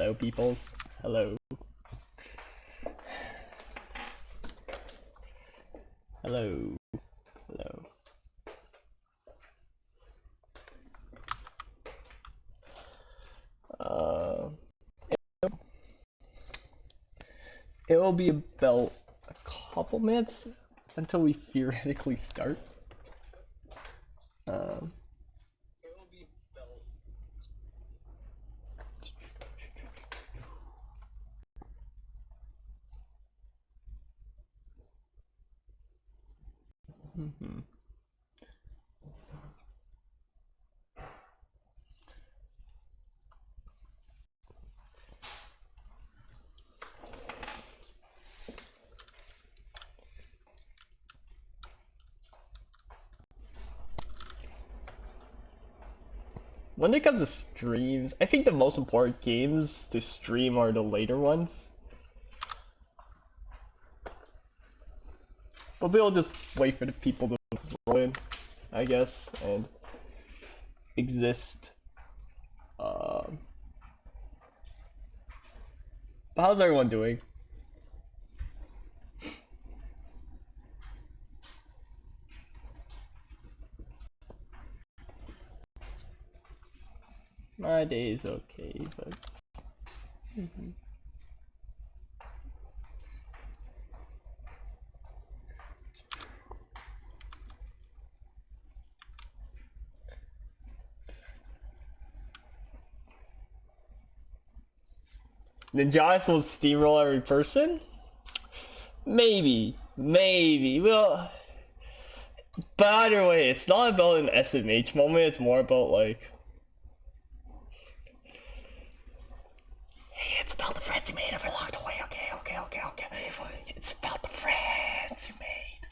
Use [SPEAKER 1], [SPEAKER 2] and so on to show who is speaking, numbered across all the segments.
[SPEAKER 1] Hello, peoples. Hello. Hello. Hello. It will be about a couple minutes until we theoretically start. When it comes to streams, I think the most important games to stream are the later ones. But we'll just wait for the people to roll in, I guess, and exist. But how's everyone doing? My day is okay, but... Ninjas will steamroll every person? Maybe. Well... But either way, it's not about an SMH moment, it's more about like... Hey, it's about the friends you made over locked away, okay. It's about the friends you made.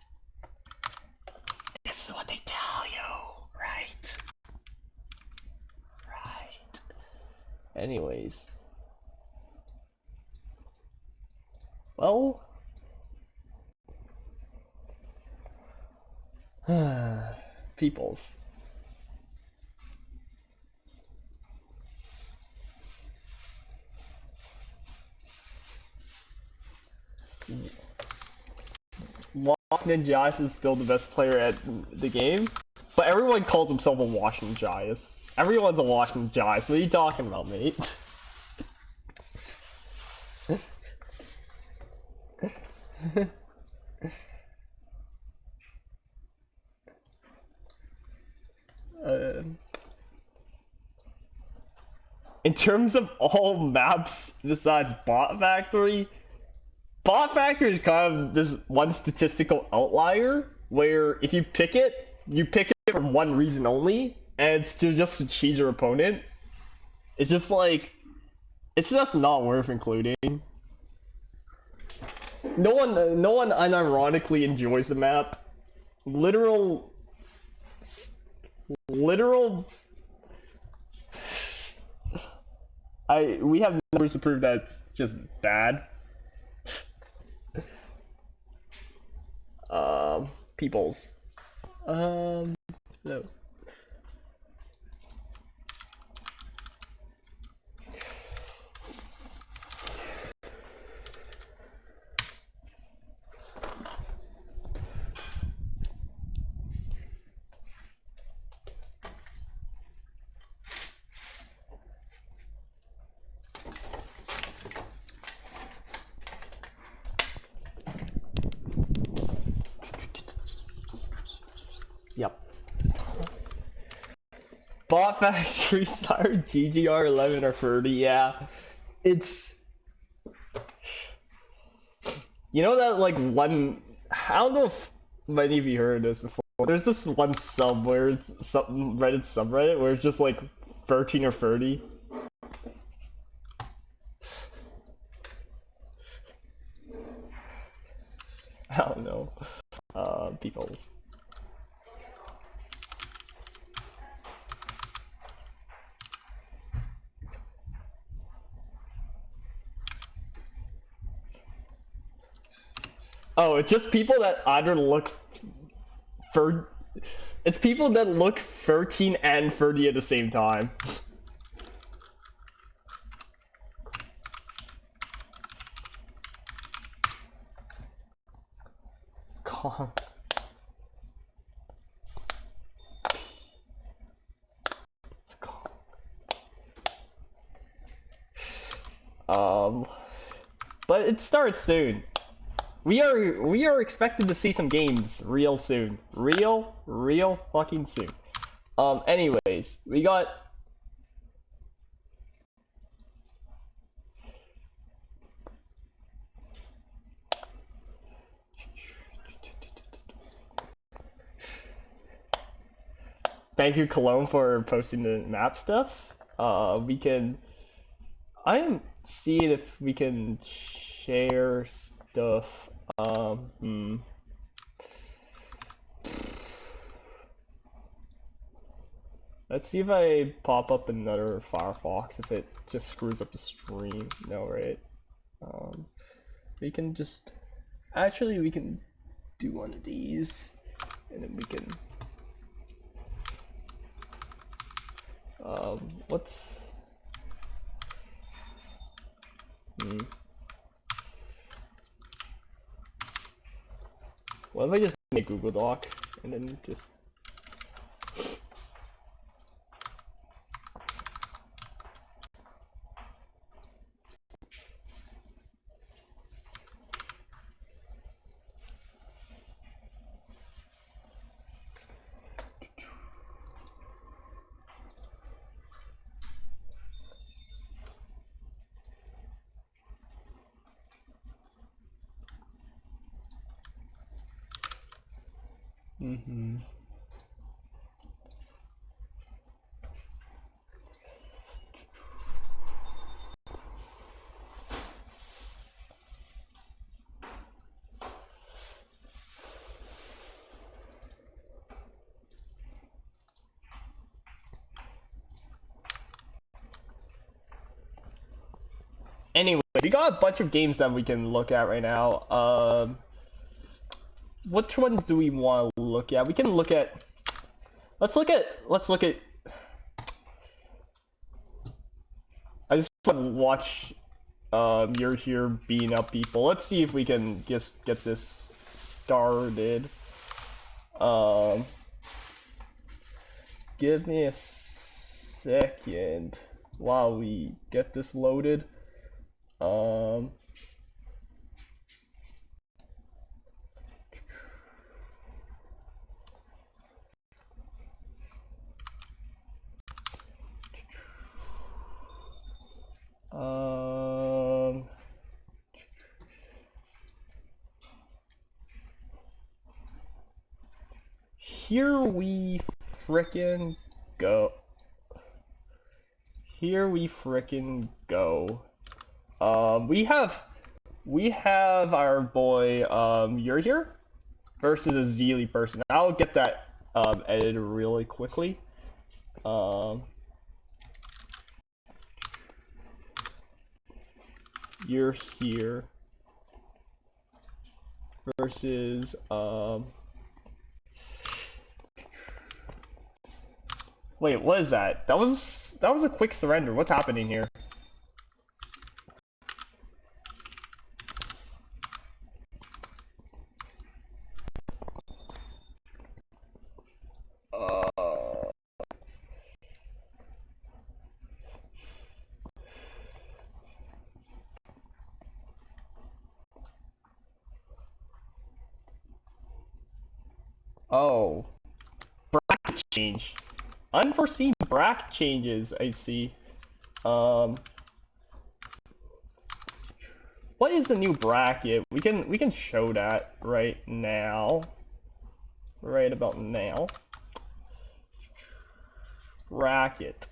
[SPEAKER 1] This is what they tell you, right? Right. Anyways. Well... Peoples. Ninjas is still the best player at the game, but everyone calls himself a Washington Giants. Everyone's a Washington Giants. What are you talking about, mate? In terms of all maps besides Bot Factory is kind of this one statistical outlier where if you pick it for one reason only, and it's just to cheese your opponent. It's just like, it's just not worth including. No one unironically enjoys the map. Literal. We have numbers to prove that it's just bad. Peoples. No. Yep. Bot Factory Star GGR 11 or 30, yeah. It's... You know that, like, one... I don't know if many of you heard this before. There's this one sub where it's some Reddit subreddit where it's just, like, 13 or 30. I don't know. Peoples. Oh, it's just people that either look for... It's people that look 13 and 30 at the same time. Kong. It's Kong. But it starts soon. We are expected to see some games real soon. Real fucking soon. Anyways, we got thank you, Cologne, for posting the map stuff. We can. I am seeing if we can share stuff. Let's see if I pop up another Firefox, if it just screws up the stream. No, right? We can just. Actually, we can do one of these, and then we can. What's. What if I just make Google Doc and then just. Anyway, we got a bunch of games that we can look at right now. Which ones do we want to look at? We can look at. Let's look at. I just want to watch. You're here beating up people. Let's see if we can just get this started. Give me a second while we get this loaded. Here we frickin' go. Here we frickin' go. We have our boy you're here versus a Zeely person. I'll get that edited really quickly. You're here versus wait, what is that? That was a quick surrender. What's happening here? Oh, bracket change. Unforeseen bracket changes, I see. What is the new bracket? We can show that right now. Right about now. Bracket.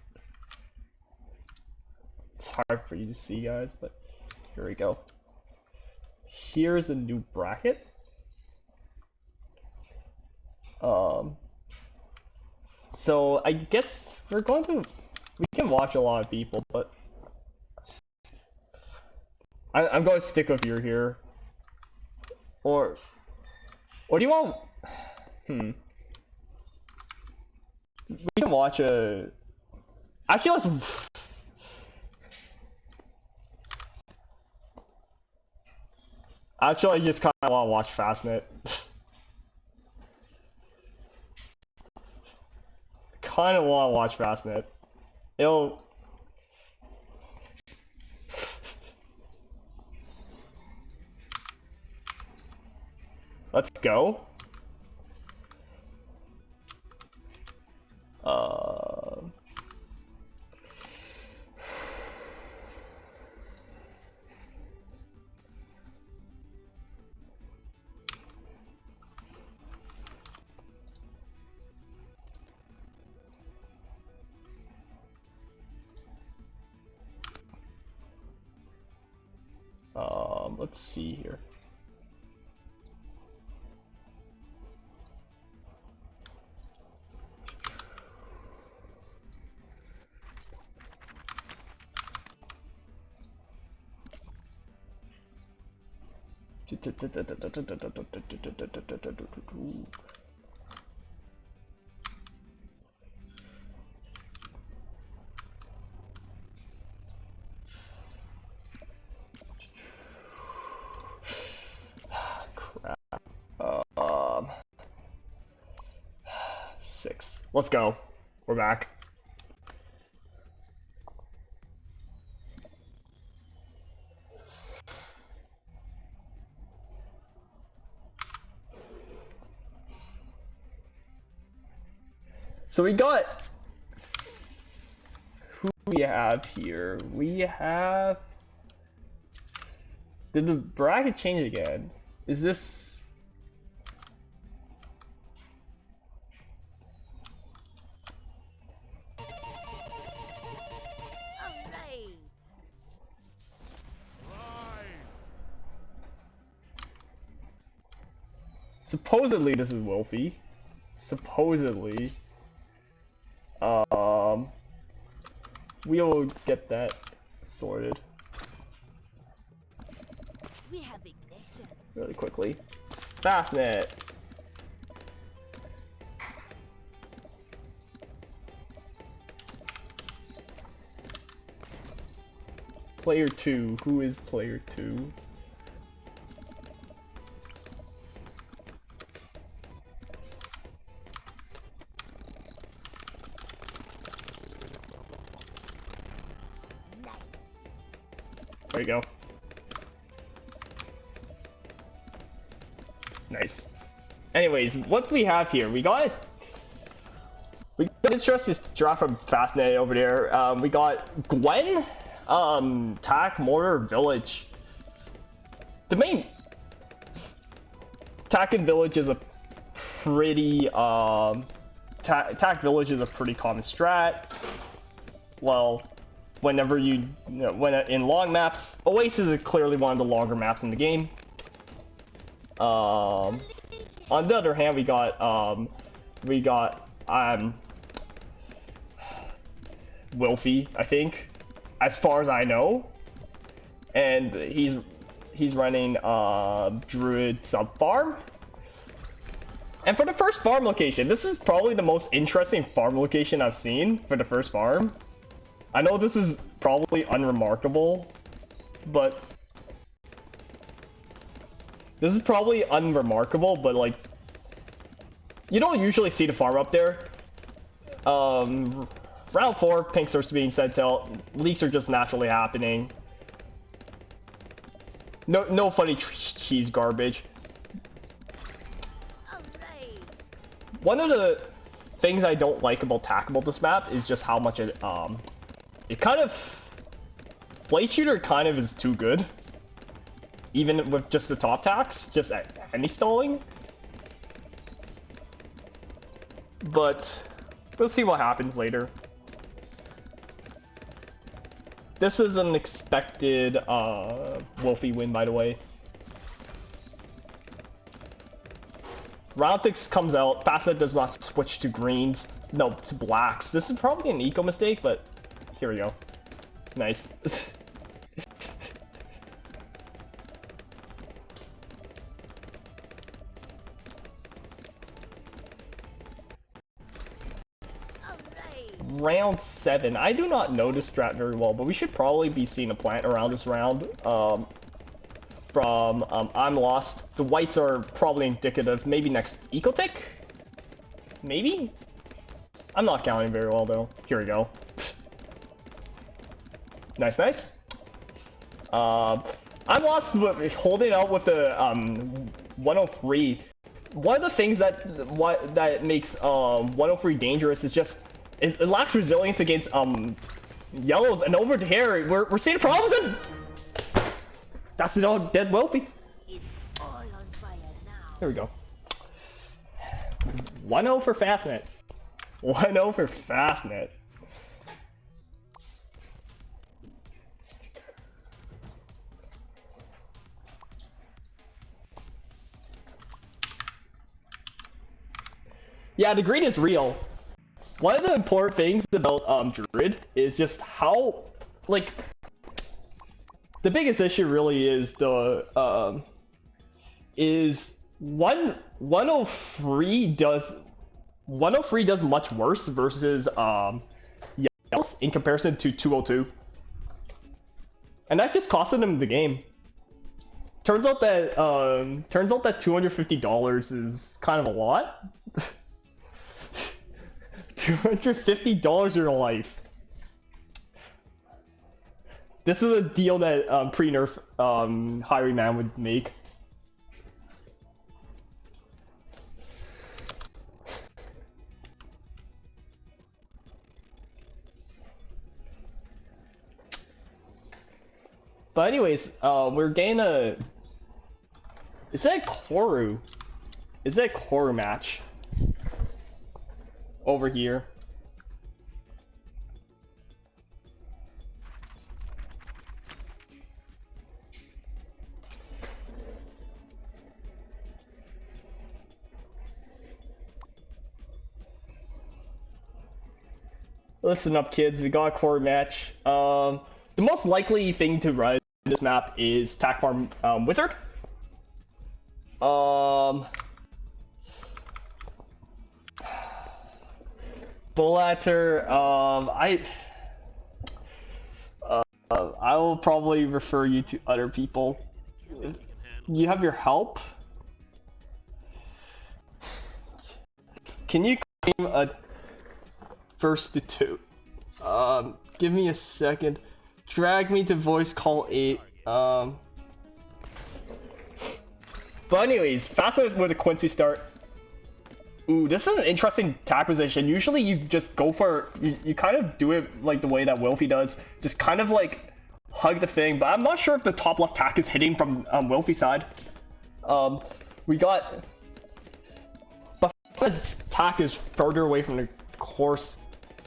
[SPEAKER 1] It's hard for you to see, guys, but here we go. Here's a new bracket. So I guess we can watch a lot of people, but I'm going to stick with you here. Or do you want? We can watch a. Actually, let's. Actually, I just kind of want to watch Fastnet. kind of want to watch Fastnet. It'll... Let's go. Let's see here. Crap. 6. Let's go. We're back. So we got... Who do we have here? We have... Did the bracket change again? Is this... Supposedly this is Wolfie. Supposedly. We'll get that sorted.
[SPEAKER 2] We have ignition.
[SPEAKER 1] Really quickly. Fastnet. Player 2. Who is player 2? There you go. Nice. Anyways, what do we have here? We got this draft from Fastnet over there. We got Gwen, Tac, Mortar, Village. The main Tac and Village is a pretty Tac Village is a pretty common strat. Well, whenever when in long maps, Oasis is clearly one of the longer maps in the game. On the other hand, we got Wilfie, I think, as far as I know, and he's running Druid sub farm. And for the first farm location, this is probably the most interesting farm location I've seen for the first farm. I know this is probably unremarkable, but this is probably unremarkable, but like, you don't usually see the farm up there. Round 4, pink starts being sent out. Leaks are just naturally happening. No funny cheese garbage. One of the things I don't like about Tackable this map is just how much it kind of... Blade Shooter kind of is too good. Even with just the top tacks, just any stalling. But we'll see what happens later. This is an expected Wolfie win, by the way. Round 6 comes out. Fastnet does not switch to greens. No, to blacks. This is probably an eco mistake, but here we go. Nice. Round 7. I do not know this strat very well, but we should probably be seeing a plant around this round. From I'm Lost. The whites are probably indicative. Maybe next Ecotech? Maybe? I'm not counting very well though. Here we go. Nice, nice. I'm lost with holding out with the 103. One of the things that makes 103 dangerous is just it lacks resilience against yellows, and over here we're seeing problems, and that's it all dead wealthy.
[SPEAKER 2] It's all on fire now.
[SPEAKER 1] There we go. 1-0 for Fastnet. 1-0 for Fastnet. Yeah, the green is real. One of the important things about Druid is just how, like, the biggest issue really is the is 103 does much worse versus yellows in comparison to 202, and that just costed him the game. Turns out that $250 is kind of a lot. $250 of your life. This is a deal that pre-nerf Highwayman would make. But anyways, we're getting a... Is that Koru? Is that a Koru match? Over here. Listen up, kids. We got a core match. The most likely thing to run this map is Tack Farm Wizard. Bullatter. I will probably refer you to other people. You have your help. Can you claim a first to two? Give me a second. Drag me to voice call 8. But anyways, fast with a Quincy start. Ooh, this is an interesting tack position. Usually you just go for, you kind of do it like the way that Wilfie does. Just kind of like hug the thing, but I'm not sure if the top left tack is hitting from Wilfie's side. We got, but this tack is further away from the course.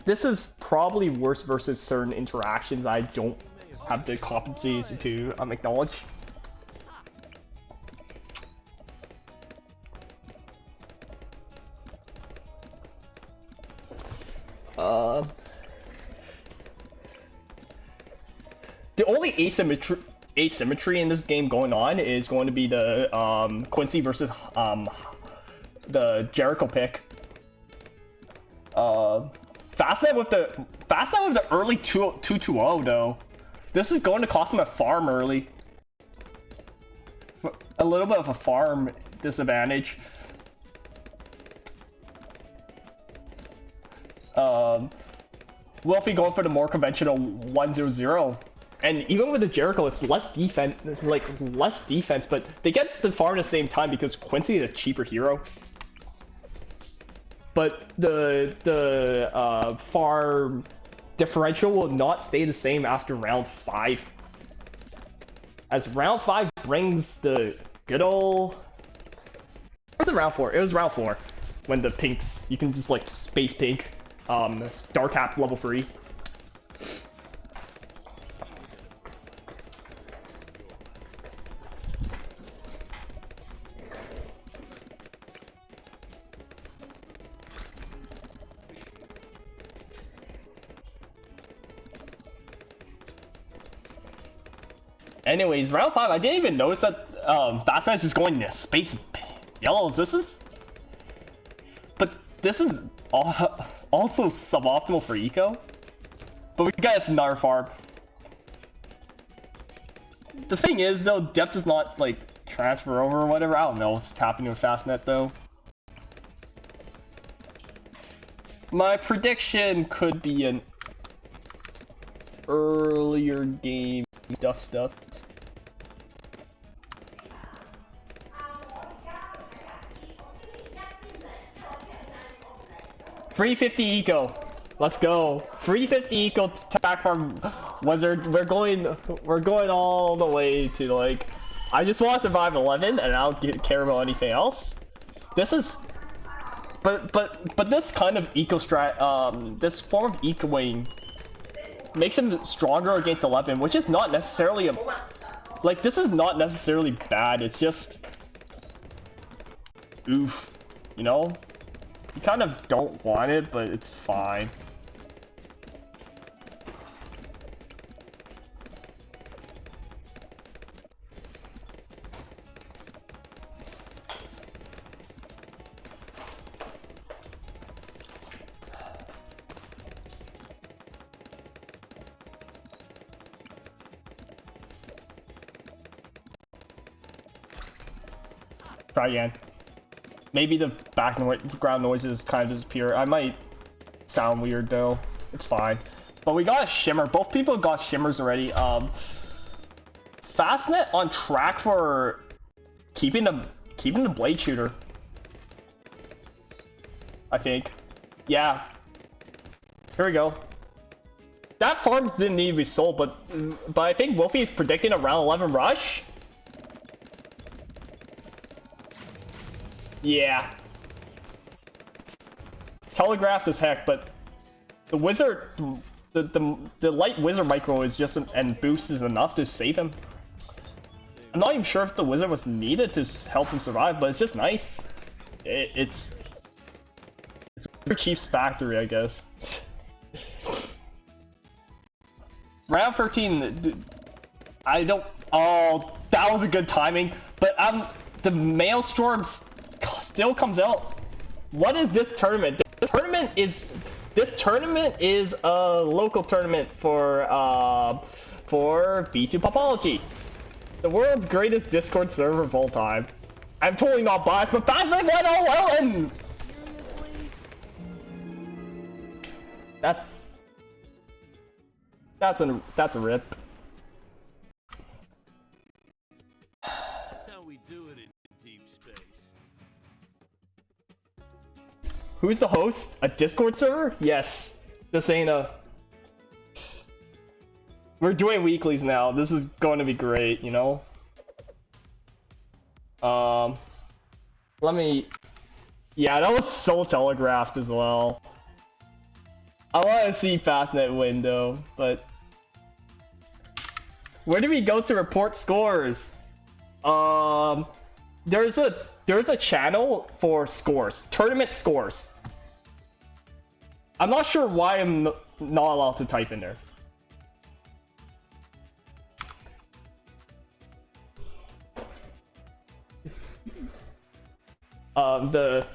[SPEAKER 1] This is probably worse versus certain interactions I don't have the competencies to acknowledge. The only asymmetry in this game going on is going to be the Quincy versus the Jericho pick. Fastnet with the early 2-2-0 though. This is going to cost him a farm early. A little bit of a farm disadvantage. Wilfie going for the more conventional 1-0-0. And even with the Jericho, it's less defense, but they get the farm at the same time because Quincy is a cheaper hero. But the farm differential will not stay the same after round 5. As round 5 brings the good old... Was it round 4? It was round 4. When the pinks, you can just like space pink, Star Cap level 3. Anyways, round 5, I didn't even notice that Fastnet is just going to space yellows. But this is also suboptimal for eco. But we got another farm. The thing is, though, depth does not like transfer over or whatever. I don't know what's happening with Fastnet though. My prediction could be an earlier game stuff. 350 eco. Let's go. 350 eco attack from Wizard. We're going all the way to like. I just want to survive 11, and I don't care about anything else. This is, but this kind of eco strat, this form of ecoing makes him stronger against 11, which is not necessarily a, like this is not necessarily bad. It's just, oof, you know. You kind of don't want it, but it's fine. Try again. Maybe the background noises kind of disappear. I might sound weird though. It's fine. But we got a shimmer. Both people got shimmers already. Fastnet on track for keeping the blade shooter. I think. Yeah. Here we go. That farm didn't need to be sold, but I think Wolfie is predicting a round 11 rush. Yeah. Telegraphed as heck, but the wizard, the light wizard micro is just and boost is enough to save him. I'm not even sure if the wizard was needed to help him survive, but it's just nice. It's a Chief's factory, I guess. Round 13, I don't. Oh, that was a good timing, but the Maelstrom still comes out. What is this tournament? This tournament is a local tournament for V2 Popology, the world's greatest Discord server of all time. I'm totally not biased, but Fastnet went all well, and that's a rip.
[SPEAKER 3] That's how we do it in deep space.
[SPEAKER 1] Who's the host? A Discord server? Yes. This ain't a... We're doing weeklies now. This is going to be great, you know? Let me... Yeah, that was so telegraphed as well. I want to see Fastnet win, though, but... Where do we go to report scores? There's a channel for scores, tournament scores. I'm not sure why I'm not allowed to type in there. The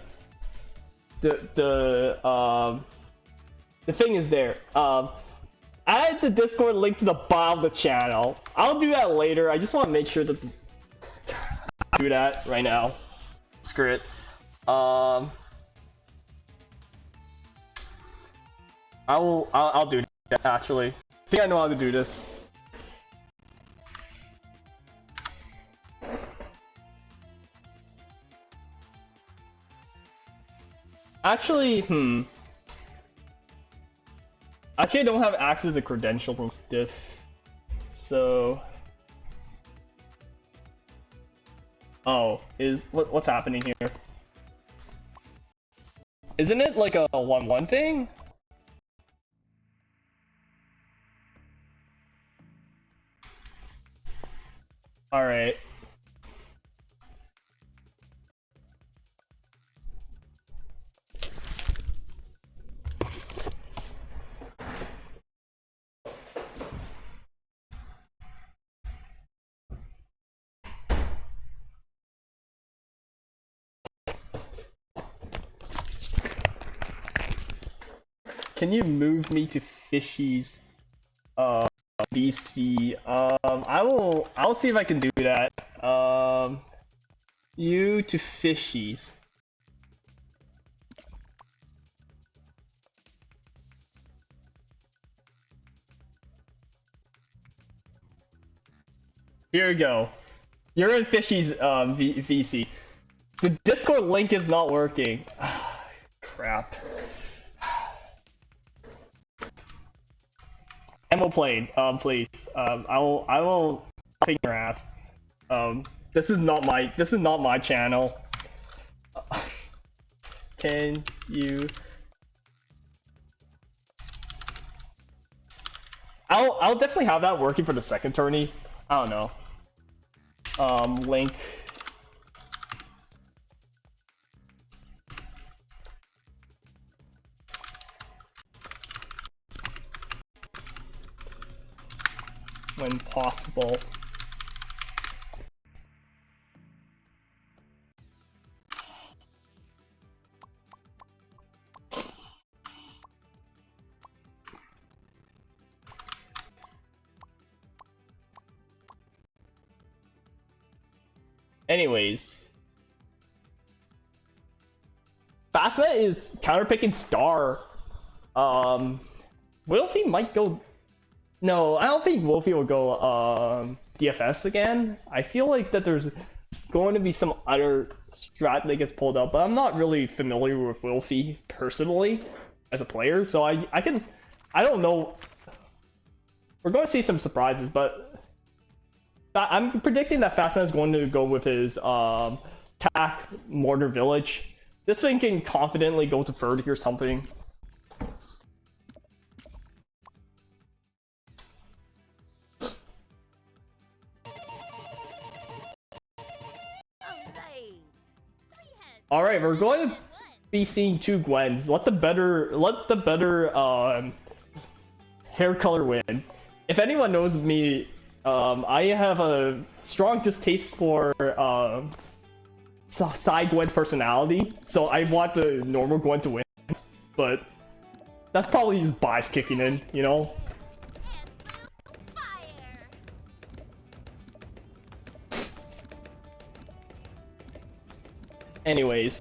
[SPEAKER 1] thing is there. Add the Discord link to the bottom of the channel. I'll do that later. I just want to make sure that I do that right now. Screw it. I'll do that actually. I think I know how to do this. Actually, Actually, I don't have access to credentials and stuff, so... Oh, what's happening here? Isn't it like a 1-1 thing? Alright. Can you move me to Fishy's BC? I'll see if I can do that. You to Fishy's. Here we go. You're in Fishy's VC. The Discord link is not working. Crap. Emo played, please. I will kick your ass. This is not my channel. Can you? I'll definitely have that working for the second tourney. I don't know. Link. When possible. Anyways, Fastnet is counterpicking Star. Wilfie might go. No, I don't think Wolfie will go DFS again. I feel like that there's going to be some other strat that gets pulled up, but I'm not really familiar with Wolfie personally as a player, so I don't know. We're going to see some surprises, but I'm predicting that Fastnet is going to go with his Tack Mortar Village. This thing can confidently go to 30 or something. All right, we're going to be seeing two Gwens. Let the better hair color win. If anyone knows me, I have a strong distaste for side Gwen's personality, so I want the normal Gwen to win. But that's probably just bias kicking in, you know. Anyways,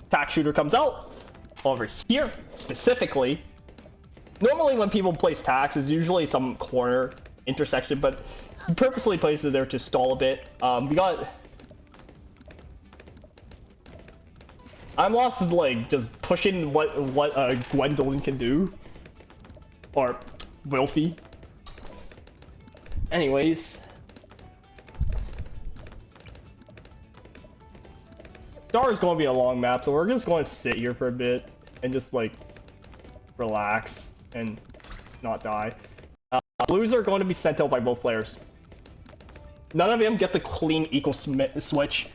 [SPEAKER 1] Tack Shooter comes out over here specifically. Normally when people place tacks, it's usually some corner intersection, but he purposely places it there to stall a bit. We got... I'm lost is like just pushing what Gwendolyn can do. Or Wilfie. Anyways. Star is going to be a long map, so we're just going to sit here for a bit and just like relax and not die. Blues are going to be sent out by both players. None of them get the clean equal switch.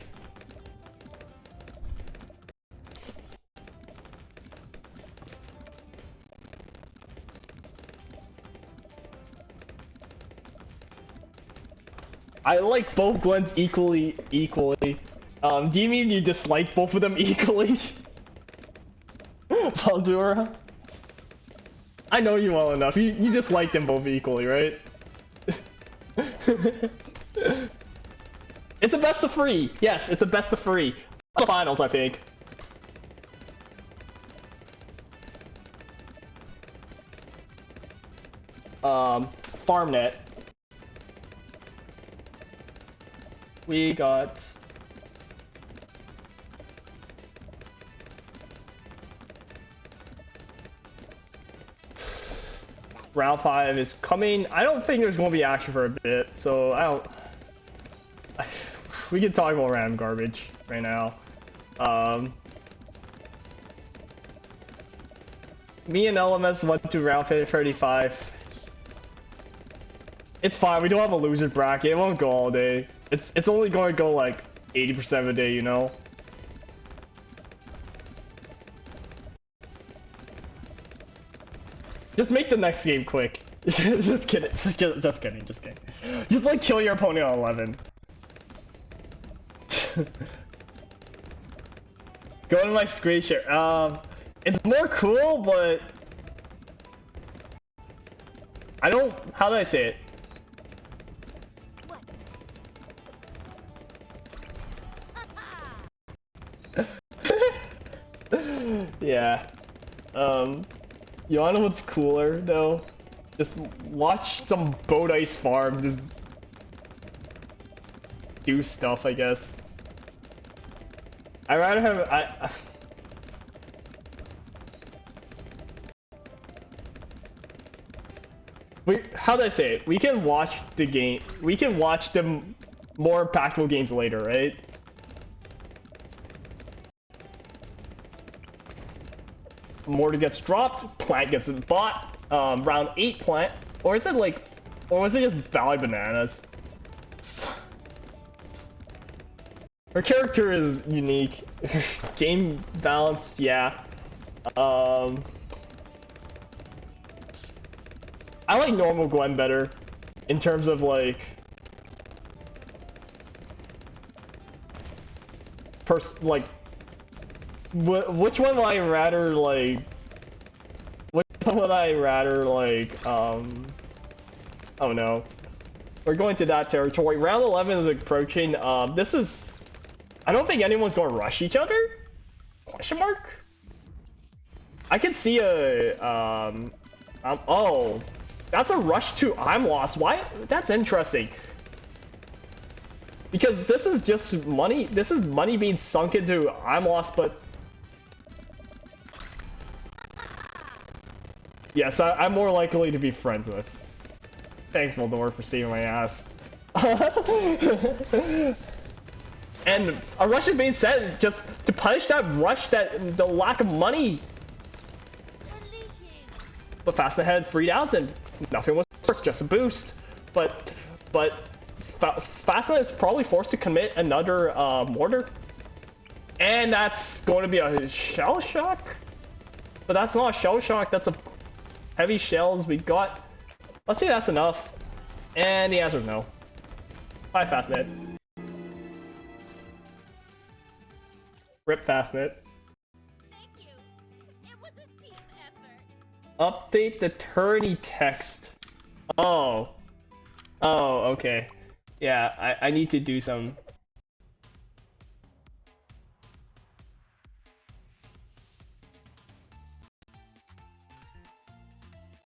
[SPEAKER 1] I like both Gwens equally. Do you mean you dislike both of them equally? Valdura? I know you well enough. You dislike them both equally, right? It's a best of 3. Yes, it's a best of 3. The finals, I think. FarmNet. We got... Round 5 is coming. I don't think there's going to be action for a bit, so I don't... We can talk about random garbage right now. Me and LMS went to round 35. It's fine, we don't have a loser bracket, it won't go all day. It's only going to go like 80% of the day, you know? Just make the next game quick. Just kidding. Just kidding. Just like kill your opponent on 11. Go to my screen share. It's more cool, but I don't. How do I say it? Yeah. You wanna know what's cooler though? Just watch some boat ice farm. Just do stuff, I guess. I'd rather have how do I say it? We can watch the game. We can watch the more impactful games later, right? Mortar gets dropped. Plant gets bought. Round 8 plant, or is it like, or was it just Valley Bananas? Her character is unique. Game balance, yeah. I like normal Gwen better, in terms of like, which one would I rather like? Which one would I rather like? Oh no, we're going to that territory. Round 11 is approaching. This is. I don't think anyone's going to rush each other. Question mark. I could see a oh, that's a rush to I'm lost. Why? That's interesting. Because this is just money. This is money being sunk into I'm lost, but yes, I'm more likely to be friends with. Thanks, Voldemort, for saving my ass. And a rush is being sent just to punish that rush, the lack of money. But fast ahead 3,000. Nothing was worse, just a boost. But Fastnet is probably forced to commit another mortar. And that's going to be a shell shock. But that's not a shell shock, that's a heavy shells we got. Let's say that's enough. And the answer is no. Bye, Fastnet. Rip Fastnet.
[SPEAKER 2] Thank you. It was a team effort.
[SPEAKER 1] Update the tourney text. Oh. Oh, okay. Yeah, I need to do some.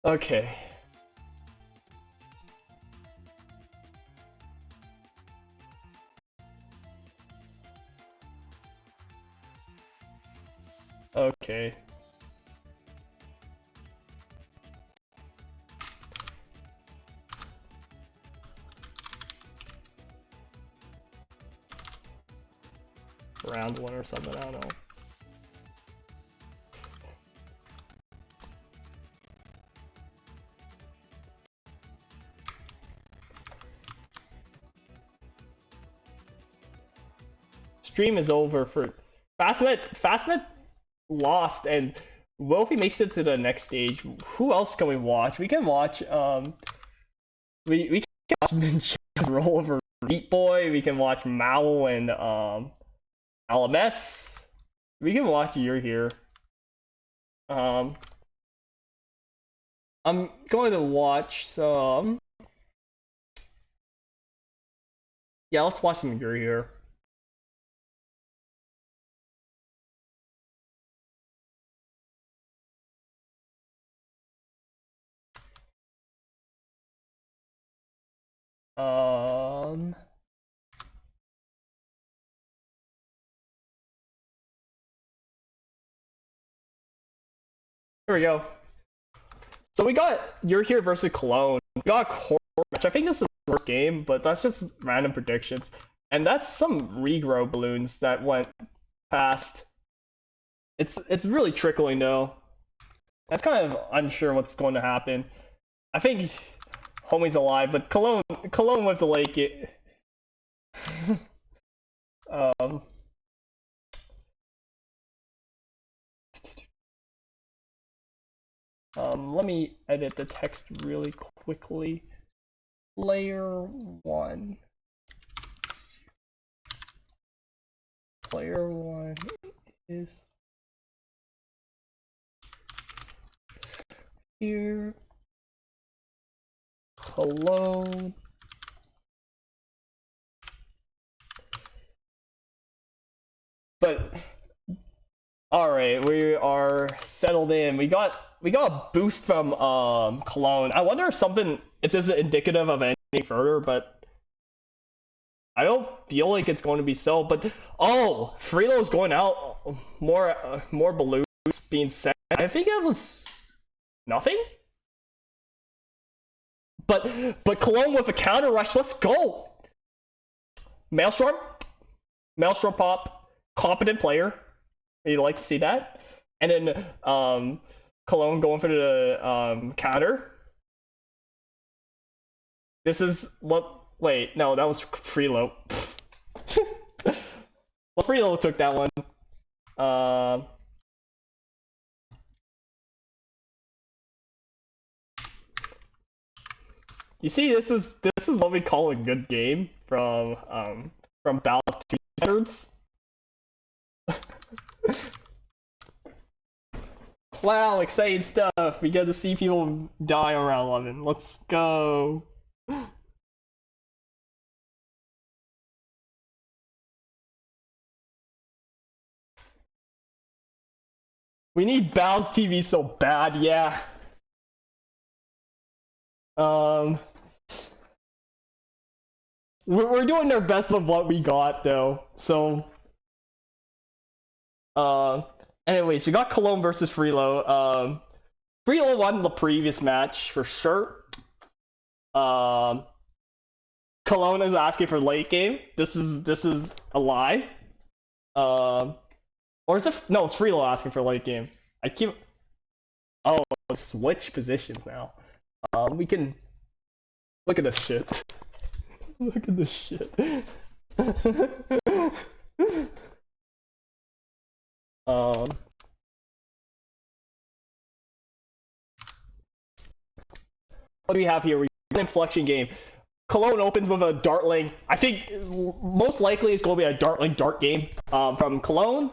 [SPEAKER 1] Okay. Okay. Round 1 or something, I don't know. Stream is over for Fastnet lost, and Wolfie makes it to the next stage. Who else can we watch? We can watch we can watch Ninja's roll over Meat Boy. We can watch Mao and LMS. We can watch You're Here. I'm going to watch some. Yeah, let's watch some You're Here. Here we go. So we got You're Here versus Cologne. We got a core match. I think this is the first game, but that's just random predictions. And that's some regrow balloons that went past. It's really trickling though. That's kind of unsure what's going to happen. I think Homie's alive, but Cologne with the lake it. Let me edit the text really quickly. Player 1. Player 1 is here. Cologne. But alright, we are settled in. We got a boost from Cologne. I wonder if this is indicative of anything further, but I don't feel like it's going to be so. But oh, Freelo's going out. More balloons being sent. I think it was nothing. But Cologne with a counter rush. Let's go. Maelstrom pop. Competent player. You'd like to see that. And then Cologne going for the counter. This is what. Wait, no, that was Freelo. Well, Freelo took that one. You see, this is what we call a good game from Balanced 2 standards. Wow, exciting stuff! We get to see people die on round 11. Let's go. We need Balanced TV so bad, yeah. We're doing our best with what we got though. So anyways, we got Cologne versus Freelo. Freelo won the previous match for sure. Cologne is asking for late game. This is a lie. Or is it no, it's Freelo asking for late game. I keep Oh, switch positions now. We can look at this shit. Look at this shit. What do we have here? We have an inflection game. Cologne opens with a Dartling. I think most likely it's going to be a Dartling dart game from Cologne.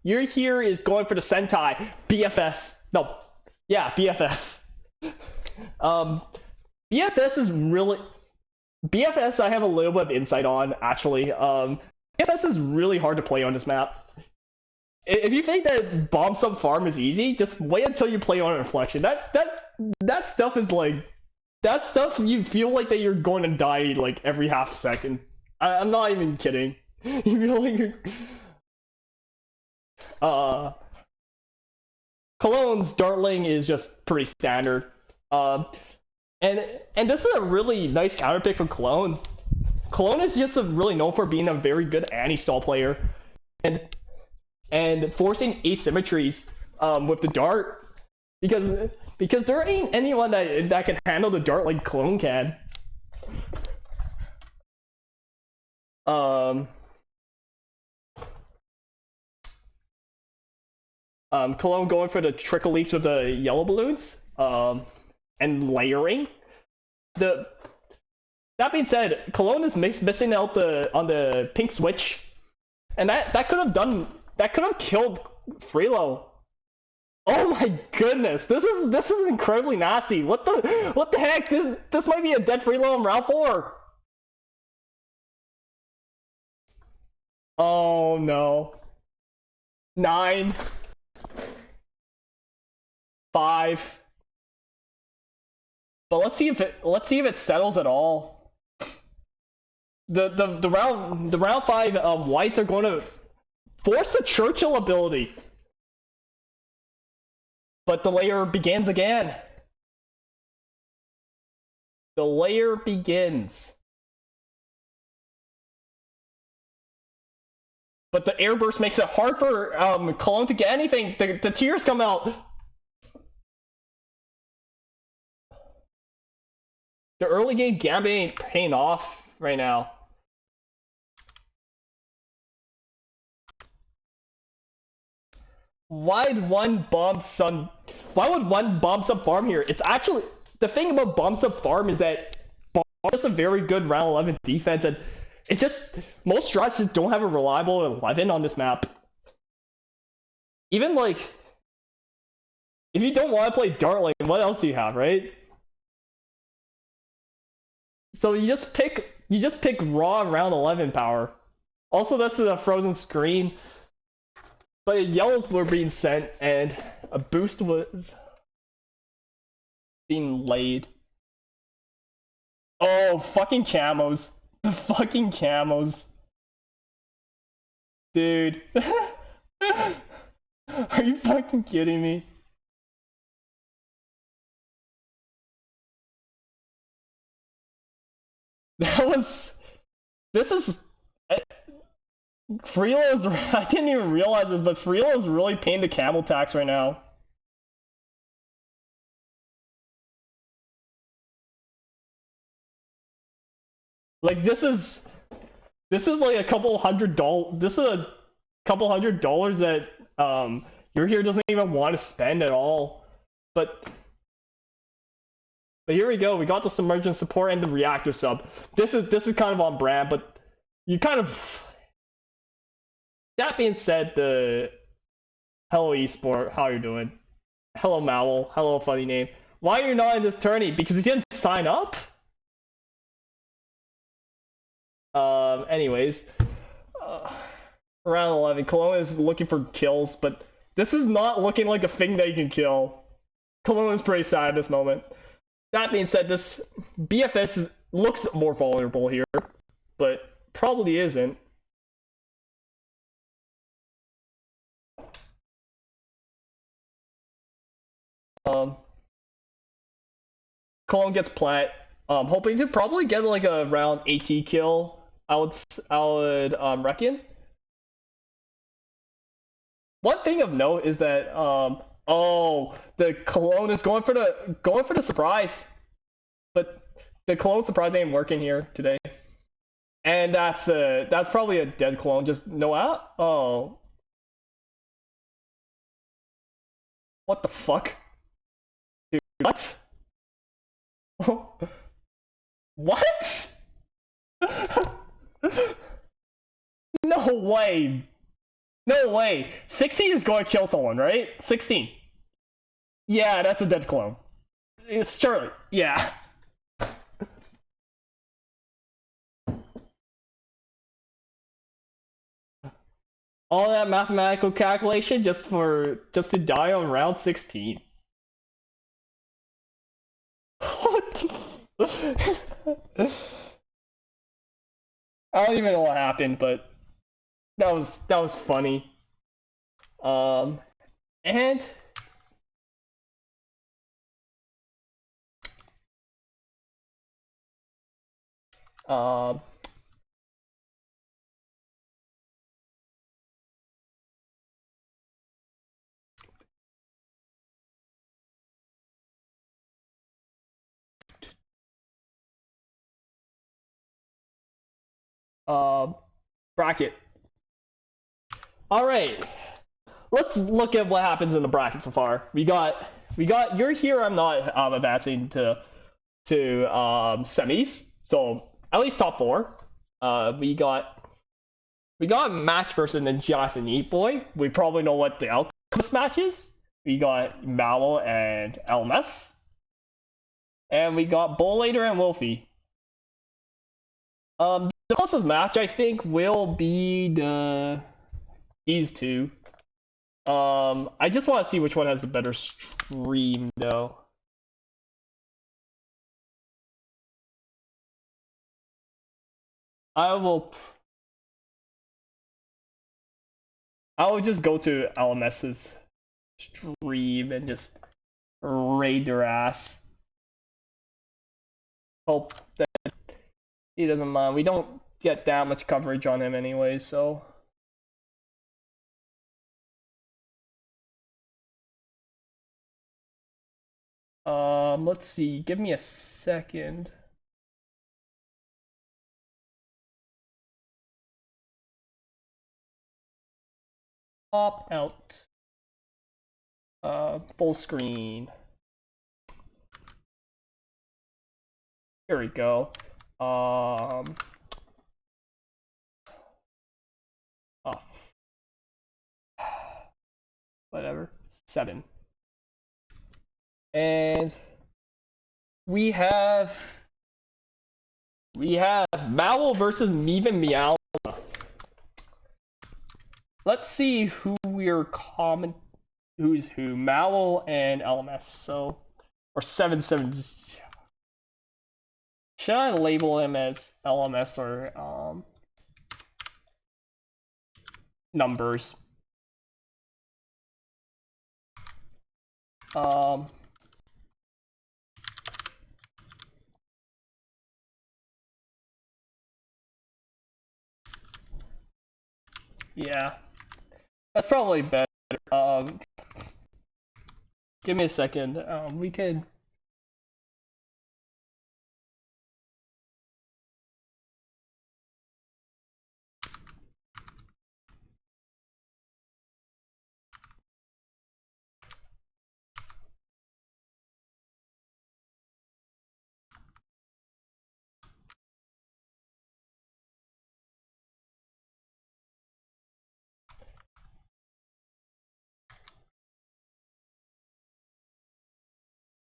[SPEAKER 1] You're here is going for the Sentai. BFS. No. Yeah, BFS. BFS is really... BFS I have a little bit of insight on, actually. BFS is really hard to play on this map. If you think that Bomb Sub Farm is easy, just wait until you play on Inflection. That stuff is like... That stuff, you feel like that you're going to die like every half second. I'm not even kidding. You feel like you're... Cologne's Dartling is just pretty standard. And this is a really nice counter pick from Cologne. Cologne is just really known for being a very good anti-stall player, and forcing asymmetries with the dart, because there ain't anyone that can handle the dart like Cologne can. Cologne going for the trickle leaks with the yellow balloons, and layering. That being said, Cologne is missing out on the pink switch, and that could have killed Freelo. Oh my goodness, this is incredibly nasty. What the heck? This might be a dead Freelo in round 4. Oh no. 9, 5. But let's see if it settles at all. The round 5 whites are going to force a Churchill ability. But the layer begins again. The layer begins. But the air burst makes it hard for Cologne to get anything. The tears come out. The early game gambit ain't paying off right now. Why would one bomb sub farm here? It's actually, the thing about bomb sub farm is that bomb is a very good round 11 defense, and it just, most strats just don't have a reliable 11 on this map. Even like, if you don't want to play Dartling, what else do you have, right? So you just pick raw round 11 power. Also, this is a frozen screen, but yellows were being sent, and A boost was being laid. Oh, fucking camos. The fucking camos. Dude. Are you fucking kidding me? That was. This is. Freelo's. I didn't even realize this, but Freelo's really paying the camel tax right now. Like this is like a couple $100. This is a couple $100 that your here doesn't even want to spend at all. But here we go. We got the submergent support and the reactor sub. This is kind of on brand, but you kind of. That being said, the hello esport, how you doing? Hello Mowel, hello funny name. Why are you not in this tourney? Because you didn't sign up. Anyways, round 11. Cologne is looking for kills, but this is not looking like a thing that you can kill. Cologne is pretty sad at this moment. That being said, this BFS looks more vulnerable here, but probably isn't. Cologne gets plant. Hoping to probably get like a round 80 kill. I would reckon. One thing of note is that oh, the Cologne is going for the surprise, but the Cologne surprise ain't working here today, and that's probably a dead Cologne. Just no out. Oh, what the fuck, dude? What? What? No way. No way. 16 is going to kill someone, right? 16. Yeah, that's a dead clone. It's surely. Yeah. All that mathematical calculation just to die on round 16. What the I don't even know what happened, but that was funny. And um bracket. All right, let's look at what happens in the bracket so far. We got you're here. I'm not advancing to semis, so at least top four. We got match versus Ninjas and Eat Boy. We probably know what the outcome of this match is. We got Mallow and LMS, and we got Bullator and Wolfie. The closest match I think will be these two. I just want to see which one has the better stream though. I will just go to LMS's stream and just raid their ass. Hope that he doesn't mind. We don't get that much coverage on him anyway, so. Let's see. Give me a second. Pop out. Full screen. Here we go. Oh. Whatever. 7. And we have Mowel versus Meven Meow. Let's see who we're who's who, Mallow and LMS. So, or 7. Should I label him as LMS or numbers? Um, yeah, that's probably better. Um, Give me a second. We could.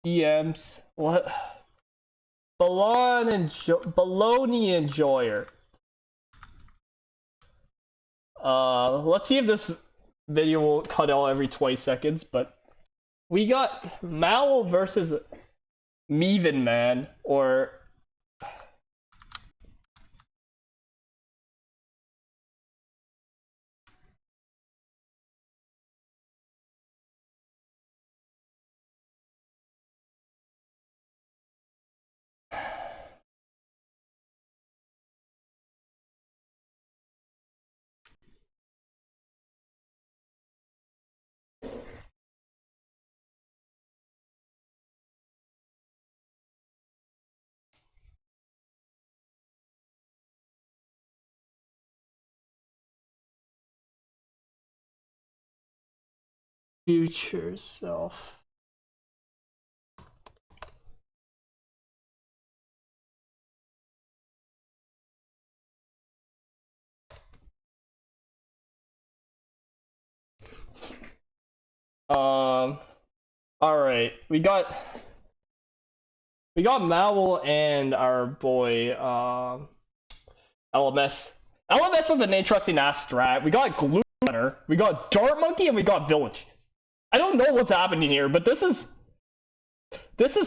[SPEAKER 1] DMs. What? Baloney enjoyer. Let's see if this video will cut out every 20 seconds, but we got Mal versus Meven Man, or future self. All right, we got Mowell and our boy LMS. LMS with an interesting ass strat. We got Glue Runner, we got Dart Monkey, and we got Village. I don't know what's happening here, but this is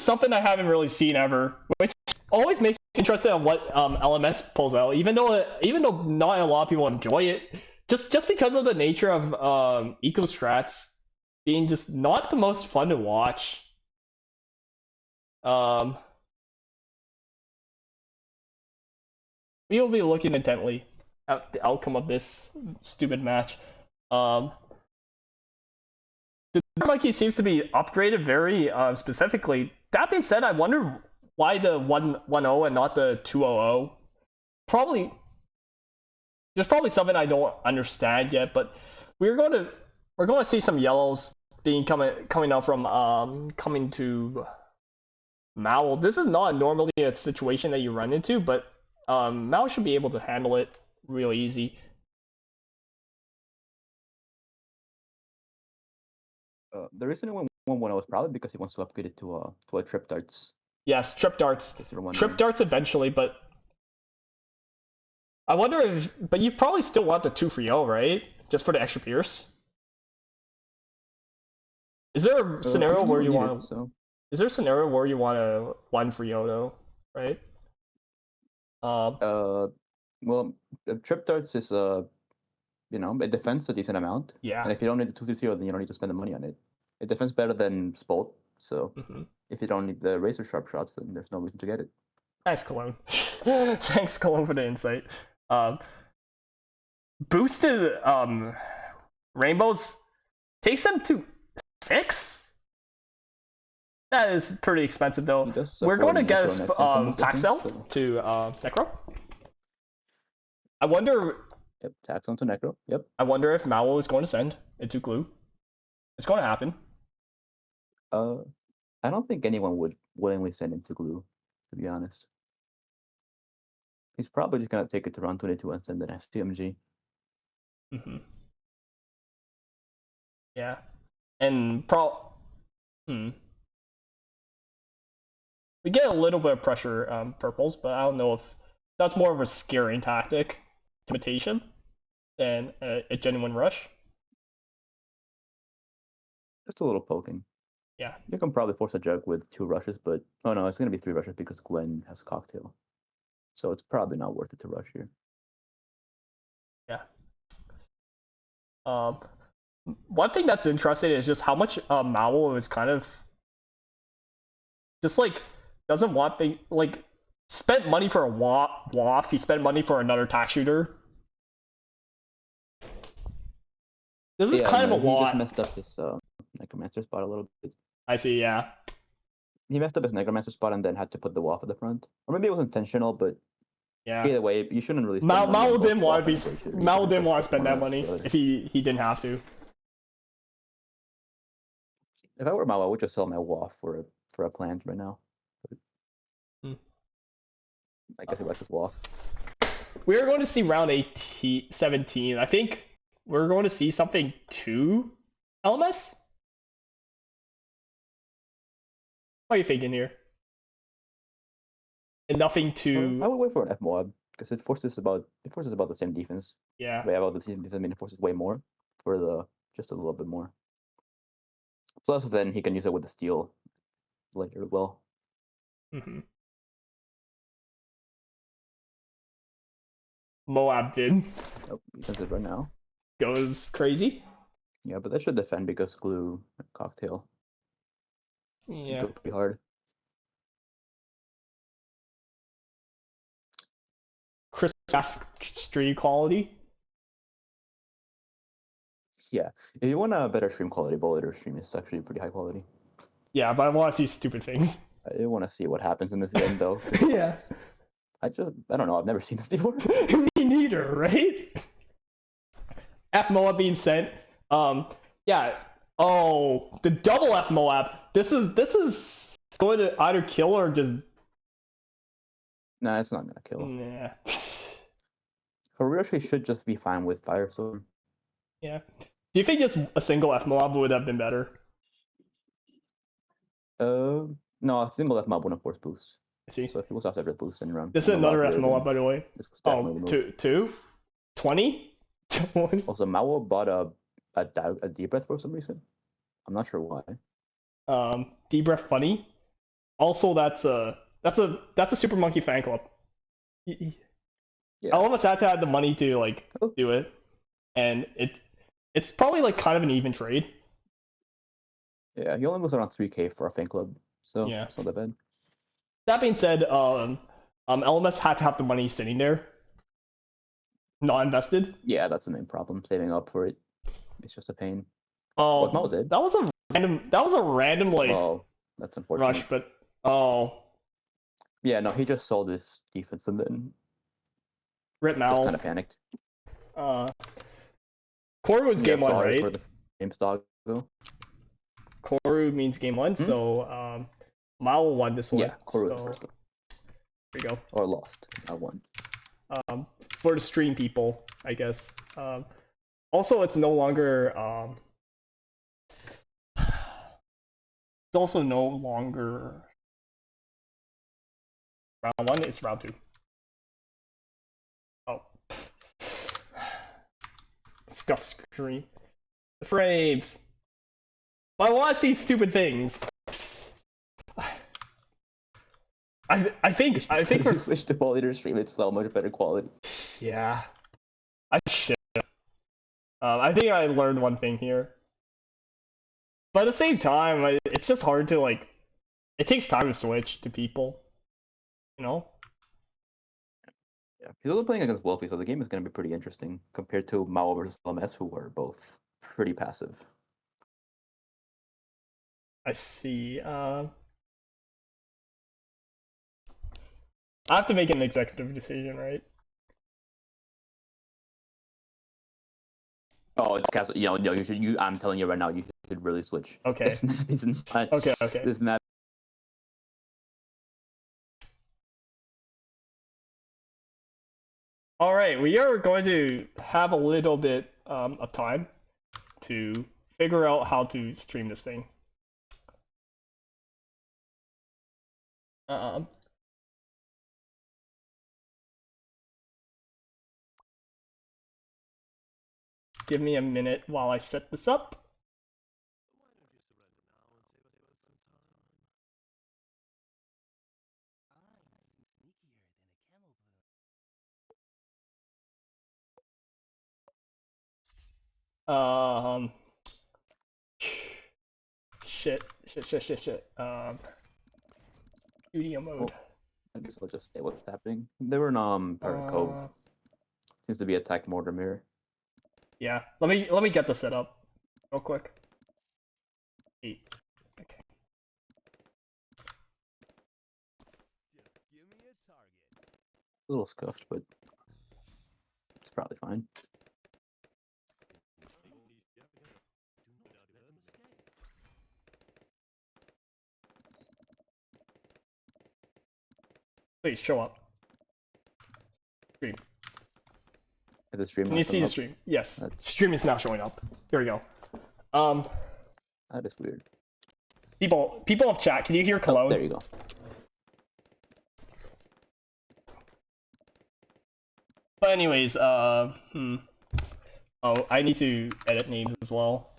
[SPEAKER 1] something I haven't really seen ever, which always makes me interested on what LMS pulls out. Even though not a lot of people enjoy it, just because of the nature of eco strats being just not the most fun to watch. Um, we will be looking intently at the outcome of this stupid match. Um, the monkey seems to be upgraded very specifically. That being said, I wonder why the 1-1-0 and not the 2-0-0. Probably there's probably something I don't understand yet, but we're going to see some yellows being coming out from coming to Mal. This is not normally a situation that you run into, but Mal should be able to handle it real easy.
[SPEAKER 4] The reason it went 1-1 was probably because he wants to upgrade it to a trip darts.
[SPEAKER 1] Yes, trip darts. Trip darts eventually, but I wonder if. But you probably still want the 2-0, right? Just for the extra pierce. Is there a scenario where you want?
[SPEAKER 4] So.
[SPEAKER 1] Is there a scenario where you want a 1-0 though, right?
[SPEAKER 4] Well, trip darts is it defends a decent amount.
[SPEAKER 1] Yeah.
[SPEAKER 4] And if you don't need the 2-0, then you don't need to spend the money on it. It defends better than Spolt, so if you don't need the razor sharp shots, then there's no reason to get it.
[SPEAKER 1] Thanks, Cologne. Thanks, Cologne, for the insight. Boosted rainbows takes them to 6. That is pretty expensive, though. We're going to get a Taxel to Necro. I wonder.
[SPEAKER 4] Yep, Taxel to Necro. Yep.
[SPEAKER 1] I wonder if Mallow is going to send into Glue. It's going to happen.
[SPEAKER 4] I don't think anyone would willingly send into Glue, to be honest. He's probably just gonna take it to round 22 and send an FTMG.
[SPEAKER 1] Yeah, and we get a little bit of pressure purples, but I don't know if that's more of a scaring tactic, intimidation, than a genuine rush.
[SPEAKER 4] Just a little poking.
[SPEAKER 1] Yeah.
[SPEAKER 4] You can probably force a jug with 2 rushes, but oh no, it's gonna be 3 rushes because Gwen has cocktail. So it's probably not worth it to rush here.
[SPEAKER 1] Yeah. One thing that's interesting is just how much Mao is kind of just like doesn't want the like spent money for a waff. He spent money for another tax shooter. This is
[SPEAKER 4] Yeah,
[SPEAKER 1] kind of
[SPEAKER 4] no,
[SPEAKER 1] a
[SPEAKER 4] he just
[SPEAKER 1] lot.
[SPEAKER 4] messed up his necromancer spot a little bit.
[SPEAKER 1] I see. Yeah.
[SPEAKER 4] He messed up his necromancer spot and then had to put the waff at the front. Or maybe it was intentional, but
[SPEAKER 1] Yeah.
[SPEAKER 4] either way, you shouldn't really spend money
[SPEAKER 1] Mao
[SPEAKER 4] on both
[SPEAKER 1] didn't want
[SPEAKER 4] waff
[SPEAKER 1] to
[SPEAKER 4] and
[SPEAKER 1] be.
[SPEAKER 4] the shooter.
[SPEAKER 1] Mao didn't
[SPEAKER 4] Push
[SPEAKER 1] want to spend
[SPEAKER 4] one
[SPEAKER 1] that
[SPEAKER 4] or
[SPEAKER 1] money
[SPEAKER 4] the other.
[SPEAKER 1] if he didn't have to.
[SPEAKER 4] If I were Mao, I would just sell my waff for a plant right now. But I guess he likes his waff.
[SPEAKER 1] We're going to see round 17. I think we're going to see something to LMS. What are you thinking here? And nothing to.
[SPEAKER 4] I would wait for an F Moab because it forces about the same defense.
[SPEAKER 1] Yeah.
[SPEAKER 4] Way about the same defense. I mean, it forces way more for the just a little bit more. Plus, then he can use it with the steel later as well.
[SPEAKER 1] Mm-hmm. Moab did.
[SPEAKER 4] Oh, he sends it right now.
[SPEAKER 1] Goes crazy.
[SPEAKER 4] Yeah, but that should defend because glue and cocktail.
[SPEAKER 1] Yeah.
[SPEAKER 4] Go pretty hard.
[SPEAKER 1] Chris stream quality.
[SPEAKER 4] Yeah, if you want a better stream quality, Bullet stream is actually pretty high quality.
[SPEAKER 1] Yeah, but I want to see stupid things.
[SPEAKER 4] I want to see what happens in this game though.
[SPEAKER 1] Yeah.
[SPEAKER 4] I don't know. I've never seen this before.
[SPEAKER 1] Me neither, right? F Moab being sent. Yeah. Oh, the double F Moab. This is going to either kill or just.
[SPEAKER 4] Nah, it's not gonna kill.
[SPEAKER 1] Yeah.
[SPEAKER 4] Harushi should just be fine with Firestorm.
[SPEAKER 1] Yeah. Do you think just a single F Moab would have been better?
[SPEAKER 4] No, a single F mob wouldn't force boost.
[SPEAKER 1] I see.
[SPEAKER 4] So if he goes after the boost and run.
[SPEAKER 1] This is another F Moab, by the way.
[SPEAKER 4] This was definitely the move.
[SPEAKER 1] 20? 20?
[SPEAKER 4] Also, Mao bought a deep breath for some reason. I'm not sure why.
[SPEAKER 1] Deep breath funny. Also, that's a Super Monkey fan club.
[SPEAKER 4] Yeah.
[SPEAKER 1] I almost had to have the money to like do it, and it's probably like kind of an even trade.
[SPEAKER 4] Yeah, he only loses around 3K for a fan club, so
[SPEAKER 1] Yeah.
[SPEAKER 4] it's not that bad.
[SPEAKER 1] That being said, LMS had to have the money sitting there, not invested.
[SPEAKER 4] Yeah, that's the main problem. Saving up for it, it's just a pain.
[SPEAKER 1] Oh,
[SPEAKER 4] What Mao did?
[SPEAKER 1] that was a random like
[SPEAKER 4] Oh, that's unfortunate.
[SPEAKER 1] rush, but oh,
[SPEAKER 4] Yeah, no, he just sold his defense and then
[SPEAKER 1] Rip
[SPEAKER 4] just
[SPEAKER 1] Mal.
[SPEAKER 4] kind of panicked.
[SPEAKER 1] Koru was game one,
[SPEAKER 4] sorry
[SPEAKER 1] right?
[SPEAKER 4] for the game stock though.
[SPEAKER 1] Koru means game one, so Mao won this one.
[SPEAKER 4] Yeah, Koru was the
[SPEAKER 1] so,
[SPEAKER 4] first one.
[SPEAKER 1] There you go.
[SPEAKER 4] Or lost. I won.
[SPEAKER 1] For the stream people, I guess. Also, it's no longer. It's also no longer round one. It's round two. Oh, scuff screen. The frames. But I want to see stupid things. I think
[SPEAKER 4] we switched to Bullet stream. It's so much better quality.
[SPEAKER 1] Yeah, I should. I think I learned one thing here. But at the same time, it's just hard to like. It takes time to switch to people. You know.
[SPEAKER 4] Yeah, he's also playing against Wolfie, so the game is going to be pretty interesting compared to Mao versus LMS, who are both pretty passive.
[SPEAKER 1] I see. I have to make an executive decision, right?
[SPEAKER 4] Oh, it's castle. You should. I'm telling you right now, you should really switch.
[SPEAKER 1] Okay.
[SPEAKER 4] This map is not.
[SPEAKER 1] Okay.
[SPEAKER 4] This map.
[SPEAKER 1] All right, we are going to have a little bit of time to figure out how to stream this thing. Give me a minute while I set this up. Um, shit. Studio mode.
[SPEAKER 4] I guess I'll just say what's happening. They were in Pirate Cove. Seems to be attack mortar mirror.
[SPEAKER 1] Yeah. Let me get this set up real quick. 8. Okay.
[SPEAKER 3] Just give me a target.
[SPEAKER 4] A little scuffed, but it's probably fine.
[SPEAKER 1] Please show up. Stream.
[SPEAKER 4] If the stream
[SPEAKER 1] Can
[SPEAKER 4] not
[SPEAKER 1] you see
[SPEAKER 4] showing
[SPEAKER 1] the
[SPEAKER 4] up,
[SPEAKER 1] stream? Yes.
[SPEAKER 4] That's-
[SPEAKER 1] Stream is now showing up. Here we go.
[SPEAKER 4] That is weird.
[SPEAKER 1] People of chat, can you hear Cologne?
[SPEAKER 4] Oh, there you go.
[SPEAKER 1] But anyways, Oh, I need to edit names as well.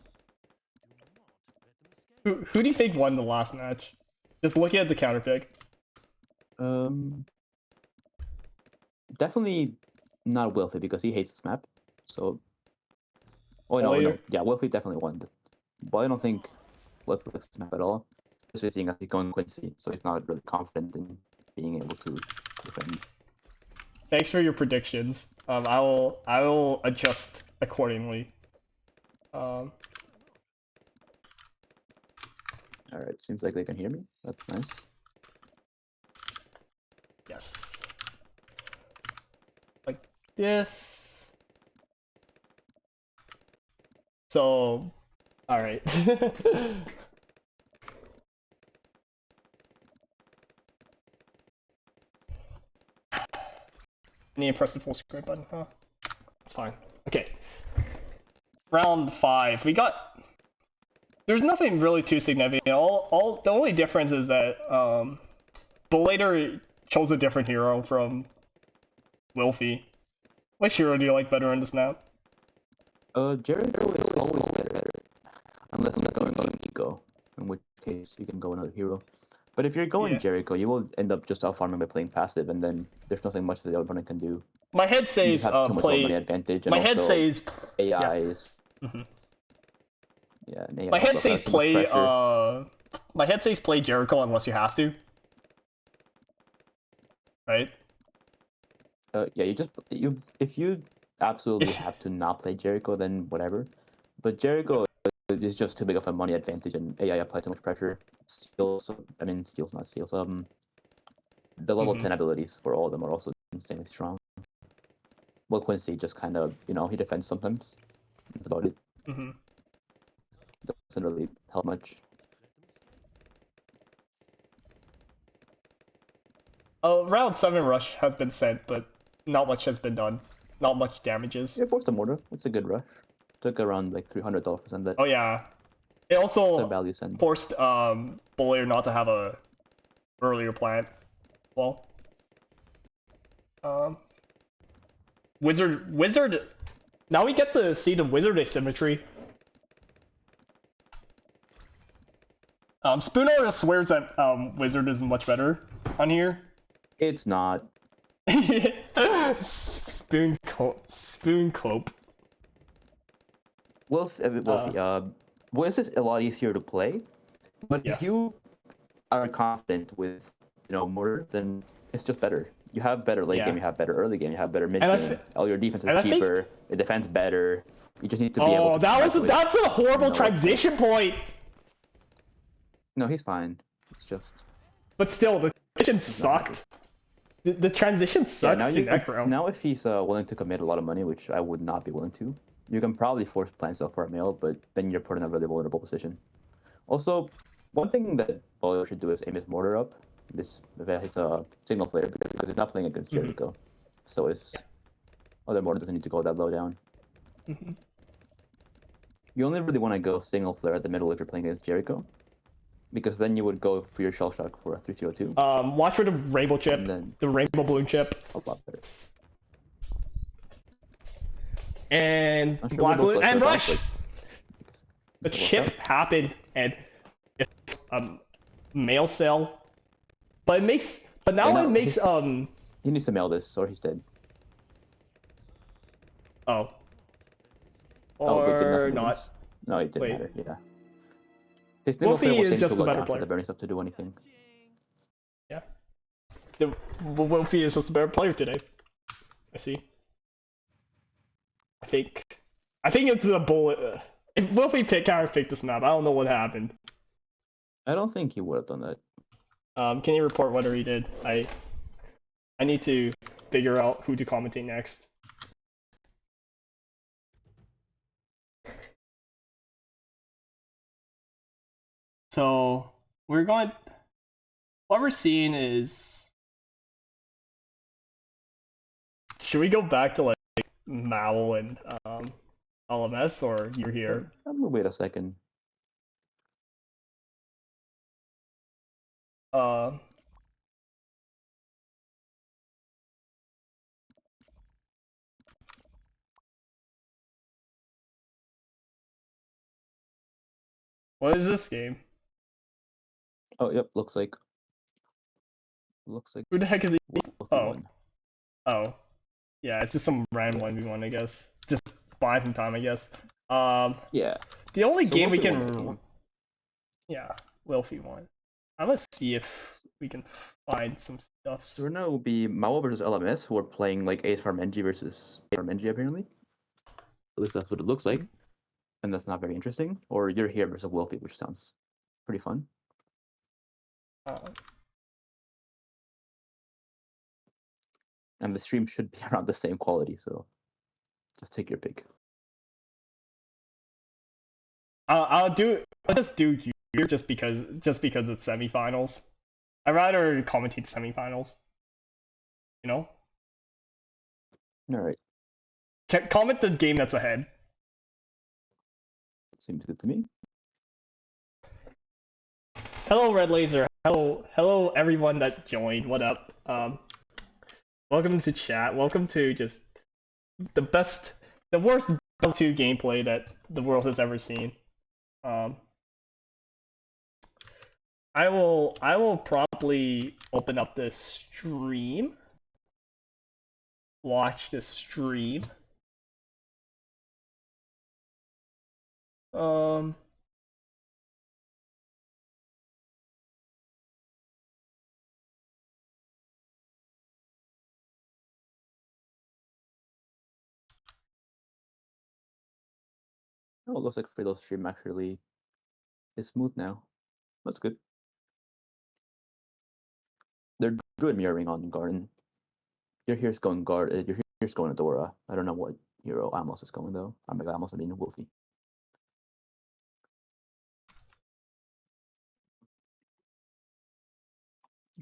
[SPEAKER 1] Who do you think won the last match? Just looking at the counter pick.
[SPEAKER 4] Definitely not Wilfy because he hates this map. So, oh no,
[SPEAKER 1] Player?
[SPEAKER 4] no, yeah, Wilfy definitely won. But I don't think Wilfy likes this map at all. Especially seeing as he's going Quincy, so he's not really confident in being able to defend.
[SPEAKER 1] Thanks for your predictions. I will adjust accordingly.
[SPEAKER 4] All right, seems like they can hear me. That's nice.
[SPEAKER 1] Yes. Like this. So, all right. Need to press the full screen button, huh? That's fine. Okay. Round 5. We got. There's nothing really too significant. The only difference is that Belater chose a different hero from Wilfy. Which hero do you like better in this map?
[SPEAKER 4] Jericho is always better, unless you're going Eco, in which case you can go another hero. But if you're going
[SPEAKER 1] Yeah.
[SPEAKER 4] Jericho, you will end up just out farming by playing passive, and then there's nothing much that the opponent can do.
[SPEAKER 1] My head
[SPEAKER 4] You
[SPEAKER 1] says
[SPEAKER 4] just have too much of a money
[SPEAKER 1] play.
[SPEAKER 4] advantage, and
[SPEAKER 1] My head
[SPEAKER 4] also
[SPEAKER 1] says
[SPEAKER 4] AIs.
[SPEAKER 1] Mhm.
[SPEAKER 4] Yeah, and AI
[SPEAKER 1] My head
[SPEAKER 4] also
[SPEAKER 1] says
[SPEAKER 4] applies too much
[SPEAKER 1] play.
[SPEAKER 4] pressure.
[SPEAKER 1] My head says play Jericho unless you have to. Right.
[SPEAKER 4] Yeah, if you absolutely have to not play Jericho, then whatever. But Jericho is just too big of a money advantage, and AI apply too much pressure. Steals, not steals. The level 10 abilities for all of them are also insanely strong. Well, Quincy just kind of, he defends sometimes. That's about it. Doesn't really help much.
[SPEAKER 1] Round 7 rush has been sent, but not much has been done. Not much damages.
[SPEAKER 4] Yeah, forced a mortar. It's a good rush. Took around like $300 to send that.
[SPEAKER 1] Oh yeah. It
[SPEAKER 4] It's a
[SPEAKER 1] also
[SPEAKER 4] value send.
[SPEAKER 1] forced Bowler not to have a earlier plant. Well. Wizard. Now we get to see the wizard asymmetry. Spooner swears that wizard is much better on here.
[SPEAKER 4] It's not.
[SPEAKER 1] Spoon cope.
[SPEAKER 4] Wolfie, Wiz is a lot easier to play, but
[SPEAKER 1] Yes.
[SPEAKER 4] if you are confident with, mortar, then it's just better. You have better late
[SPEAKER 1] Yeah.
[SPEAKER 4] game, you have better early game, you have better mid
[SPEAKER 1] And I
[SPEAKER 4] game.
[SPEAKER 1] thi-
[SPEAKER 4] All your defense
[SPEAKER 1] and I
[SPEAKER 4] is
[SPEAKER 1] think-
[SPEAKER 4] cheaper. It defends better. You just need to be able
[SPEAKER 1] Oh,
[SPEAKER 4] to.
[SPEAKER 1] that's a horrible
[SPEAKER 4] No,
[SPEAKER 1] transition point.
[SPEAKER 4] No, he's fine. It's just.
[SPEAKER 1] But still, the transition
[SPEAKER 4] not
[SPEAKER 1] sucked. The transition sucked
[SPEAKER 4] now
[SPEAKER 1] to Necro.
[SPEAKER 4] Now if he's willing to commit a lot of money, which I would not be willing to, you can probably force plan stuff for a mail, but then you're put in a really vulnerable position. Also, one thing that Bowler should do is aim his mortar up. His signal flare because he's not playing against Jericho, so his other mortar doesn't need to go that low down. You only really want to go signal flare at the middle if you're playing against Jericho, because then you would go for your shell shock for a 302.
[SPEAKER 1] Watch for the rainbow chip,
[SPEAKER 4] And then-
[SPEAKER 1] the rainbow balloon chip,
[SPEAKER 4] A lot better.
[SPEAKER 1] and
[SPEAKER 4] Not sure
[SPEAKER 1] black
[SPEAKER 4] what those
[SPEAKER 1] balloon,
[SPEAKER 4] flips
[SPEAKER 1] and
[SPEAKER 4] are about,
[SPEAKER 1] rush.
[SPEAKER 4] but-
[SPEAKER 1] The chip happened, and it's mail sell, but now
[SPEAKER 4] Yeah, no,
[SPEAKER 1] it makes
[SPEAKER 4] He needs to mail this, or he's dead.
[SPEAKER 1] oh.
[SPEAKER 4] Oh, but did
[SPEAKER 1] Or or not?
[SPEAKER 4] movements. No, it didn't
[SPEAKER 1] Wait.
[SPEAKER 4] matter. Yeah. His single
[SPEAKER 1] Wolfie
[SPEAKER 4] player was
[SPEAKER 1] is
[SPEAKER 4] saying
[SPEAKER 1] just
[SPEAKER 4] to
[SPEAKER 1] a
[SPEAKER 4] look
[SPEAKER 1] better
[SPEAKER 4] down for
[SPEAKER 1] player.
[SPEAKER 4] the burning stuff to do anything.
[SPEAKER 1] Yeah. The Wolfie is just a better player today. I see. I think it's a bullet. If Wolfie picked this map, I don't know what happened.
[SPEAKER 4] I don't think he would have done that.
[SPEAKER 1] Can you report whether he did? I need to figure out who to commentate next. So we're going. What we're seeing is. Should we go back to like Mao and LMS, or you're here?
[SPEAKER 4] I'm gonna wait a second.
[SPEAKER 1] Uh, what is this game?
[SPEAKER 4] Oh, yep. Looks like
[SPEAKER 1] Who the heck is he?
[SPEAKER 4] Wolfie
[SPEAKER 1] Oh.
[SPEAKER 4] won.
[SPEAKER 1] Oh, yeah, it's just some random 1v1, I guess. Just buy some time, I guess.
[SPEAKER 4] Yeah.
[SPEAKER 1] The only
[SPEAKER 4] So
[SPEAKER 1] game we
[SPEAKER 4] Wolfie won the
[SPEAKER 1] can,
[SPEAKER 4] game.
[SPEAKER 1] yeah, Wilfie won. I'm gonna see if we can find some stuff.
[SPEAKER 4] So right now it will be Mao versus LMS, who are playing like Ace Farmenji versus Ace Farmenji apparently. At least that's what it looks like, and that's not very interesting. Or you're here versus Wolfie, which sounds pretty fun. And the stream should be around the same quality, so just take your pick.
[SPEAKER 1] I'll just do you just because it's semifinals. I'd rather commentate semifinals. You know?
[SPEAKER 4] All right,
[SPEAKER 1] Comment the game that's ahead.
[SPEAKER 4] seems good to me.
[SPEAKER 1] Hello, Red Laser. Hello, everyone that joined. What up? Welcome to chat. Welcome to just the worst Dota 2 gameplay that the world has ever seen. I will probably open up this stream. Watch this stream.
[SPEAKER 4] Oh, it looks like Fredo's stream actually is smooth now. That's good. They're good mirroring on Garden. Your here's going Guard. Your here's going Adora. I don't know what hero Amos is going though. Oh my god, Amos, I mean Wolfie.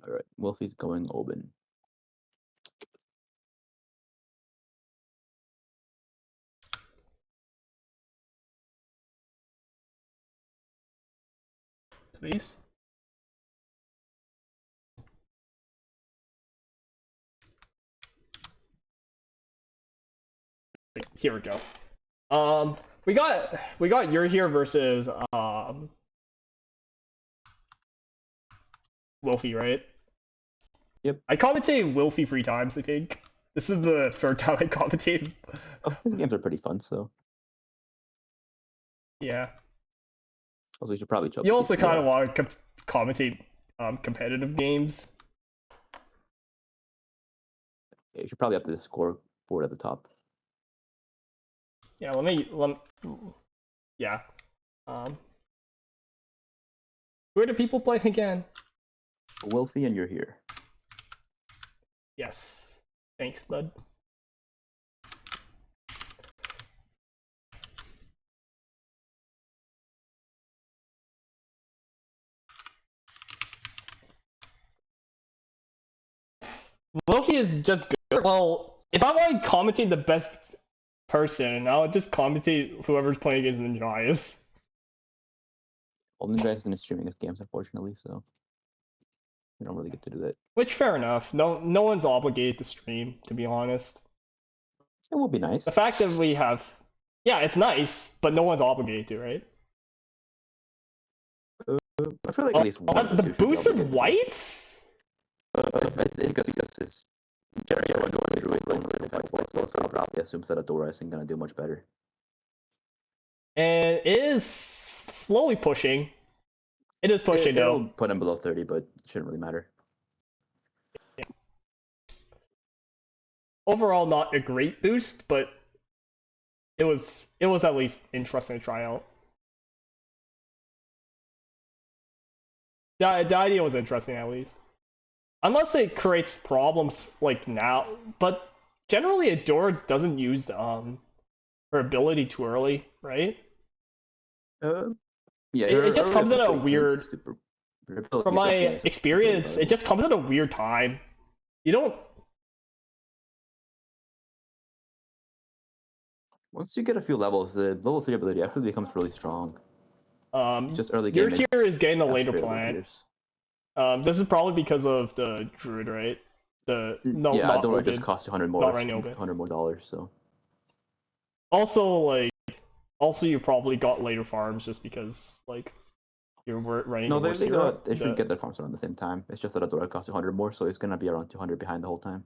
[SPEAKER 4] All right, Wolfie's going Oben.
[SPEAKER 1] Please. Here we go. We got You're Here versus Wolfie, right?
[SPEAKER 4] Yep.
[SPEAKER 1] I commentated Wolfie 3 times, I think. This is the third time I commentated.
[SPEAKER 4] Oh, his games are pretty fun, so
[SPEAKER 1] Yeah.
[SPEAKER 4] also you should probably check.
[SPEAKER 1] You also kind of want to commentate competitive games.
[SPEAKER 4] Yeah, you should probably up the scoreboard at the top.
[SPEAKER 1] Yeah, yeah. Who are the people playing again?
[SPEAKER 4] Wolfie, and you're here.
[SPEAKER 1] Yes. Thanks, bud. Wolfie is just good. Well, if I want to commentate the best person, I'll just commentate whoever's playing against Ninjas.
[SPEAKER 4] Well, Ninja isn't streaming his games, unfortunately, so we don't really get to do that.
[SPEAKER 1] Which, fair enough. No one's obligated to stream, to be honest.
[SPEAKER 4] It will be nice.
[SPEAKER 1] The fact that we have, yeah, it's nice, but no one's obligated to, right?
[SPEAKER 4] I feel like at least one.
[SPEAKER 1] The boosted whites?
[SPEAKER 4] It's because Jerry going through it, so probably assumes that Adora isn't gonna do much better.
[SPEAKER 1] and it is slowly pushing. It is pushing
[SPEAKER 4] It'll
[SPEAKER 1] though.
[SPEAKER 4] put him below 30, but it shouldn't really matter.
[SPEAKER 1] Overall, not a great boost, but it was at least interesting to try out. The idea was interesting at least. Unless it creates problems like now, but generally Adora doesn't use her ability too early, right?
[SPEAKER 4] Yeah,
[SPEAKER 1] It just
[SPEAKER 4] her
[SPEAKER 1] comes at a
[SPEAKER 4] ability isn't
[SPEAKER 1] weird.
[SPEAKER 4] super. Her
[SPEAKER 1] From
[SPEAKER 4] ability
[SPEAKER 1] my
[SPEAKER 4] definitely isn't super
[SPEAKER 1] experience, it
[SPEAKER 4] reliable.
[SPEAKER 1] just comes at a weird time. You don't.
[SPEAKER 4] Once you get a few levels, the level 3 ability actually becomes really strong. Just early
[SPEAKER 1] Your
[SPEAKER 4] game,
[SPEAKER 1] tier is getting the
[SPEAKER 4] it
[SPEAKER 1] later
[SPEAKER 4] straight over
[SPEAKER 1] plant.
[SPEAKER 4] tiers.
[SPEAKER 1] This is probably because of the druid, right? No,
[SPEAKER 4] Yeah,
[SPEAKER 1] not
[SPEAKER 4] Adora just
[SPEAKER 1] Ovid.
[SPEAKER 4] costs you 100 more,
[SPEAKER 1] Not right now, Ovid.
[SPEAKER 4] $100 more dollars. So
[SPEAKER 1] Also you probably got later farms just because like you're running
[SPEAKER 4] no,
[SPEAKER 1] more
[SPEAKER 4] they
[SPEAKER 1] syrup.
[SPEAKER 4] should get their farms around the same time. It's just that Adora costs you 100 more, so it's gonna be around 200 behind the whole time.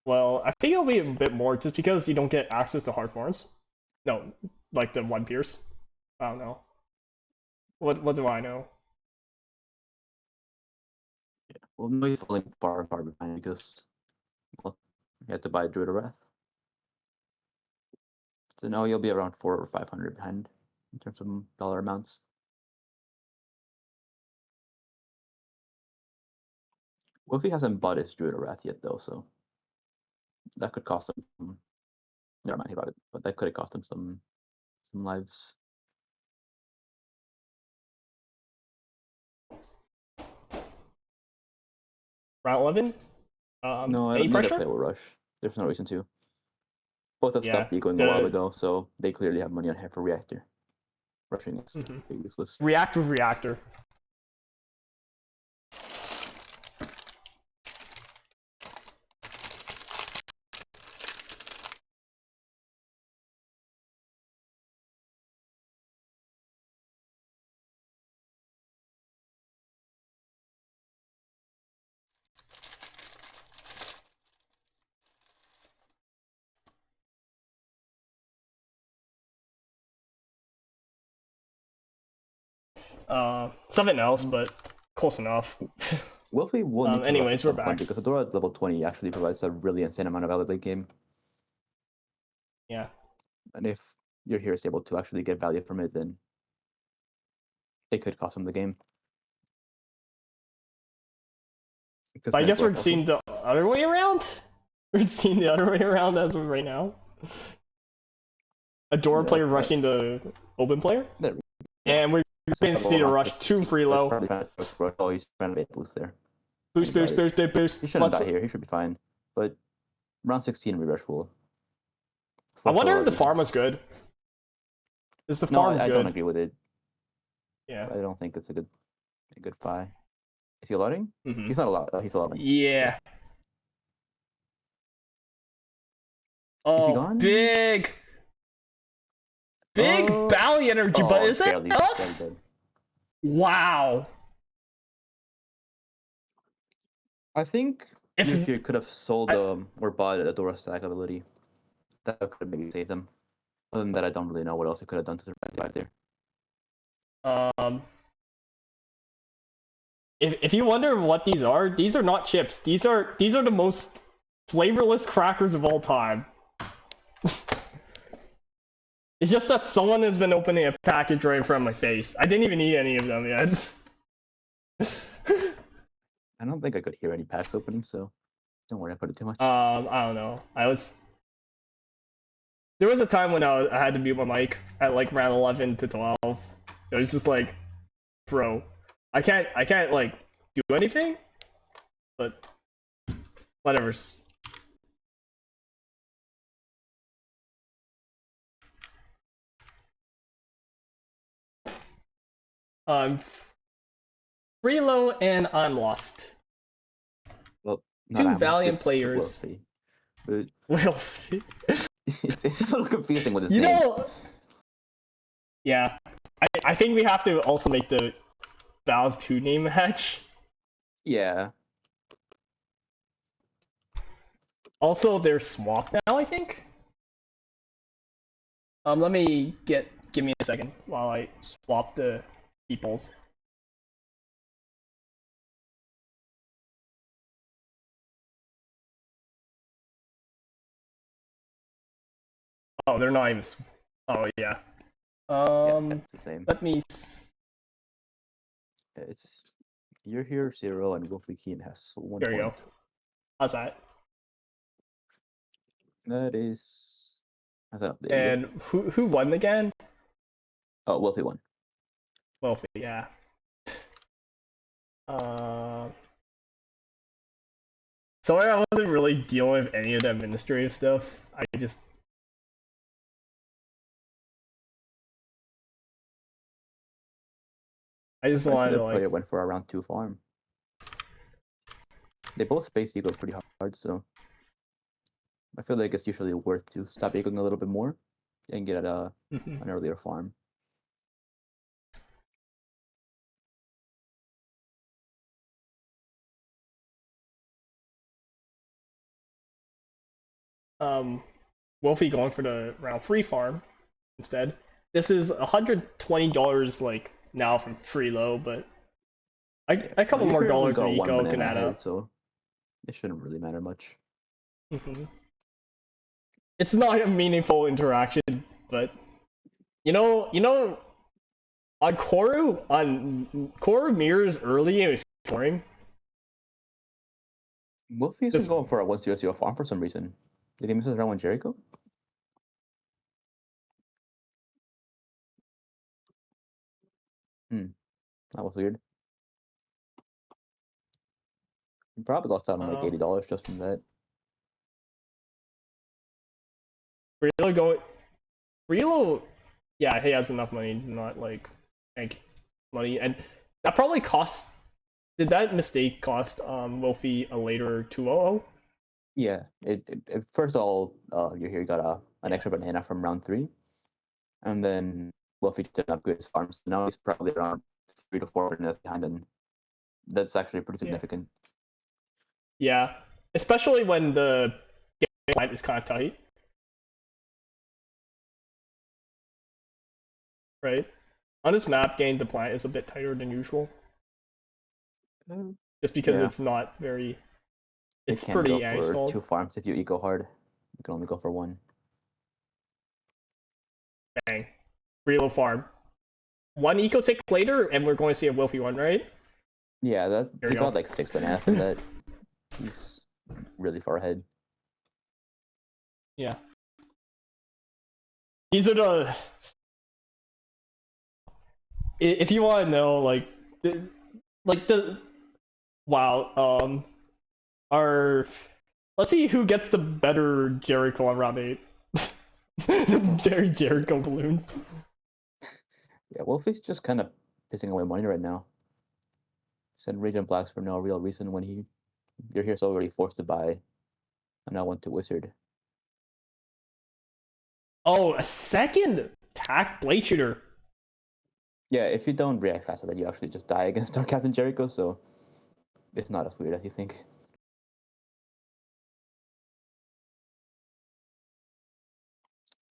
[SPEAKER 1] Well, I think it'll be a bit more just because you don't get access to hard farms. No, like the one pierce. I don't know. What do I know?
[SPEAKER 4] Yeah. Well, no, he's falling far behind because well, you had to buy Druid of Wrath. So now you'll be around 400 or 500 behind in terms of dollar amounts. Wolfie hasn't bought his Druid of Wrath yet, though, so that could cost him. Never mind, he bought it, but that could have cost him some lives.
[SPEAKER 1] Round 11.
[SPEAKER 4] No, I
[SPEAKER 1] Any
[SPEAKER 4] don't need to
[SPEAKER 1] pressure?
[SPEAKER 4] play with Rush. There's no reason to. Both have
[SPEAKER 1] Yeah.
[SPEAKER 4] stopped ecoing a while ago, so they clearly have money on hand for Reactor. Rushing is useless.
[SPEAKER 1] Reactive reactor. Something else, but close enough.
[SPEAKER 4] Wolfie will need to rush
[SPEAKER 1] Anyways,
[SPEAKER 4] at
[SPEAKER 1] we're
[SPEAKER 4] some point
[SPEAKER 1] back.
[SPEAKER 4] because Adora at level 20 actually provides a really insane amount of late game.
[SPEAKER 1] Yeah.
[SPEAKER 4] And if your hero is able to actually get value from it, then it could cost him the game.
[SPEAKER 1] But I guess we're seeing the other way around. We're seeing the other way around as of right now. Adora player rushing the open player.
[SPEAKER 4] There we go.
[SPEAKER 1] And we're going to see the rush 2 free low.
[SPEAKER 4] Oh, he's trying to boost there.
[SPEAKER 1] Boost.
[SPEAKER 4] He shouldn't die here. He should be fine. But round 16 rerush will.
[SPEAKER 1] I wonder if the farm was good. Is the farm good?
[SPEAKER 4] I don't agree with it.
[SPEAKER 1] Yeah.
[SPEAKER 4] I don't think it's a good buy. Is he allowing?
[SPEAKER 1] Mm-hmm.
[SPEAKER 4] He's not allowed. He's allowing.
[SPEAKER 1] Yeah. Oh,
[SPEAKER 4] is he gone?
[SPEAKER 1] Big Bally energy, but is that enough? Wow.
[SPEAKER 4] I think if you could have sold or bought a Adora stack ability, that could have maybe saved them. Other than that, I don't really know what else you could have done to survive there.
[SPEAKER 1] If you wonder what these are not chips. These are the most flavorless crackers of all time. It's just that someone has been opening a package right in front of my face. I didn't even eat any of them yet.
[SPEAKER 4] I don't think I could hear any packs opening, so don't worry, I put it too much.
[SPEAKER 1] I don't know. There was a time when I had to mute my mic at like round 11 to 12. It was just like, bro, I can't like do anything. But whatever. Freelo and I'm lost.
[SPEAKER 4] Well,
[SPEAKER 1] two valiant players.
[SPEAKER 4] Wilfie. It's a little confusing with his
[SPEAKER 1] name.
[SPEAKER 4] You
[SPEAKER 1] know, yeah. I think we have to also make the Val's 2 name match.
[SPEAKER 4] Yeah.
[SPEAKER 1] Also, they're swapped now, I think. Let me give me a second while I swap the peoples. Oh, they're not even. Oh yeah.
[SPEAKER 4] Yeah, it's the same.
[SPEAKER 1] Let me.
[SPEAKER 4] It's you're here 0 and Wolfie Keen has 1
[SPEAKER 1] There you go.
[SPEAKER 4] point.
[SPEAKER 1] How's that?
[SPEAKER 4] That is. How's that updated?
[SPEAKER 1] And who won again?
[SPEAKER 4] Oh, Wolfie won.
[SPEAKER 1] Wealthy, yeah. Sorry, I wasn't really dealing with any of the administrative stuff. I just. I just
[SPEAKER 4] Surprisingly,
[SPEAKER 1] wanted
[SPEAKER 4] the
[SPEAKER 1] to
[SPEAKER 4] player
[SPEAKER 1] like.
[SPEAKER 4] went for a round 2 farm. They both space eagle pretty hard, so I feel like it's usually worth to stop eagling a little bit more and get an earlier farm.
[SPEAKER 1] Wolfie going for the round 3 farm instead. This is $120 like now from free low, but a couple more
[SPEAKER 4] You're only
[SPEAKER 1] dollars in
[SPEAKER 4] got 1
[SPEAKER 1] eco can
[SPEAKER 4] banana
[SPEAKER 1] add
[SPEAKER 4] ahead,
[SPEAKER 1] up.
[SPEAKER 4] so it shouldn't really matter much.
[SPEAKER 1] It's not a meaningful interaction, but you know, on Koru mirrors early and was scoring.
[SPEAKER 4] Wolfie isn't going for a 1-0-0 farm for some reason. Did he miss his round with Jericho? That was weird. He probably lost out on like $80 just from that.
[SPEAKER 1] Relo going. Relo, yeah, he has enough money to not like bank money, and that probably cost. Did that mistake cost Wolfie a later 2-0?
[SPEAKER 4] Yeah, first of all, you're here got an extra banana from round 3, and then Wolfie didn't upgrade his farm, so now he's probably around 3 to 4 bananas behind, and that's actually pretty significant.
[SPEAKER 1] Yeah, especially when the game plant is kind of tight, right? On this map, game the plant is a bit tighter than usual, just because
[SPEAKER 4] Yeah.
[SPEAKER 1] it's not very.
[SPEAKER 4] You
[SPEAKER 1] It's
[SPEAKER 4] can't
[SPEAKER 1] pretty
[SPEAKER 4] go for
[SPEAKER 1] installed.
[SPEAKER 4] 2 farms if you eco hard. You can only go for 1.
[SPEAKER 1] Bang, Relo farm. 1 eco tick later, and we're going to see a Wolfie one, right?
[SPEAKER 4] Yeah, he
[SPEAKER 1] go.
[SPEAKER 4] got like 6 bananas from that. He's really far ahead.
[SPEAKER 1] Yeah. These are the. If you want to know, the wow, our let's see who gets the better Jericho on round 8. Jericho balloons.
[SPEAKER 4] Yeah, Wolfie's just kind of pissing away money right now. Send Radiant Blacks for no real reason when you're here so already forced to buy, and I went to Wizard.
[SPEAKER 1] Oh, a second attack blade shooter.
[SPEAKER 4] Yeah, if you don't react faster, then you actually just die against our Captain Jericho, so it's not as weird as you think.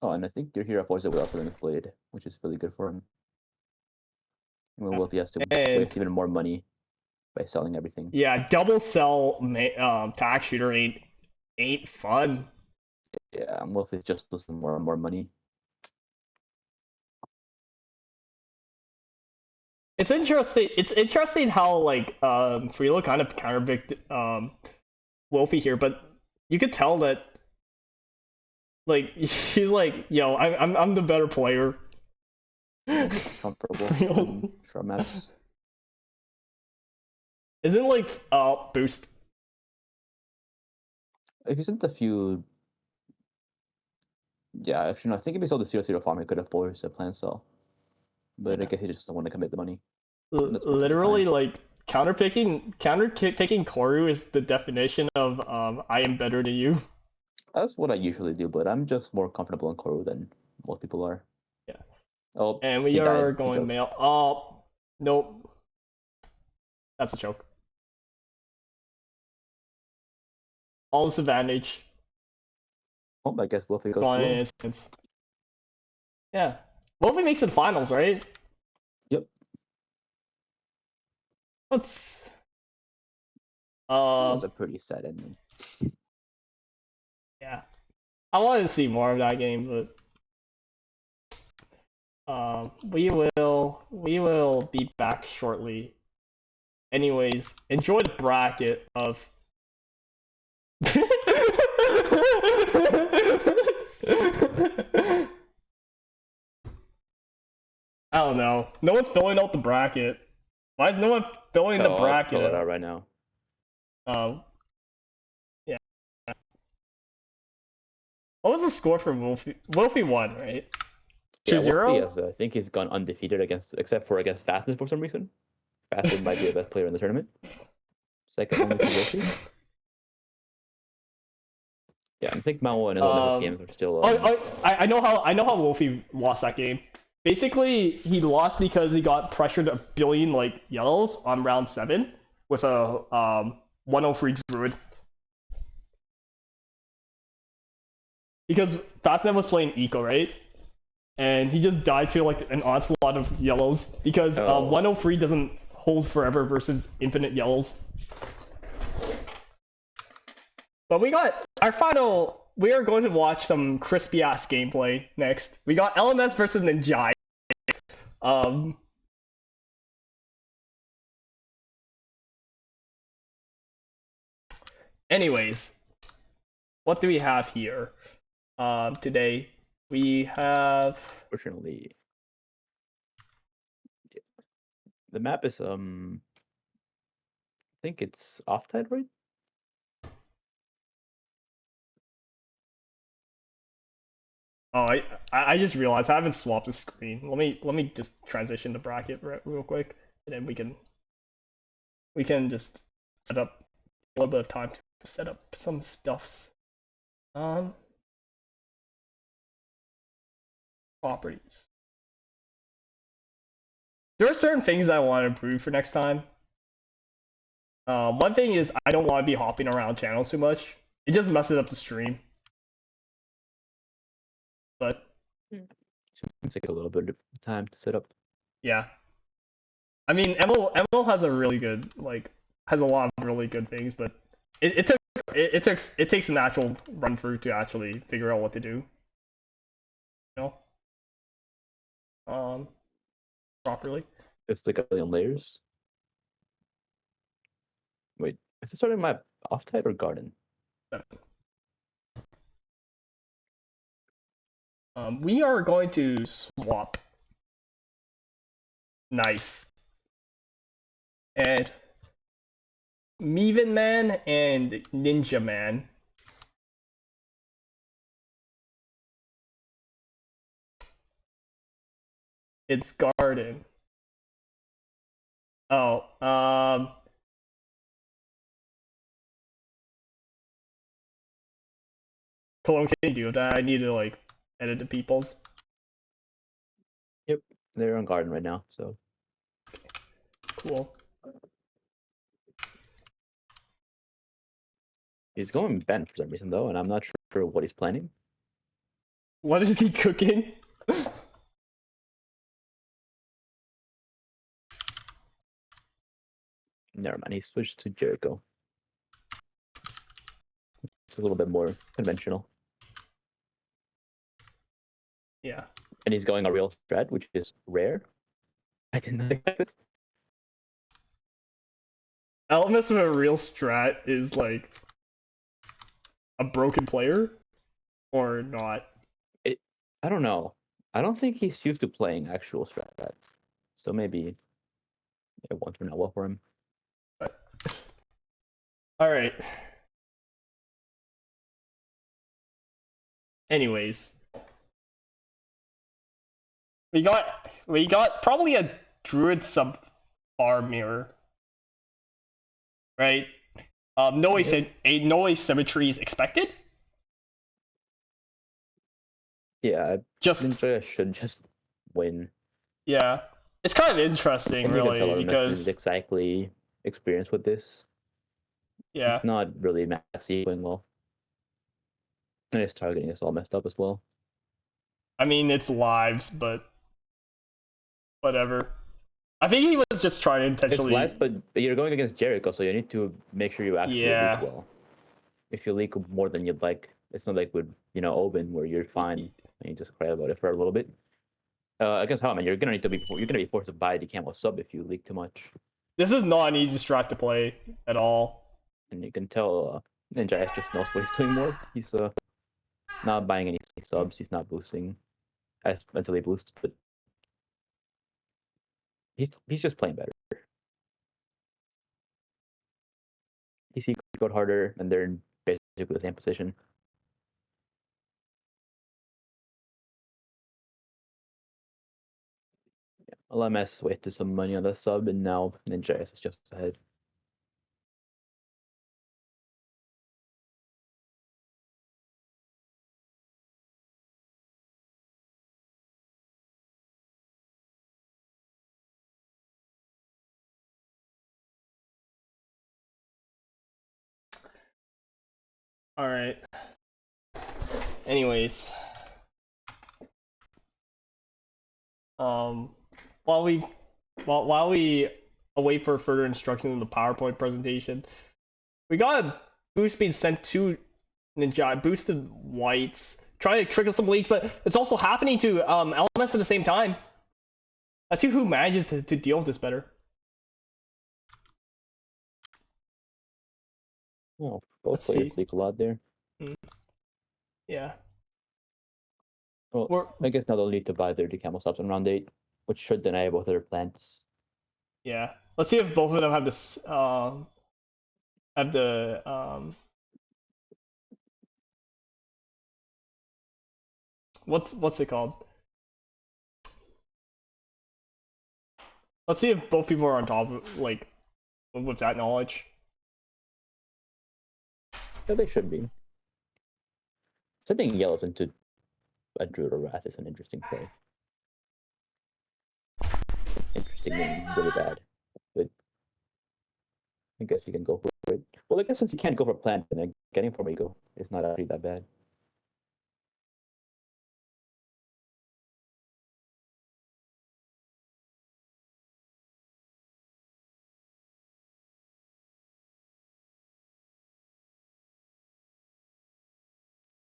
[SPEAKER 4] Oh, and I think your hero forces it without selling his blade, which is really good for him. I mean, Wolfie has to waste even more money by selling everything.
[SPEAKER 1] Yeah, double sell attack shooter ain't fun.
[SPEAKER 4] Yeah, Wolfie's just losing more and more money.
[SPEAKER 1] It's interesting. It's interesting how like Freelo kind of counterpicked Wolfie here, but you could tell that like he's like, yo, I'm the better player.
[SPEAKER 4] Comfortable in short maps.
[SPEAKER 1] Isn't like boost?
[SPEAKER 4] If you sent a few, yeah, actually no, I think if he sold the 0-0 farm, he could have forced a plan sell. But I guess he just doesn't want to commit the money. That's
[SPEAKER 1] Literally like counterpicking Koru is the definition of I am better than you.
[SPEAKER 4] That's what I usually do, but I'm just more comfortable in Koru than most people are.
[SPEAKER 1] Yeah.
[SPEAKER 4] Oh,
[SPEAKER 1] And we
[SPEAKER 4] he
[SPEAKER 1] are
[SPEAKER 4] died.
[SPEAKER 1] going male. Oh, nope. That's a joke. All disadvantage.
[SPEAKER 4] Oh, I guess Wolfie goes to low.
[SPEAKER 1] Instance. Yeah. Well, if he makes it finals, right?
[SPEAKER 4] Yep.
[SPEAKER 1] Let's.
[SPEAKER 4] That was a pretty sad ending.
[SPEAKER 1] Yeah. I wanted to see more of that game, but we will be back shortly. Anyways, enjoy the bracket of. I don't know. No one's filling out the bracket. Why is no one filling the
[SPEAKER 4] Oh, I'll pull it
[SPEAKER 1] bracket?
[SPEAKER 4] out right now.
[SPEAKER 1] Um, yeah. What was the score for Wolfie? Wolfie won, right?
[SPEAKER 4] Yeah,
[SPEAKER 1] 2-0?
[SPEAKER 4] Wolfie I think he's gone undefeated except for against Fastness for some reason. Fastness might be the best player in the tournament. Second only to Wolfie. Yeah, I think Mao and Elemental's games are still.
[SPEAKER 1] I know how Wolfie lost that game. Basically, he lost because he got pressured a billion like yellows on round 7 with a 103 druid. Because Fastnet was playing eco, right? And he just died to like an onslaught of yellows because 103 doesn't hold forever versus infinite yellows. But we got our final. We are going to watch some crispy ass gameplay next. We got LMS versus Ninja. Um. Anyways, what do we have here? Today we have.
[SPEAKER 4] Fortunately, the map is I think it's off tide, right?
[SPEAKER 1] Oh, I just realized I haven't swapped the screen. Let me just transition the bracket real quick, and then we can just set up a little bit of time to set up some stuffs. Um, Properties. There are certain things that I want to improve for next time. One thing is I don't want to be hopping around channels too much. It just messes up the stream. But
[SPEAKER 4] Seems like a little bit of time to set up.
[SPEAKER 1] yeah, I mean ML has a really good has a lot of really good things, but it takes an actual run through to actually figure out what to do. You know, properly.
[SPEAKER 4] It's like a million layers. Wait, is it starting map off tide or garden?
[SPEAKER 1] We are going to swap. Nice. And Meven Man and Ninja Man. It's Garden. Oh, Cologne, can you do that? I need to edit the peoples.
[SPEAKER 4] Yep, they're on garden right now, so
[SPEAKER 1] Cool.
[SPEAKER 4] he's going Ben for some reason though, and I'm not sure what he's planning.
[SPEAKER 1] What is he cooking?
[SPEAKER 4] Never mind, he switched to Jericho. It's a little bit more conventional.
[SPEAKER 1] Yeah.
[SPEAKER 4] And he's going a real strat, which is rare. I didn't expect this.
[SPEAKER 1] Elmas with a real strat is like a broken player or not.
[SPEAKER 4] I don't know. I don't think he's used to playing actual strats. So maybe it won't turn out well for him.
[SPEAKER 1] All right. Anyways, we got probably a druid sub bar mirror, right? No asymmetry is expected.
[SPEAKER 4] Yeah,
[SPEAKER 1] Just
[SPEAKER 4] Ninja should just win.
[SPEAKER 1] yeah, it's kind of interesting,
[SPEAKER 4] And you can tell
[SPEAKER 1] really,
[SPEAKER 4] Artemis isn't
[SPEAKER 1] because
[SPEAKER 4] exactly experienced with this.
[SPEAKER 1] yeah,
[SPEAKER 4] It's not really maxi going well. And his targeting is all messed up as well.
[SPEAKER 1] I mean, it's lives, but whatever. I think he was just trying to
[SPEAKER 4] It's
[SPEAKER 1] intentionally.
[SPEAKER 4] lives, but you're going against Jericho, so you need to make sure you actually
[SPEAKER 1] Yeah.
[SPEAKER 4] leak well. If you leak more than you'd like, it's not like with Oben where you're fine and you just cry about it for a little bit. Against Hellman, you're gonna be forced to buy the camo sub if you leak too much,
[SPEAKER 1] This is not an easy strat to play at all.
[SPEAKER 4] and you can tell Ninja S just knows what he's doing more. He's not buying any subs. He's not boosting as until he boosts, but he's just playing better. He's code harder, and they're in basically the same position. LMS wasted some money on the sub, and now Ninja S is just ahead.
[SPEAKER 1] All right. Anyways, while we await for further instructions in the PowerPoint presentation, we got a boost being sent to Ninja, boosted whites, trying to trigger some leaks, but it's also happening to LMS at the same time. Let's see who manages to deal with this better.
[SPEAKER 4] Oh, both players leak a lot there.
[SPEAKER 1] Yeah.
[SPEAKER 4] Well, I guess now they'll need to buy their decamo subs on round 8, which should deny both of their plants.
[SPEAKER 1] Yeah. Let's see if both of them have this have the what's it called? Let's see if both people are on top of with that knowledge.
[SPEAKER 4] Yeah, they should be. Sending yellows into a Druid or Wrath is an interesting play. Interesting and really bad. But I guess you can go for it. Well, I guess since you can't go for plant, then getting for Mako is not actually that bad.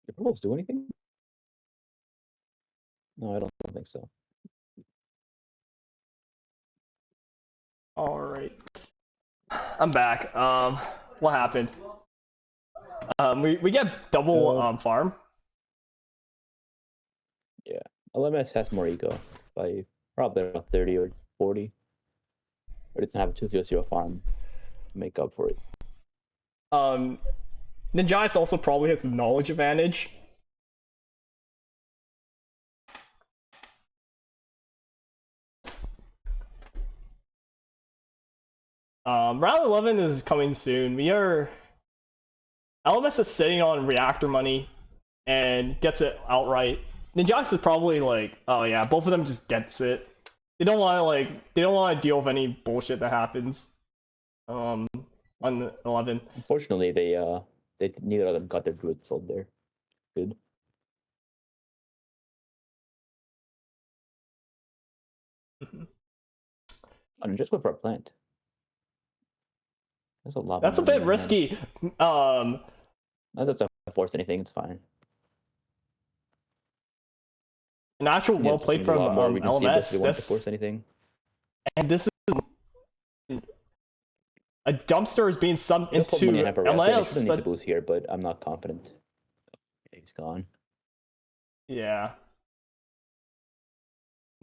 [SPEAKER 4] Did Purples do anything? No, I don't think so.
[SPEAKER 1] All right. I'm back. What happened? We get double farm.
[SPEAKER 4] Yeah, LMS has more ego by probably around 30 or 40. But it doesn't have a 2/0/0 farm to make up for it.
[SPEAKER 1] Ninjas also probably has the knowledge advantage. Round 11 is coming soon. LMS is sitting on reactor money and gets it outright. Ninjax is probably like, oh yeah, both of them just gets it. They don't want to deal with any bullshit that happens. On the 11.
[SPEAKER 4] Unfortunately, they neither of them got their druid sold there. Good. And just go for a plant. That's a lot.
[SPEAKER 1] That's a bit risky.
[SPEAKER 4] That doesn't force anything. It's fine.
[SPEAKER 1] An actual well played from LMS.
[SPEAKER 4] They want to force anything.
[SPEAKER 1] And this is a dumpster is being subbed into
[SPEAKER 4] LMS. He doesn't need to boost here, but I'm not confident. He's gone.
[SPEAKER 1] Yeah.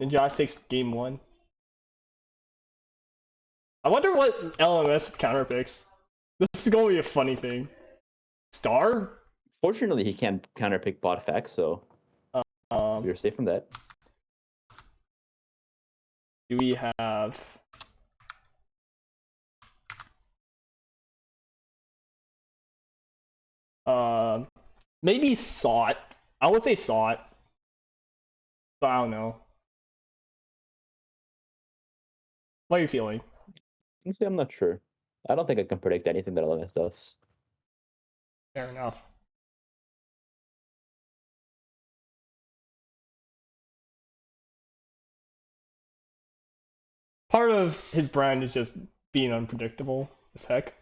[SPEAKER 1] Ninjas takes game 1. I wonder what LMS counter picks. This is gonna be a funny thing. Star?
[SPEAKER 4] Fortunately, he can't counterpick bot effects, so you're safe from that.
[SPEAKER 1] Do we have? Maybe Sought. I would say Sought, but I don't know. What are you feeling?
[SPEAKER 4] Honestly, I'm not sure. I don't think I can predict anything that LMS does.
[SPEAKER 1] Fair enough. part of his brand is just being unpredictable as heck.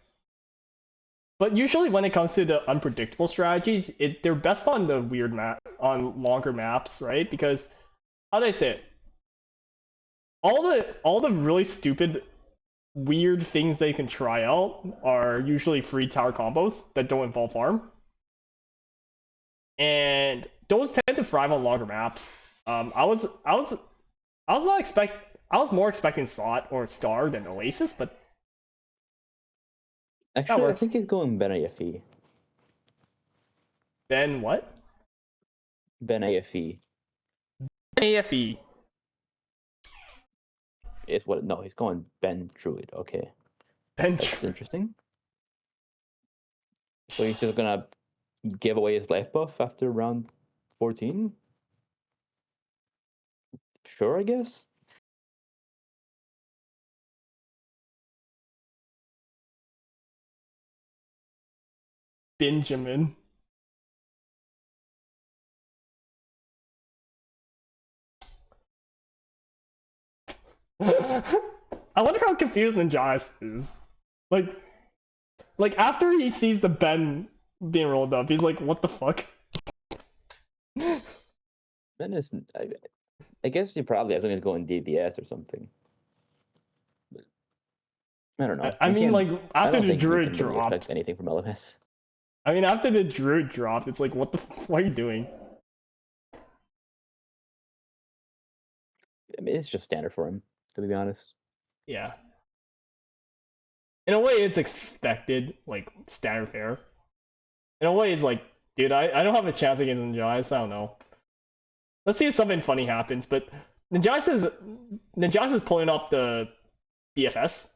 [SPEAKER 1] But usually when it comes to the unpredictable strategies, they're best on the weird map, on longer maps, right? Because how do I say it? All the really stupid, weird things they can try out are usually free tower combos that don't involve farm, and those tend to thrive on longer maps. I was more expecting Slot or Star than Oasis, but
[SPEAKER 4] Actually, I
[SPEAKER 1] works.
[SPEAKER 4] think he's going Ben AFE.
[SPEAKER 1] then what?
[SPEAKER 4] Ben AFE
[SPEAKER 1] AFE.
[SPEAKER 4] is what? No, he's going Ben Druid. Okay,
[SPEAKER 1] Then
[SPEAKER 4] that's interesting. So he's just gonna give away his life buff after round 14? Sure, I guess.
[SPEAKER 1] Benjamin. I wonder how confused Ninjas is. Like, like after he sees the Ben being rolled up, he's like, "What the fuck?"
[SPEAKER 4] Ben is. I guess he probably as long as going DBS or something. But I don't know.
[SPEAKER 1] I mean, like
[SPEAKER 4] I
[SPEAKER 1] after
[SPEAKER 4] don't
[SPEAKER 1] the
[SPEAKER 4] think we
[SPEAKER 1] Druid
[SPEAKER 4] can really
[SPEAKER 1] dropped.
[SPEAKER 4] expect anything from LMS.
[SPEAKER 1] I mean, after the Druid dropped, it's like, what the? What are you doing?
[SPEAKER 4] I mean, it's just standard for him, to be honest.
[SPEAKER 1] Yeah. In a way, it's expected, like standard fare. In a way, it's like, dude, I don't have a chance against Ninjas. I don't know. Let's see if something funny happens. But Ninjas is pulling up the BFS.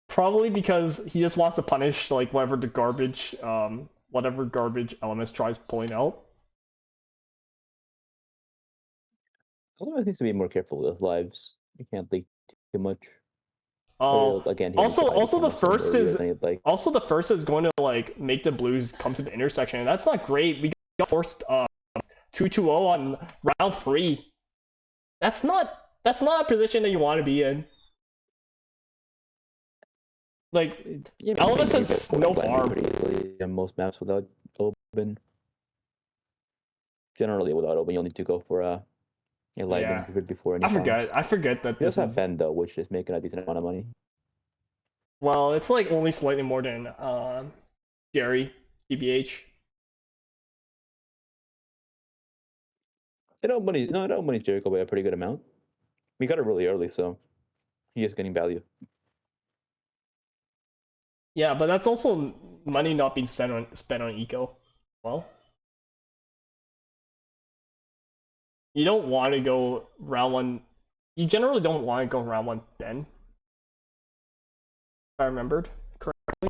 [SPEAKER 1] Probably because he just wants to punish like whatever garbage LMS tries pulling out.
[SPEAKER 4] LMS needs to be more careful with his lives. You can't leak too much.
[SPEAKER 1] Oh,
[SPEAKER 4] Or again, he'll die
[SPEAKER 1] also the
[SPEAKER 4] much more
[SPEAKER 1] first
[SPEAKER 4] earlier
[SPEAKER 1] is
[SPEAKER 4] than he'd like.
[SPEAKER 1] also the first is going to like make the Blues come to the intersection, and that's not great. We got forced 2-2-0 on round 3. That's not a position that you want to be in. Like
[SPEAKER 4] Yeah,
[SPEAKER 1] Elvis has no farm.
[SPEAKER 4] pretty easily on most maps without open. Generally, without open, you'll need to go for a light
[SPEAKER 1] Yeah,
[SPEAKER 4] Druid before any farms.
[SPEAKER 1] I forget that
[SPEAKER 4] He does
[SPEAKER 1] this
[SPEAKER 4] have
[SPEAKER 1] is
[SPEAKER 4] Ben though, which is making a decent amount of money.
[SPEAKER 1] well, it's like only slightly more than Gary TBH.
[SPEAKER 4] It outmoney's Jericho by a pretty good amount. We got it really early, so he is getting value.
[SPEAKER 1] Yeah, but that's also money not being spent on eco. Well, you don't want to go round one. You generally don't want to go round one then. If I remembered correctly,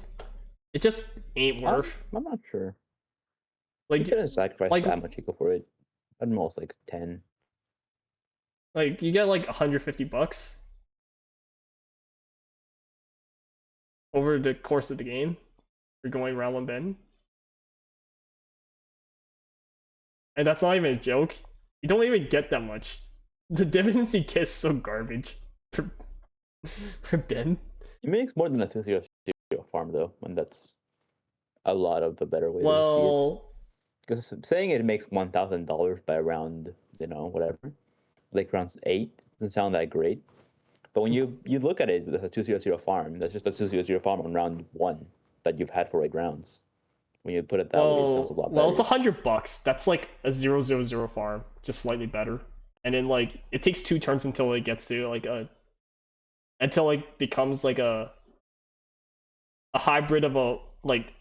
[SPEAKER 1] it just ain't worth.
[SPEAKER 4] I'm not sure.
[SPEAKER 1] Like
[SPEAKER 4] You shouldn't sacrifice
[SPEAKER 1] like
[SPEAKER 4] that much eco for it. At most like 10.
[SPEAKER 1] like you get like $150 over the course of the game for going round one Ben, and that's not even a joke. You don't even get that much. The dividends he gets so garbage for, for Ben.
[SPEAKER 4] It makes more than a 2-0 farm though, and that's a lot of the better way to see it.
[SPEAKER 1] Well,
[SPEAKER 4] Because saying it makes $1,000 by round, whatever, like round 8, doesn't sound that great. But when you look at it as a 2-0 farm, that's just a 2-0 farm on round 1 that you've had for 8 rounds. When you put it that way, it sounds a lot better.
[SPEAKER 1] well, it's $100. That's like a 0-0-0 farm, just slightly better. And then like it takes 2 turns until it gets to like until like becomes like a hybrid of a like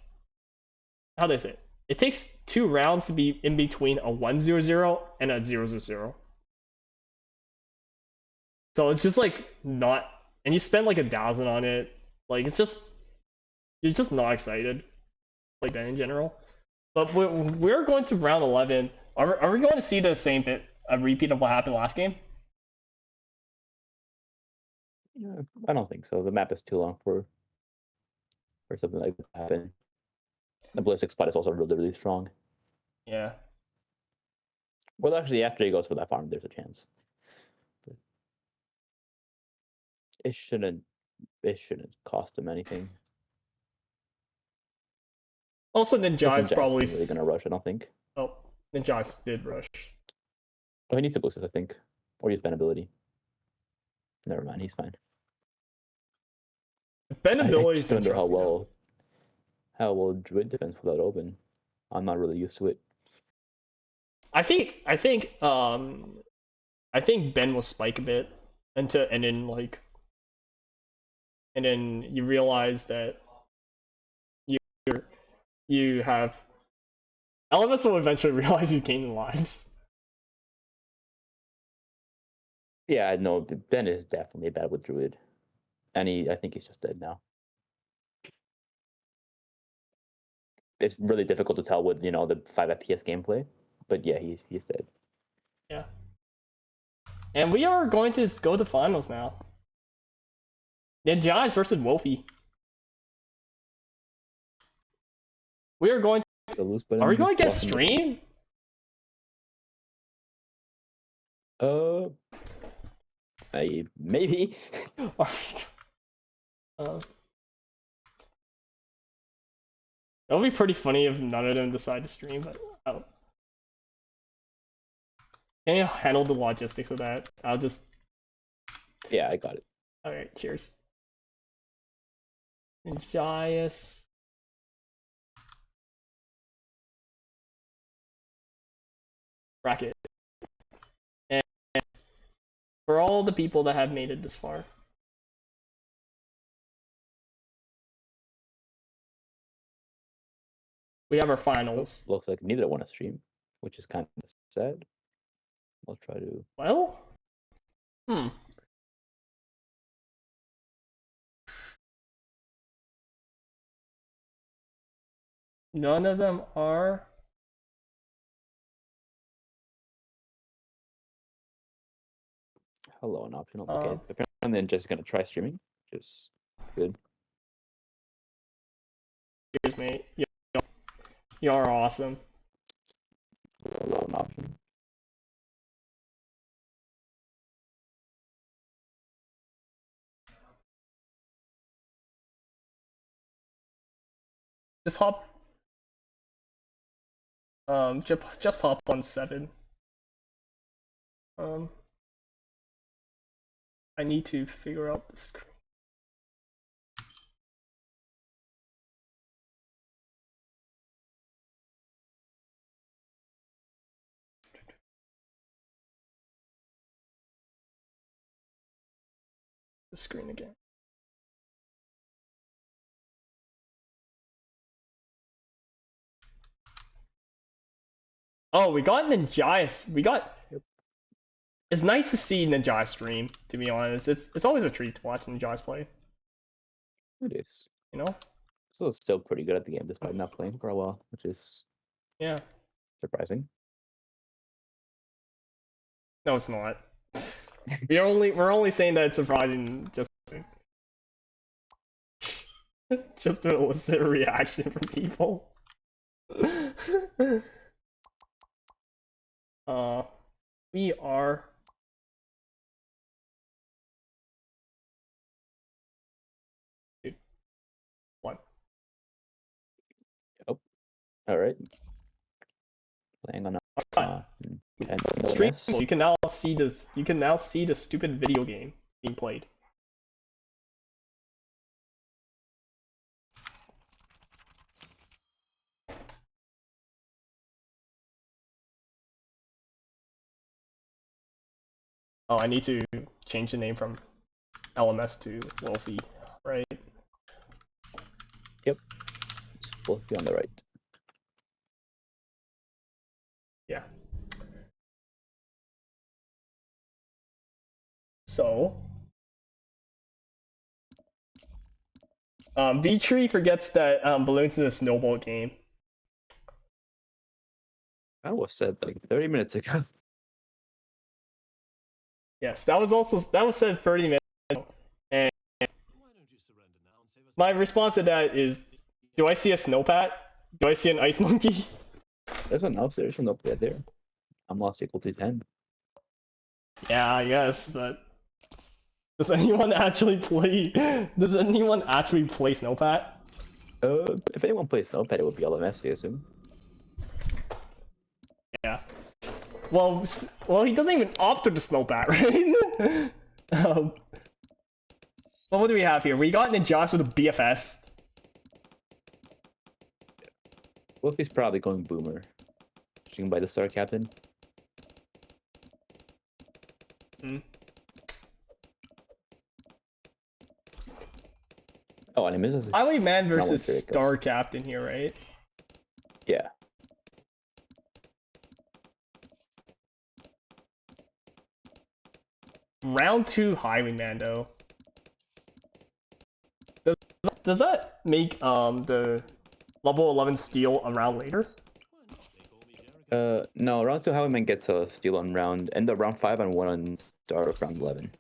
[SPEAKER 1] how do I say it? It takes 2 rounds to be in between a 1-0-0 and a 0-0-0. So it's just like not, and you spend like 1,000 on it. Like it's just you're just not excited like that in general. But we're going to round 11. Are we going to see the same bit, a repeat of what happened last game?
[SPEAKER 4] Yeah, I don't think so. The map is too long for something like that to happen. The ballistic spot is also really, really strong.
[SPEAKER 1] Yeah.
[SPEAKER 4] Well, actually, after he goes for that farm, there's a chance. But it shouldn't. It shouldn't cost him anything.
[SPEAKER 1] Also, Ninja's probably.
[SPEAKER 4] Isn't really gonna rush. I don't think.
[SPEAKER 1] Oh, Ninja's did rush.
[SPEAKER 4] Oh, he needs to boost this, I think, or use Ben ability. Never mind, he's fine.
[SPEAKER 1] Ben ability
[SPEAKER 4] I
[SPEAKER 1] is
[SPEAKER 4] just wonder
[SPEAKER 1] interesting.
[SPEAKER 4] how well Druid defense without open. I'm not really used to it.
[SPEAKER 1] I think Ben will spike a bit and then you realize that you you have Elemis will eventually realize he's gaining lives.
[SPEAKER 4] Yeah, I know Ben is definitely bad with Druid, and I think he's just dead now. It's really difficult to tell with the 5 FPS gameplay, but yeah, he's dead.
[SPEAKER 1] Yeah. And we are going to go to finals now. Ninjas versus Wolfie. We are going. Are we going to get stream?
[SPEAKER 4] Maybe.
[SPEAKER 1] That would be pretty funny if none of them decide to stream, but can you handle the logistics of that? I'll just.
[SPEAKER 4] Yeah, I got it.
[SPEAKER 1] Alright, cheers. Ninjas. Bracket. And for all the people that have made it this far. We have our finals.
[SPEAKER 4] Looks like neither want to stream, which is kind of sad. I'll try to.
[SPEAKER 1] Well, none of them are.
[SPEAKER 4] Hello, an optional. Okay, apparently I'm just gonna try streaming. Just good.
[SPEAKER 1] Cheers, mate. You're awesome.
[SPEAKER 4] Hello, an option.
[SPEAKER 1] Just hop. Just hop on 7. I need to figure out the screen. The screen again. Oh, we got Ninjas. It's nice to see Ninja stream, to be honest. It's always a treat to watch Ninjas play.
[SPEAKER 4] It is.
[SPEAKER 1] You know?
[SPEAKER 4] So it's still pretty good at the game despite not playing for a while, which is surprising.
[SPEAKER 1] No, it's not. we're only saying that it's surprising just to elicit a reaction from people. We are. Dude. 1.
[SPEAKER 4] Oh, all right. Playing on
[SPEAKER 1] Stream. You can now see this. You can now see the stupid video game being played. Oh, I need to change the name from LMS to Wolfie, right?
[SPEAKER 4] Yep. It's Wolfie on the right.
[SPEAKER 1] Yeah. So, V-Tree forgets that Balloons is a snowball game.
[SPEAKER 4] That was said like 30 minutes ago.
[SPEAKER 1] Yes, that was said 30 minutes ago. And my response to that is, do I see a snowpat? Do I see an ice monkey?
[SPEAKER 4] There's an mouse there, there's an up there. I'm lost equal to 10.
[SPEAKER 1] Yeah, I guess, but does anyone actually play? Does anyone actually play Snowpat?
[SPEAKER 4] If anyone plays Snowpad, it would be LMS, I assume.
[SPEAKER 1] Yeah. Well, he doesn't even opt for the Snowpat, right? Well, what do we have here? We got Ninjas with a BFS.
[SPEAKER 4] Wolfie's probably going Boomer. Judging by the Star Captain.
[SPEAKER 1] Hmm.
[SPEAKER 4] Oh, and he misses.
[SPEAKER 1] Highwayman
[SPEAKER 4] Not
[SPEAKER 1] versus
[SPEAKER 4] with Jericho.
[SPEAKER 1] Star Captain here, right?
[SPEAKER 4] Yeah.
[SPEAKER 1] Round 2 Highwayman though. Does that make the level 11 steal a round later?
[SPEAKER 4] No, round 2 Highwayman gets a steal on round, end of round 5 and 1 on start of round 11.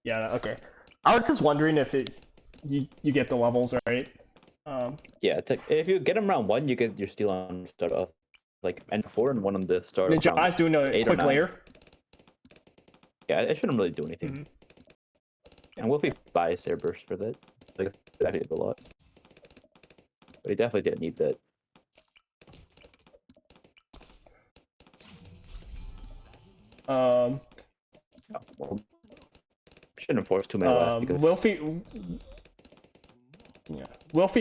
[SPEAKER 1] Yeah, okay. I was just wondering if you get the levels, right?
[SPEAKER 4] Yeah, if you get him round 1, you get your steal on start of like end 4 and 1 on the start of round
[SPEAKER 1] Ninja's doing a
[SPEAKER 4] 8 or
[SPEAKER 1] quick
[SPEAKER 4] 9.
[SPEAKER 1] layer.
[SPEAKER 4] Yeah, it shouldn't really do anything.
[SPEAKER 1] Mhm.
[SPEAKER 4] And Wolfie buys air burst for that. I guess that hit a lot. But he definitely didn't need that.
[SPEAKER 1] Um,
[SPEAKER 4] Oh, well, shouldn't force too many left because
[SPEAKER 1] Wilfie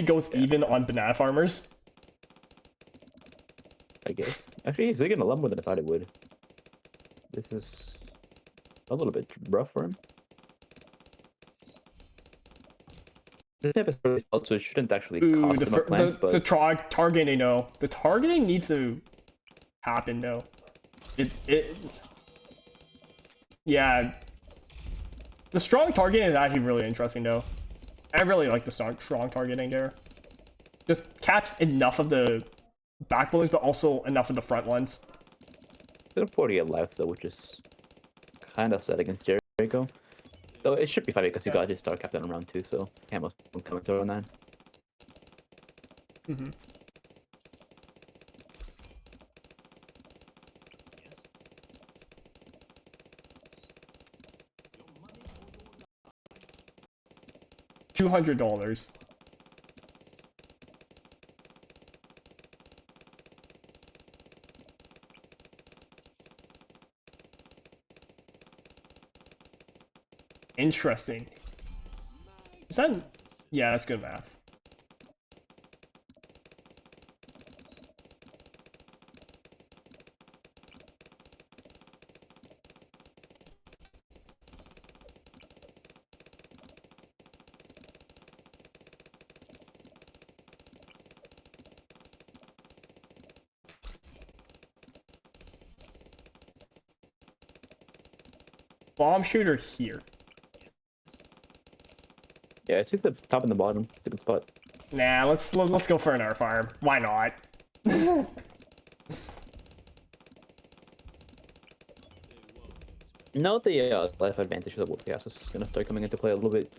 [SPEAKER 1] goes
[SPEAKER 4] Yeah.
[SPEAKER 1] even on banana farmers.
[SPEAKER 4] I guess. Actually, he's making a lot more than I thought it would. This is a little bit rough for him. This type of story also shouldn't actually
[SPEAKER 1] Ooh,
[SPEAKER 4] cost him a plant, but
[SPEAKER 1] targeting though. The targeting needs to happen though. Yeah. The strong targeting is actually really interesting though. I really like the strong targeting there. Just catch enough of the back buildings, but also enough of the front ones.
[SPEAKER 4] still 48 left though, which is kind of sad against Jericho. Though it should be fine because he got his star captain on round 2, so Camo's coming to round 9.
[SPEAKER 1] Mm-hmm. $200. Interesting. Is that? Yeah, that's good math. Bomb shooter here.
[SPEAKER 4] Yeah, it's just the top and the bottom. It's a good spot.
[SPEAKER 1] Nah, let's go for an air farm. Why not?
[SPEAKER 4] Now the life advantage of the Wolf Gas is going to start coming into play a little bit.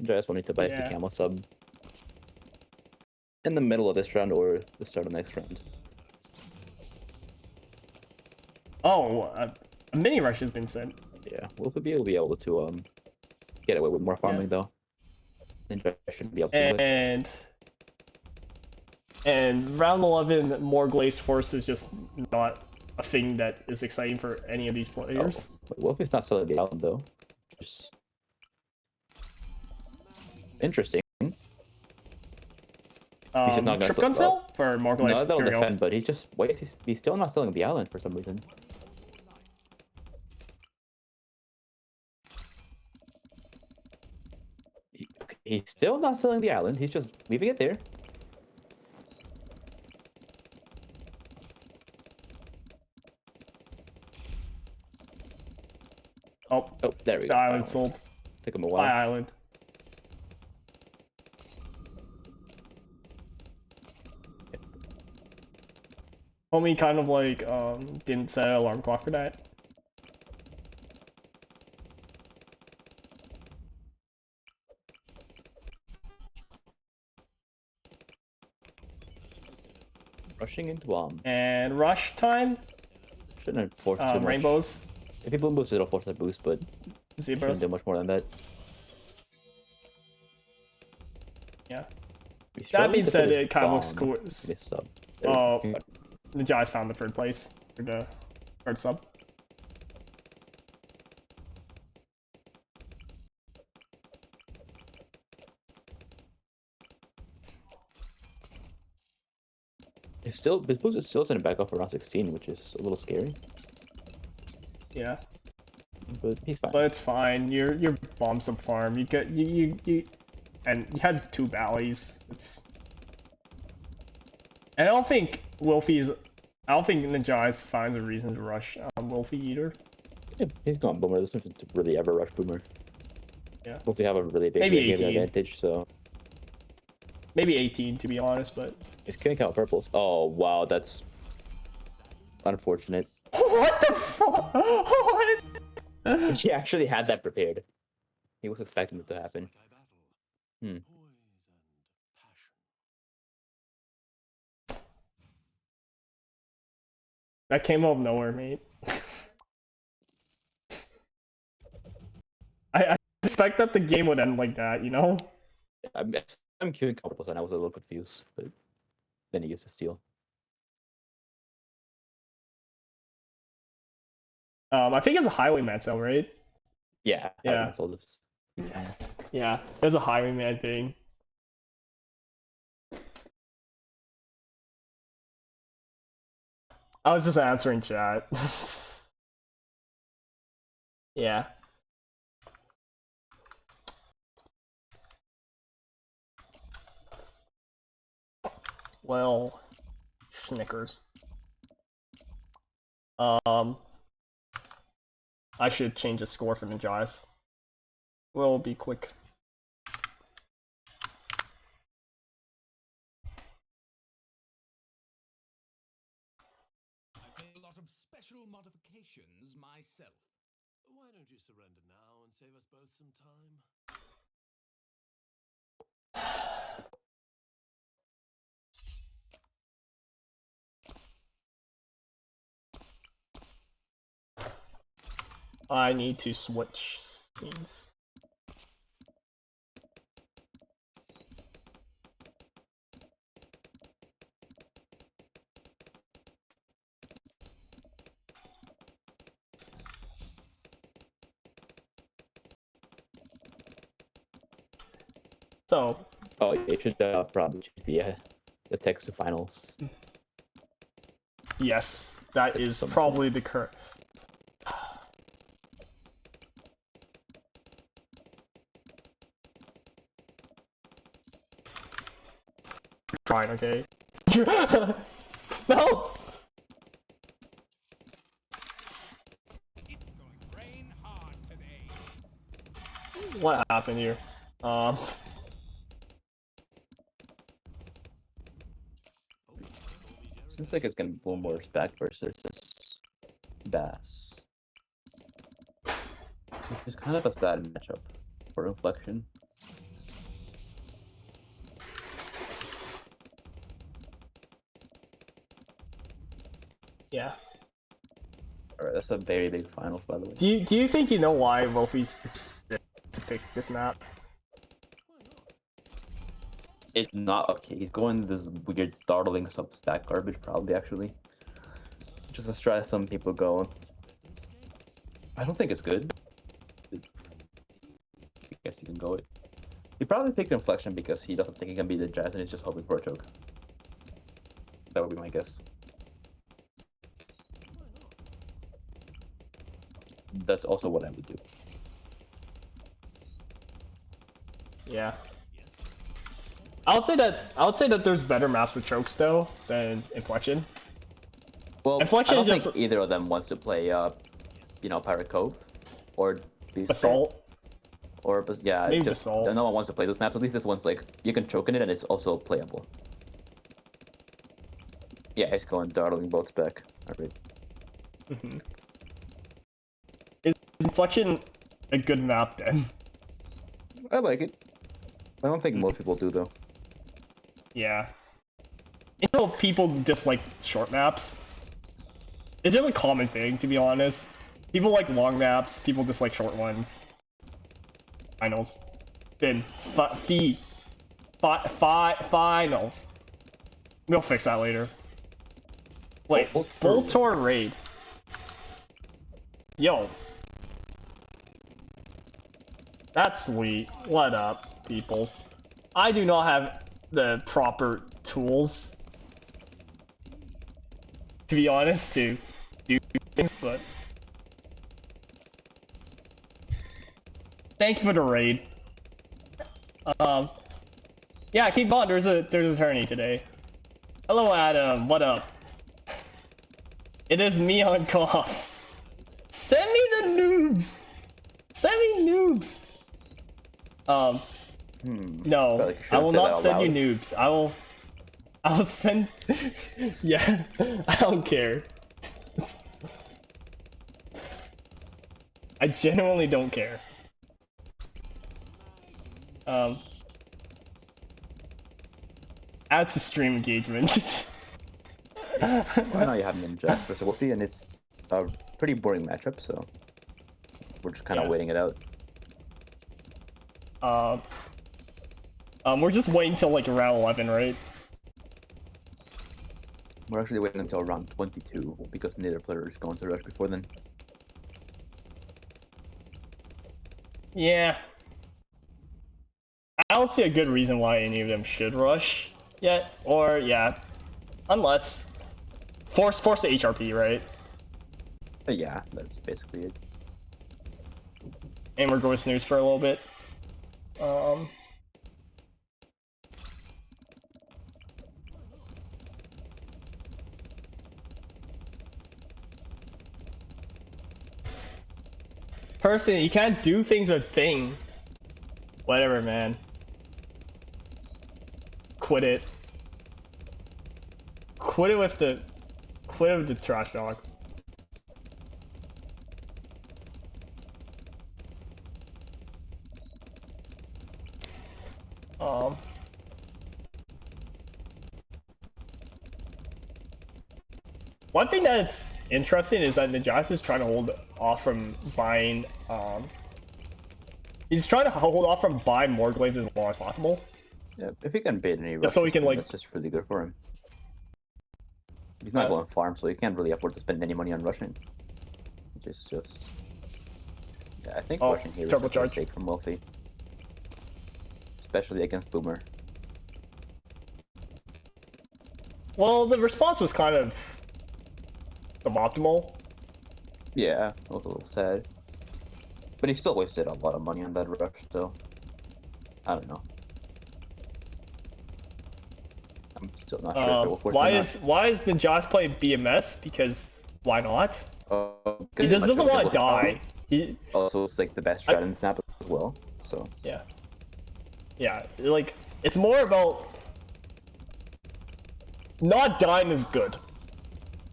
[SPEAKER 4] Just wanted to buy the
[SPEAKER 1] Yeah.
[SPEAKER 4] Camo sub in the middle of this round or the start of next round.
[SPEAKER 1] Oh, a mini rush has been sent.
[SPEAKER 4] Yeah, Wolf would be able to get away with more farming though. Ninja shouldn't be able to do it.
[SPEAKER 1] And round 11 more glazed force is just not a thing that is exciting for any of these players.
[SPEAKER 4] Oh, Wolf is not selling the island though. Just interesting. He's just not going
[SPEAKER 1] Trip
[SPEAKER 4] to
[SPEAKER 1] gun sale for more glazed.
[SPEAKER 4] No, that'll
[SPEAKER 1] Here we go.
[SPEAKER 4] defend, but he's still not selling the island for some reason. He's still not selling the island. He's just leaving it there.
[SPEAKER 1] Oh,
[SPEAKER 4] There we
[SPEAKER 1] the
[SPEAKER 4] go.
[SPEAKER 1] island sold.
[SPEAKER 4] Took him a
[SPEAKER 1] Bye,
[SPEAKER 4] while.
[SPEAKER 1] island. Homie kind of like didn't set an alarm clock for that.
[SPEAKER 4] Rushing into
[SPEAKER 1] And rush time.
[SPEAKER 4] shouldn't force too much.
[SPEAKER 1] Rainbows.
[SPEAKER 4] If people boost, it'll force a boost, but shouldn't
[SPEAKER 1] Zebras.
[SPEAKER 4] do much more than that.
[SPEAKER 1] Yeah.
[SPEAKER 4] We
[SPEAKER 1] That
[SPEAKER 4] struggled
[SPEAKER 1] being
[SPEAKER 4] to
[SPEAKER 1] said,
[SPEAKER 4] put his
[SPEAKER 1] it kind of looks
[SPEAKER 4] bomb
[SPEAKER 1] cool.
[SPEAKER 4] in his sub. There
[SPEAKER 1] Oh,
[SPEAKER 4] we go.
[SPEAKER 1] the Jais found the third place for the third sub.
[SPEAKER 4] His boost is still sending back up around 16, which is a little scary,
[SPEAKER 1] Yeah,
[SPEAKER 4] but he's fine.
[SPEAKER 1] but it's fine. Your bomb sub farm. You get you and you had 2 valleys. It's. And I don't think Wolfie's. I don't think the Jais finds a reason to rush Wolfie either.
[SPEAKER 4] Yeah, he's gone Boomer. This one's to really ever rush Boomer.
[SPEAKER 1] Yeah.
[SPEAKER 4] Once we have a really big
[SPEAKER 1] Maybe
[SPEAKER 4] game
[SPEAKER 1] 18.
[SPEAKER 4] advantage, so
[SPEAKER 1] Maybe 18 to be honest, but.
[SPEAKER 4] he's killing out purples. Oh wow, that's unfortunate.
[SPEAKER 1] What the fuck? What?
[SPEAKER 4] He actually had that prepared. He was expecting it to happen. Hmm.
[SPEAKER 1] That came out of nowhere, mate. I expect that the game would end like that, you know?
[SPEAKER 4] I'm queuing purples and I was a little confused, but then he used to steal.
[SPEAKER 1] I think it's a highwayman cell, right?
[SPEAKER 4] Yeah,
[SPEAKER 1] Yeah.
[SPEAKER 4] I sold this.
[SPEAKER 1] Yeah, it's a highwayman thing. I was just answering chat. Yeah. Well, Snickers. I should change the score for the Jais. We'll be quick.
[SPEAKER 5] I made a lot of special modifications myself.
[SPEAKER 3] Why don't you surrender now and save us both some time?
[SPEAKER 1] I need to switch scenes. So,
[SPEAKER 4] Oh, you should probably change the text to finals.
[SPEAKER 1] yes, that is probably the current. Trying, okay? No!
[SPEAKER 5] It's going to rain hard today.
[SPEAKER 1] What happened here?
[SPEAKER 4] Seems like it's gonna be one more spec versus Bass. Which is kind of a sad matchup for Inflection.
[SPEAKER 1] Yeah.
[SPEAKER 4] Alright, that's a very big finals, by the way.
[SPEAKER 1] Do you think you know why Wolfie's picked this map?
[SPEAKER 4] It's not okay. He's going this weird dartling sub-stack garbage, probably, actually. Just a strat some people go. I don't think it's good. I guess you can go it. He probably picked Inflection because he doesn't think he can beat the Jazz and he's just hoping for a choke. That would be my guess. That's also what I would do.
[SPEAKER 1] Yeah. I would say that there's better maps with chokes though than Inflection.
[SPEAKER 4] Well,
[SPEAKER 1] Inflection
[SPEAKER 4] I don't
[SPEAKER 1] just
[SPEAKER 4] think either of them wants to play, you know, Pirate Cove or these.
[SPEAKER 1] Basalt.
[SPEAKER 4] Or yeah,
[SPEAKER 1] Maybe
[SPEAKER 4] just
[SPEAKER 1] Basalt.
[SPEAKER 4] no one wants to play this map. So at least this one's like you can choke in it and it's also playable. Yeah, it's going dartling both spec. Alright.
[SPEAKER 1] Mm-hmm. Is Inflection a good map then?
[SPEAKER 4] I like it. I don't think most people do though.
[SPEAKER 1] Yeah. You know, people dislike short maps. It's just a common thing, to be honest. People like long maps, people dislike short ones. Finals. Then, finals. We'll fix that later. Wait, Voltor raid. Yo. That's sweet. What up, peoples? I do not have the proper tools, to be honest, to do things, but thank you for the raid. Yeah, keep on. There's a tourney today. Hello, Adam. What up? It is me on comps. Send me the noobs. Send me noobs. No, I will not send you noobs. I will send. Yeah, I don't care. I genuinely don't care. Add to stream engagement.
[SPEAKER 4] I know you have Ninja versus Wolfie, and it's a pretty boring matchup, so we're just kind of waiting it out.
[SPEAKER 1] We're just waiting till like round 11, right?
[SPEAKER 4] We're actually waiting until round 22 because neither player is going to rush before then.
[SPEAKER 1] Yeah. I don't see a good reason why any of them should rush yet, or yeah, unless force the HRP, right?
[SPEAKER 4] But yeah, that's basically it.
[SPEAKER 1] And we're going snooze for a little bit. Personally, you can't do things with thing. Whatever, man. Quit it. Quit it with the trash dog. One thing that's interesting is that Najas is trying to hold off from buying, he's trying to hold off from buying more glaives as long as possible.
[SPEAKER 4] Yeah, if he can bait any
[SPEAKER 1] Just so he can, like,
[SPEAKER 4] that's just really good for him. He's not going farm, so he can't really afford to spend any money on rushing. Which is just... Yeah, I think rushing here is just a mistake from Wolfie. Especially against Boomer.
[SPEAKER 1] Well, the response was kind of suboptimal.
[SPEAKER 4] Yeah, it was a little sad. But he still wasted a lot of money on that rush, so... I don't know. I'm still not sure if it will work
[SPEAKER 1] why is Najas playing BMS? Because why not? He just doesn't want to die.
[SPEAKER 4] Also, it's like the best strat in Snap as well, so...
[SPEAKER 1] Yeah. Yeah, like, it's more about... Not dying is good.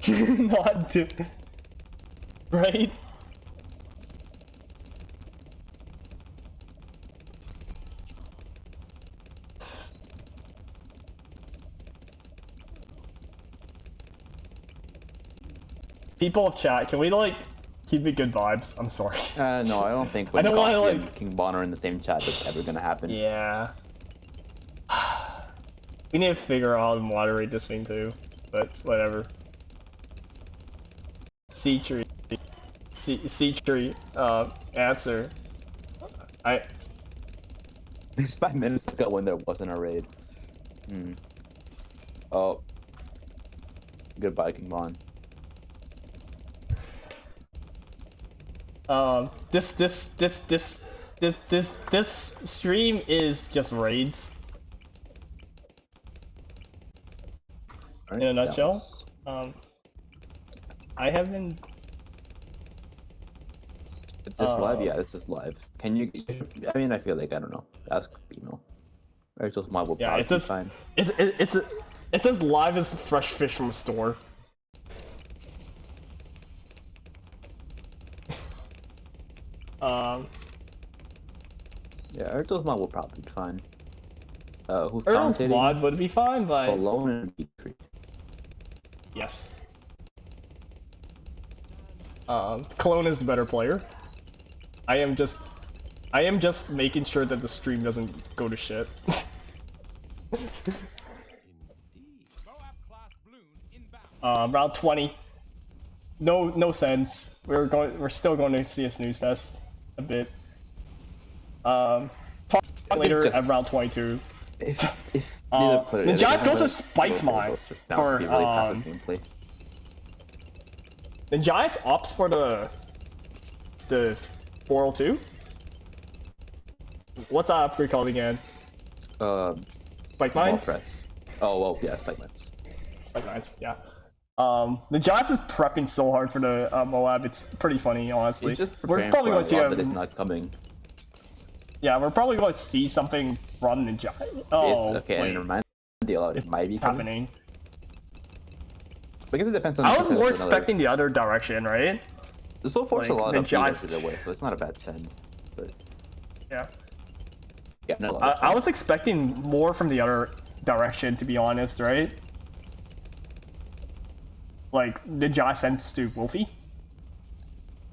[SPEAKER 1] Not do... Right? People of chat, can we, like, keep it good vibes? I'm sorry.
[SPEAKER 4] No, I don't think when Coffee and King Bon are in the same chat that's ever gonna happen.
[SPEAKER 1] Yeah. We need to figure out how to moderate this thing too, but whatever. C-tree. C-tree, answer.
[SPEAKER 4] It's 5 minutes ago when there wasn't a raid. Oh. Goodbye, King Bon.
[SPEAKER 1] This stream is just raids.
[SPEAKER 4] Right,
[SPEAKER 1] in a nutshell. I haven't...
[SPEAKER 4] Is this live? Yeah, this is live. Can you... I mean, I feel like, I don't know. Ask Bino. Or just mob will probably be fine.
[SPEAKER 1] It's as live as fresh fish from a store.
[SPEAKER 4] Yeah, Erto's mob will probably be fine. Who's
[SPEAKER 1] Earl's
[SPEAKER 4] commentating?
[SPEAKER 1] VOD would be fine, but
[SPEAKER 4] Alone and Beatrix.
[SPEAKER 1] yes. Cologne is the better player. I am just making sure that the stream doesn't go to shit.
[SPEAKER 3] Indeed.
[SPEAKER 5] Moab class balloon inbound.
[SPEAKER 1] Round 20. No sense. We're still going to see a snooze fest a bit. Talk later
[SPEAKER 4] just-
[SPEAKER 1] at round 22.
[SPEAKER 4] If neither player,
[SPEAKER 1] the
[SPEAKER 4] they
[SPEAKER 1] Giants
[SPEAKER 4] have
[SPEAKER 1] goes
[SPEAKER 4] a-
[SPEAKER 1] with Spiked
[SPEAKER 4] both
[SPEAKER 1] Mine
[SPEAKER 4] goals just bound to
[SPEAKER 1] for
[SPEAKER 4] be really passive gameplay.
[SPEAKER 1] the Giants opts for the 402. What's that upgrade called again? Spike
[SPEAKER 4] Ball
[SPEAKER 1] Mines?
[SPEAKER 4] press. Oh well, yeah, Spike Mines.
[SPEAKER 1] Spike Mines, yeah. The Giants is prepping so hard for the Moab. It's pretty funny, honestly.
[SPEAKER 4] It's just
[SPEAKER 1] We're
[SPEAKER 4] preparing
[SPEAKER 1] probably
[SPEAKER 4] for
[SPEAKER 1] going to see
[SPEAKER 4] a lot that is not coming.
[SPEAKER 1] yeah, we're probably going to see something from the Giants. Oh,
[SPEAKER 4] Okay,
[SPEAKER 1] wait,
[SPEAKER 4] and remind the lot it might be
[SPEAKER 1] it's
[SPEAKER 4] coming.
[SPEAKER 1] happening.
[SPEAKER 4] Because it depends on.
[SPEAKER 1] I was
[SPEAKER 4] because
[SPEAKER 1] more
[SPEAKER 4] it's another-
[SPEAKER 1] expecting the other direction, right?
[SPEAKER 4] So far, it's a
[SPEAKER 1] like,
[SPEAKER 4] lot
[SPEAKER 1] the
[SPEAKER 4] of
[SPEAKER 1] Giants-
[SPEAKER 4] either way, so it's not a bad send. But
[SPEAKER 1] Yeah.
[SPEAKER 4] yeah, no.
[SPEAKER 1] I was expecting more from the other direction, to be honest, right? Like, the Giants sends to Wolfie.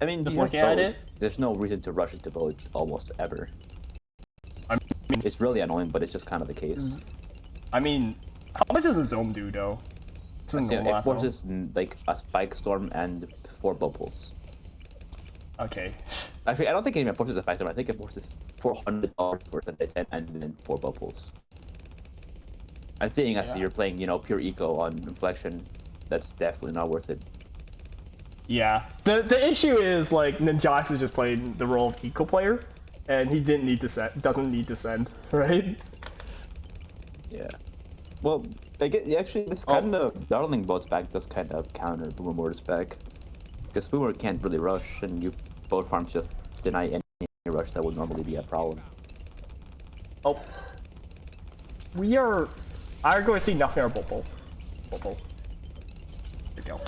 [SPEAKER 4] I mean,
[SPEAKER 1] Just
[SPEAKER 4] he has
[SPEAKER 1] looking at
[SPEAKER 4] both.
[SPEAKER 1] it.
[SPEAKER 4] There's no reason to rush into both almost ever.
[SPEAKER 1] I mean-
[SPEAKER 4] It's really annoying, but it's just kind of the case.
[SPEAKER 1] I mean, how much does a Zome do, though? It's a
[SPEAKER 4] So,
[SPEAKER 1] normal
[SPEAKER 4] it
[SPEAKER 1] ass Zome.
[SPEAKER 4] forces like a spike storm and 4 bubbles.
[SPEAKER 1] Okay.
[SPEAKER 4] Actually, I don't think it even forces a spike storm. I think it forces $400 for the 10 and then 4 bubbles. And seeing as
[SPEAKER 1] Yeah.
[SPEAKER 4] you're playing, pure eco on inflection, that's definitely not worth it.
[SPEAKER 1] Yeah. The issue is, like, Ninjas is just playing the role of eco player, and he doesn't need to send, right?
[SPEAKER 4] Yeah. Well, I get actually this kind of Darling Boat's back does kind of counter Boomer's back, because Boomer can't really rush, and you both farms just deny any rush that would normally be a problem.
[SPEAKER 1] Oh. We are going to see nothing or Bubble. Bubble. There we go.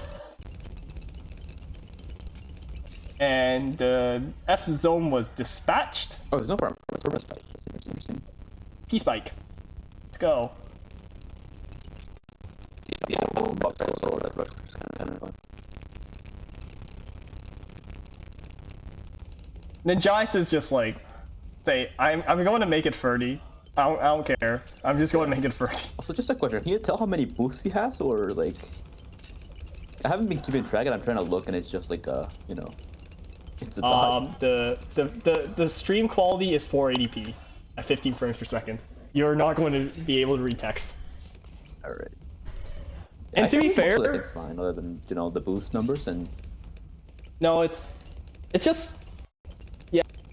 [SPEAKER 1] And the F zone was dispatched.
[SPEAKER 4] Oh, there's no farm for spike. That's interesting.
[SPEAKER 1] P-Spike. Let's go.
[SPEAKER 4] Yeah, box also that rush is kind of fun.
[SPEAKER 1] Ninjas is just like, say, I'm going to make it 30. I don't care. I'm just going to make it 30.
[SPEAKER 4] Also, just a question: can you tell how many boosts he has, or like? I haven't been keeping track, and I'm trying to look, and it's just like it's a dot.
[SPEAKER 1] The stream quality is 480p at 15 frames per second. You're not going to be able to read text.
[SPEAKER 4] All right.
[SPEAKER 1] And to be
[SPEAKER 4] most of the
[SPEAKER 1] fair,
[SPEAKER 4] things fine, other than the boost numbers and.
[SPEAKER 1] no, it's just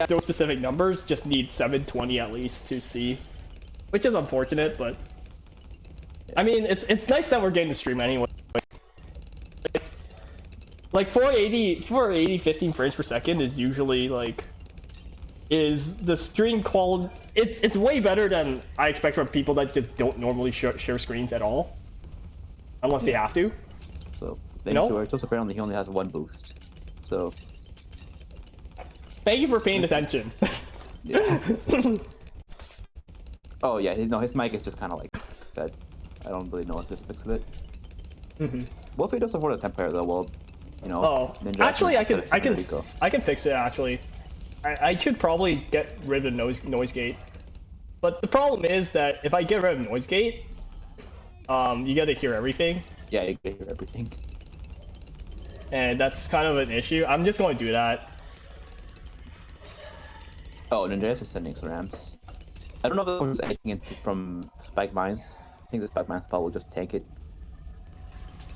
[SPEAKER 1] those specific numbers just need 720 at least to see, which is unfortunate, but I mean it's nice that we're getting to stream anyway. Like 480 15 frames per second is usually like the stream quality. It's way better than I expect from people that just don't normally share screens at all, unless they have to.
[SPEAKER 4] So thank
[SPEAKER 1] No?
[SPEAKER 4] you, Artos. Apparently he only has 1 boost. So
[SPEAKER 1] Thank you for paying attention.
[SPEAKER 4] yeah. Oh yeah, his mic is just kind of like that. I don't really know what to fix with it. Wolfie does support a temp player though. Well,
[SPEAKER 1] Oh,
[SPEAKER 4] Ninja
[SPEAKER 1] actually, I
[SPEAKER 4] Action
[SPEAKER 1] can
[SPEAKER 4] Rico.
[SPEAKER 1] fix it. Actually, I should probably get rid of noise gate, but the problem is that if I get rid of noise gate, you get to hear everything,
[SPEAKER 4] Yeah, you can hear everything.
[SPEAKER 1] and that's kind of an issue. I'm just going to do that.
[SPEAKER 4] Oh, Ninja is sending some ramps. I don't know if there's anything from Spike Mines. I think the Spike Mines spell will just tank it.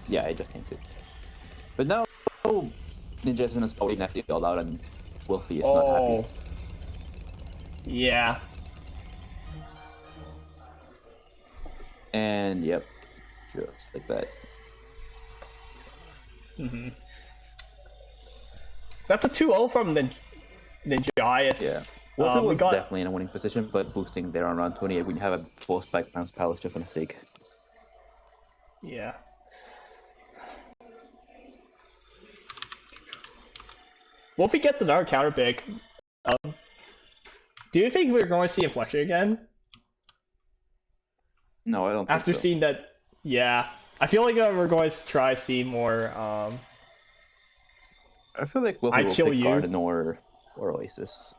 [SPEAKER 4] Yeah, it just tanks it. But now, Ninja is gonna spell Nasty all out, and Wolfie is not happy.
[SPEAKER 1] Yeah.
[SPEAKER 4] And yep, just like that.
[SPEAKER 1] That's a 2-0 from Ninjas.
[SPEAKER 4] Yeah. Wolfie was
[SPEAKER 1] we got
[SPEAKER 4] definitely in a winning position, but boosting there on round 28 when you have a full Spike Mines palace just a mistake.
[SPEAKER 1] yeah. Wolfie gets another counter pick. Do you think we're going to see Inflection again?
[SPEAKER 4] No, I don't think
[SPEAKER 1] After
[SPEAKER 4] so.
[SPEAKER 1] seeing that, yeah, I feel like we're going to try see more.
[SPEAKER 4] I feel like Wolfie
[SPEAKER 1] I
[SPEAKER 4] will
[SPEAKER 1] kill
[SPEAKER 4] pick
[SPEAKER 1] you.
[SPEAKER 4] Garden or Oasis.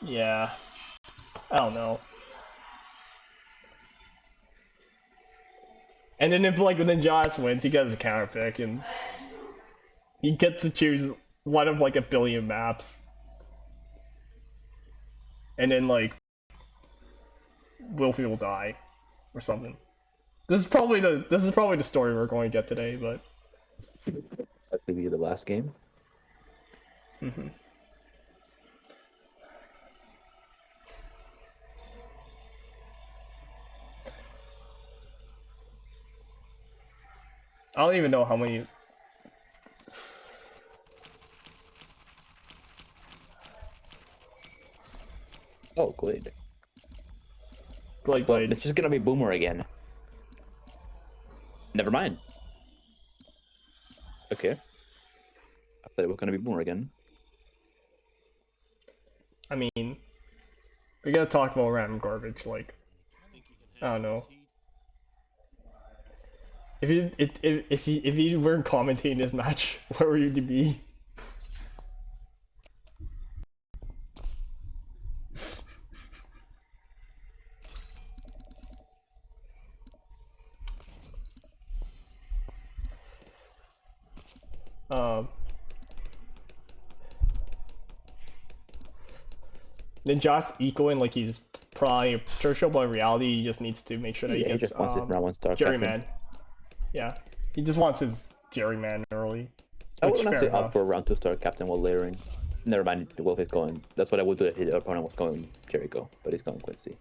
[SPEAKER 1] Yeah, I don't know. And then if like when Josh wins, he gets a counter pick and he gets to choose one of like a billion maps. And then like Wilfie will die or something. This is probably the story we're going to get today, but
[SPEAKER 4] That could be the last game.
[SPEAKER 1] mhm. I don't even know how many.
[SPEAKER 4] Oh, good.
[SPEAKER 1] Glade
[SPEAKER 4] Well,
[SPEAKER 1] Blade.
[SPEAKER 4] it's just gonna be Boomer again. Never mind. Okay. I thought it was gonna be Boomer again.
[SPEAKER 1] I mean, we gotta talk about random garbage. Like,
[SPEAKER 3] Think you can
[SPEAKER 1] I don't
[SPEAKER 3] handle
[SPEAKER 1] know.
[SPEAKER 3] this heat?
[SPEAKER 1] If you weren't commentating this match, where would you be? Um, then Josh equaling like he's probably a Churchill, but in reality he just needs to make sure that he
[SPEAKER 4] Yeah, he
[SPEAKER 1] gets
[SPEAKER 4] just wants his round 1 star captain.
[SPEAKER 1] Jerryman. Yeah, he just wants his Jerryman early.
[SPEAKER 4] I
[SPEAKER 1] Which
[SPEAKER 4] wouldn't
[SPEAKER 1] fair
[SPEAKER 4] actually opt
[SPEAKER 1] enough.
[SPEAKER 4] for a round 2 star captain while layering. Never mind, Wolf is going. That's what I would do if his opponent was going Jericho, but he's going Quincy.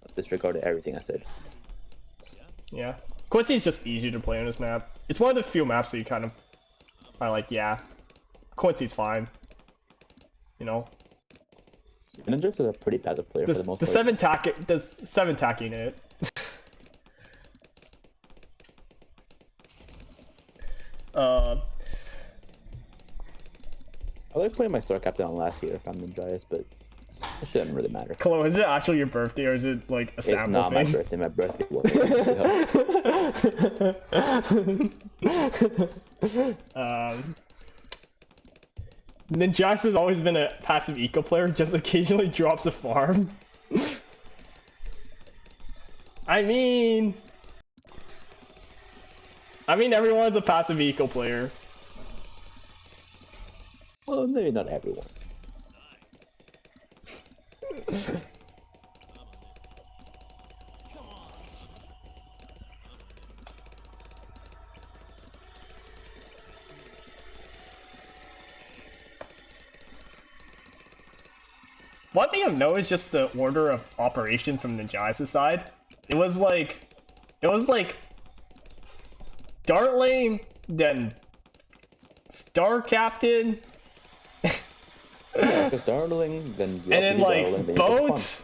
[SPEAKER 4] So disregard everything I said.
[SPEAKER 1] Yeah, Quincy's just easy to play on this map. It's one of the few maps that you kind of are like, yeah, Quincy's fine. You know,
[SPEAKER 4] And Andres is a pretty passive player for the most
[SPEAKER 1] the
[SPEAKER 4] part.
[SPEAKER 1] seven tacking it. uh,
[SPEAKER 4] I like putting my star captain on last year if I'm Ninjas, but it shouldn't really matter.
[SPEAKER 1] Chloe, is it actually your birthday or is it like a
[SPEAKER 4] It's
[SPEAKER 1] sample
[SPEAKER 4] not my
[SPEAKER 1] thing?
[SPEAKER 4] birthday. My birthday was.
[SPEAKER 1] Ninjax has always been a passive eco player, just occasionally drops a farm. I mean, everyone's a passive eco player.
[SPEAKER 4] Well, maybe not everyone.
[SPEAKER 1] One thing I've noticed is just the order of operations from Ninja's side. It was like Dart Lane, then Star Captain,
[SPEAKER 4] Yeah, because Darling, then you
[SPEAKER 1] and then
[SPEAKER 4] also do Darling,
[SPEAKER 1] like
[SPEAKER 4] then you go to
[SPEAKER 1] boat.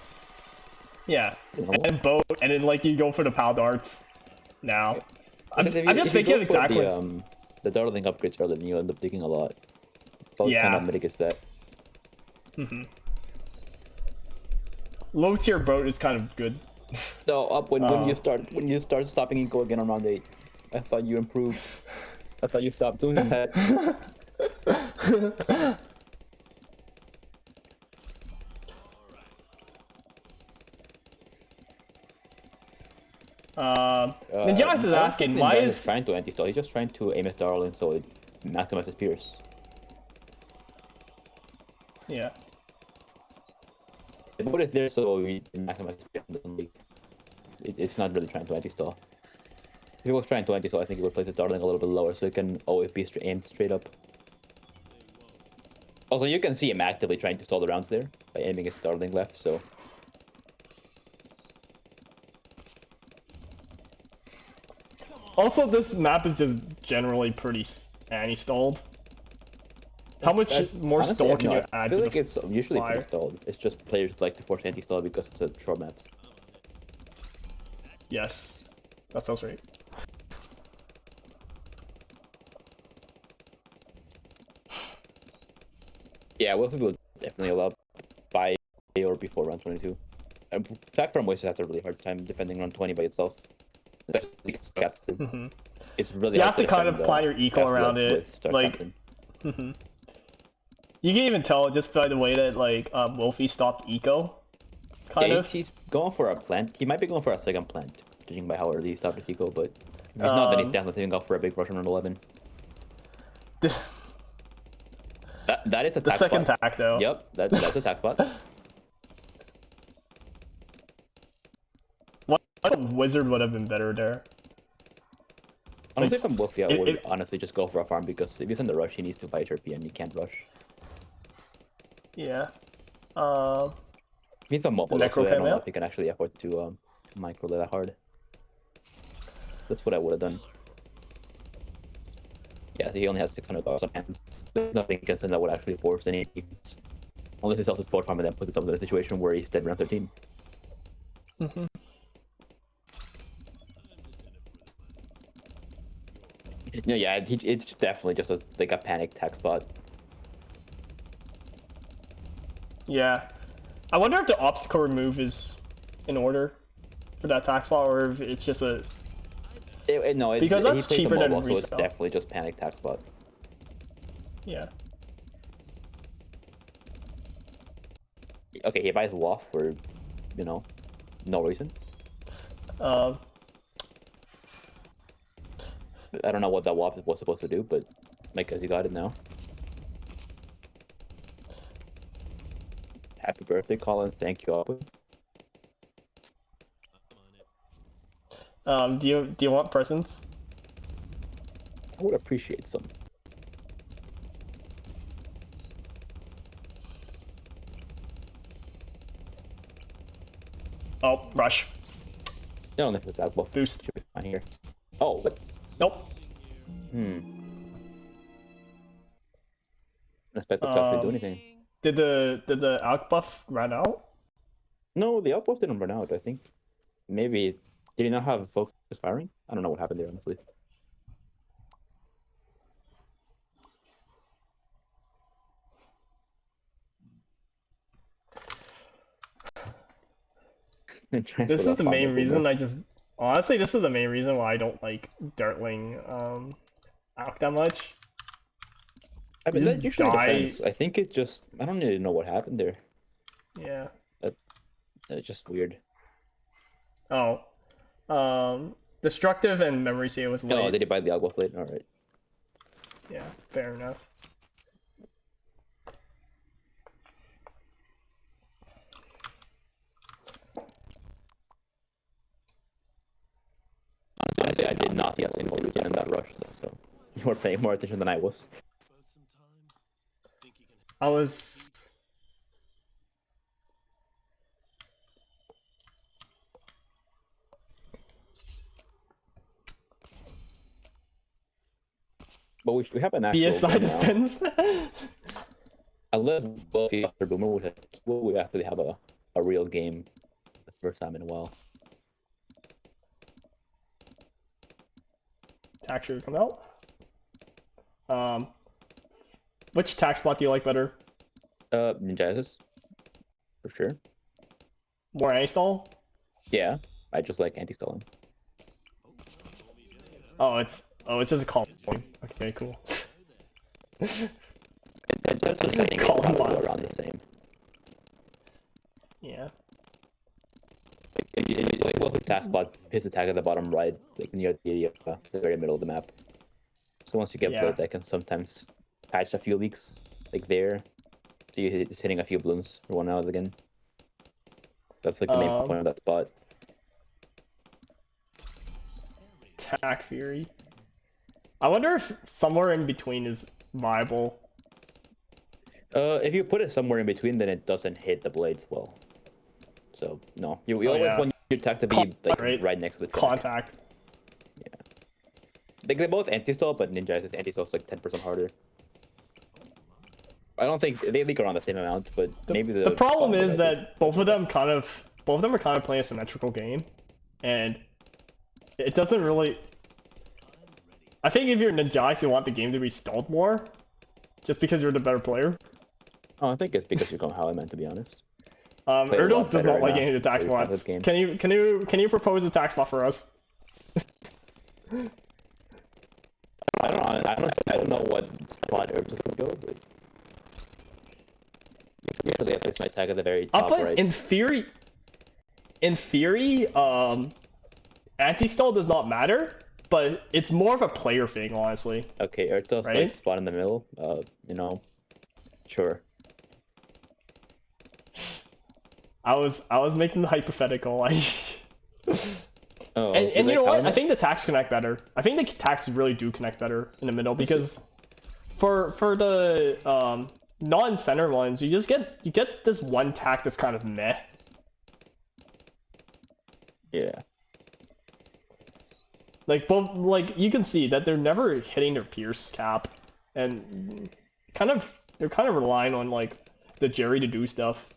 [SPEAKER 1] Yeah,
[SPEAKER 4] you know?
[SPEAKER 1] and then boat, and then like you go for the PAL darts. Now,
[SPEAKER 4] Because
[SPEAKER 1] I'm just
[SPEAKER 4] if you
[SPEAKER 1] thinking
[SPEAKER 4] go
[SPEAKER 1] of
[SPEAKER 4] for
[SPEAKER 1] exactly.
[SPEAKER 4] the Darling upgrades early, then you end up digging a lot. Both kind
[SPEAKER 1] Yeah.
[SPEAKER 4] of mitigates that.
[SPEAKER 1] Low tier boat is kind of good.
[SPEAKER 4] No, up when
[SPEAKER 1] Uh,
[SPEAKER 4] when you start stopping and go again on round 8. I thought you improved. I thought you stopped doing that.
[SPEAKER 1] Ninjas is
[SPEAKER 4] I don't think
[SPEAKER 1] asking why
[SPEAKER 4] Ninja is
[SPEAKER 1] is
[SPEAKER 4] trying to anti-stall. He's just trying to aim his Darling so it maximizes Pierce.
[SPEAKER 1] yeah.
[SPEAKER 4] The boat is there so we maximize Pierce. It's not really trying to anti-stall. If he was trying to anti-stall, I think he would place his Darling a little bit lower so it can always be aimed straight up. Also, you can see him actively trying to stall the rounds there by aiming his Darling left, so...
[SPEAKER 1] Also, this map is just generally pretty anti-stalled. How much more
[SPEAKER 4] Honestly,
[SPEAKER 1] stall can
[SPEAKER 4] no,
[SPEAKER 1] you
[SPEAKER 4] I
[SPEAKER 1] add
[SPEAKER 4] feel
[SPEAKER 1] to
[SPEAKER 4] like
[SPEAKER 1] the
[SPEAKER 4] it's usually pretty
[SPEAKER 1] fire?
[SPEAKER 4] stalled. It's just players like to force anti-stall because it's a short maps.
[SPEAKER 1] Yes, that sounds right.
[SPEAKER 4] Yeah, Wolfie will definitely allow by or before round 22. Attack from Oasis has a really hard time defending on 20 by itself. Especially against Captain.
[SPEAKER 1] Hmm.
[SPEAKER 4] It's really
[SPEAKER 1] You
[SPEAKER 4] hard
[SPEAKER 1] have to kind of
[SPEAKER 4] defend,
[SPEAKER 1] plan your eco
[SPEAKER 4] Captain
[SPEAKER 1] around
[SPEAKER 4] with
[SPEAKER 1] it.
[SPEAKER 4] Star
[SPEAKER 1] Like,
[SPEAKER 4] Captain.
[SPEAKER 1] hmm you can even tell just by the way that like Wolfie stopped eco. Kind
[SPEAKER 4] Yeah,
[SPEAKER 1] of.
[SPEAKER 4] he's going for a plant. He might be going for a second plant, judging by how early he stopped his eco, but if he's not, then he's definitely going to go for a big rush on round 11. That is a
[SPEAKER 1] The
[SPEAKER 4] tax
[SPEAKER 1] second
[SPEAKER 4] spot.
[SPEAKER 1] tack though.
[SPEAKER 4] Yep, that's a tax spot.
[SPEAKER 1] What a wizard would have been better there.
[SPEAKER 4] Honestly,
[SPEAKER 1] Like,
[SPEAKER 4] if I'm Wolfie, I
[SPEAKER 1] it-
[SPEAKER 4] would
[SPEAKER 1] it-
[SPEAKER 4] honestly just go for a farm because if he's in the rush, he needs to buy Turpy and he can't rush.
[SPEAKER 1] Yeah.
[SPEAKER 4] He's a mobile,
[SPEAKER 1] The
[SPEAKER 4] though, so I
[SPEAKER 1] Necro
[SPEAKER 4] don't know
[SPEAKER 1] came
[SPEAKER 4] if he can actually afford to micro that hard. That's what I would have done. Yeah, so he only has $600 on hand. There's nothing against him that would actually force any teams. Unless he sells his board farm and then puts himself in a situation where he's dead round 13.
[SPEAKER 1] Mhm.
[SPEAKER 4] No, yeah, it's definitely just like a panic tax spot.
[SPEAKER 1] Yeah. I wonder if the obstacle remove is in order for that tax spot, or if it's just a.
[SPEAKER 4] No, it's,
[SPEAKER 1] Because that's
[SPEAKER 4] he plays
[SPEAKER 1] cheaper
[SPEAKER 4] the
[SPEAKER 1] than
[SPEAKER 4] mobile, so it's
[SPEAKER 1] resale.
[SPEAKER 4] definitely just panic tax spot.
[SPEAKER 1] Yeah.
[SPEAKER 4] Okay, he buys Waff for, you know, no reason.
[SPEAKER 1] Um.
[SPEAKER 4] I don't know what that Waff was supposed to do, but I guess he got it now. Happy birthday, Colin. Thank you, Abu.
[SPEAKER 1] Do you want presents?
[SPEAKER 4] I would appreciate some.
[SPEAKER 1] Oh, rush.
[SPEAKER 4] I don't know if it's that Waff.
[SPEAKER 1] Boost.
[SPEAKER 4] Should be fine here. Oh, what?
[SPEAKER 1] Nope.
[SPEAKER 4] Hmm. I expect it to actually do anything.
[SPEAKER 1] Did the alk buff run out?
[SPEAKER 4] No, the outpost didn't run out, I think. Maybe. Did he not have focus firing? I don't know what happened there, honestly.
[SPEAKER 1] This is the main reason I just honestly this is the main reason why I don't like Dirtling alk that much.
[SPEAKER 4] I mean,
[SPEAKER 1] just
[SPEAKER 4] that usually
[SPEAKER 1] die.
[SPEAKER 4] depends. I think it just... I don't really know what happened there.
[SPEAKER 1] Yeah.
[SPEAKER 4] It's just weird.
[SPEAKER 1] Oh. Destructive and memory seal was late.
[SPEAKER 4] Oh, did he buy the Agua Plate? Alright.
[SPEAKER 1] Yeah, fair enough.
[SPEAKER 4] Honestly, I did not see a single regen in that rush, so you were paying more attention than I was.
[SPEAKER 1] I was
[SPEAKER 4] But we have an actual
[SPEAKER 1] BSI
[SPEAKER 4] game now.
[SPEAKER 1] defense.
[SPEAKER 4] Unless Buffy after Boomer would actually have a real game the first time in a while.
[SPEAKER 1] Tax should come out. Which tax spot do you like better?
[SPEAKER 4] Ninja's for sure.
[SPEAKER 1] More anti-stall?
[SPEAKER 4] Yeah, I just like anti-stalling.
[SPEAKER 1] Oh, it's just a call. Okay, cool.
[SPEAKER 4] That's just I think
[SPEAKER 1] Call
[SPEAKER 4] it's
[SPEAKER 1] him
[SPEAKER 4] probably
[SPEAKER 1] on.
[SPEAKER 4] around the same.
[SPEAKER 1] Yeah.
[SPEAKER 4] Like well, his task spot, his attack at the bottom right, like near the very middle of the map. So once you get
[SPEAKER 1] Yeah.
[SPEAKER 4] blood, that can sometimes patch a few leaks, like there. So you're just hitting a few balloons for 1 hour again. That's like the main point of that spot.
[SPEAKER 1] Tack Fury. I wonder if somewhere in between is viable.
[SPEAKER 4] If you put it somewhere in between, then it doesn't hit the blades well. So no, you
[SPEAKER 1] Oh,
[SPEAKER 4] always
[SPEAKER 1] yeah.
[SPEAKER 4] want your attack to be like right next to the track.
[SPEAKER 1] Contact.
[SPEAKER 4] Like they're both anti-stall, but Ninja's anti-stall's like 10% harder. I don't think they leak around the same amount, but maybe
[SPEAKER 1] The problem
[SPEAKER 4] combo
[SPEAKER 1] is
[SPEAKER 4] that
[SPEAKER 1] that both of them are kind of playing a symmetrical game, and it doesn't really. I think if you're Ninjas, you want the game to be stalled more, just because you're the better player.
[SPEAKER 4] Oh, I think it's because you're going how I meant, to be honest. Play a
[SPEAKER 1] Erdos
[SPEAKER 4] lot
[SPEAKER 1] does
[SPEAKER 4] better
[SPEAKER 1] not like
[SPEAKER 4] in a
[SPEAKER 1] any attack
[SPEAKER 4] very passive
[SPEAKER 1] spots.
[SPEAKER 4] game.
[SPEAKER 1] Can you propose a attack spot for us?
[SPEAKER 4] I don't know. I don't know what spot Urtus would go, but usually I place my tag at the very
[SPEAKER 1] I'll
[SPEAKER 4] top
[SPEAKER 1] put
[SPEAKER 4] right.
[SPEAKER 1] in theory. In theory, anti-stall does not matter, but it's more of a player thing, honestly.
[SPEAKER 4] Okay, Urtus
[SPEAKER 1] Right?
[SPEAKER 4] like spot in the middle. You know, sure.
[SPEAKER 1] I was making the hypothetical.
[SPEAKER 4] Oh,
[SPEAKER 1] And
[SPEAKER 4] do
[SPEAKER 1] you know what? I
[SPEAKER 4] Helmet?
[SPEAKER 1] think the attacks connect better. I think the attacks really do connect better in the middle because for the non-center ones, you get this one tack that's kind of meh.
[SPEAKER 4] Yeah.
[SPEAKER 1] Like both, like you can see that they're never hitting their pierce cap, and they're kind of relying on like the Jerry to do stuff.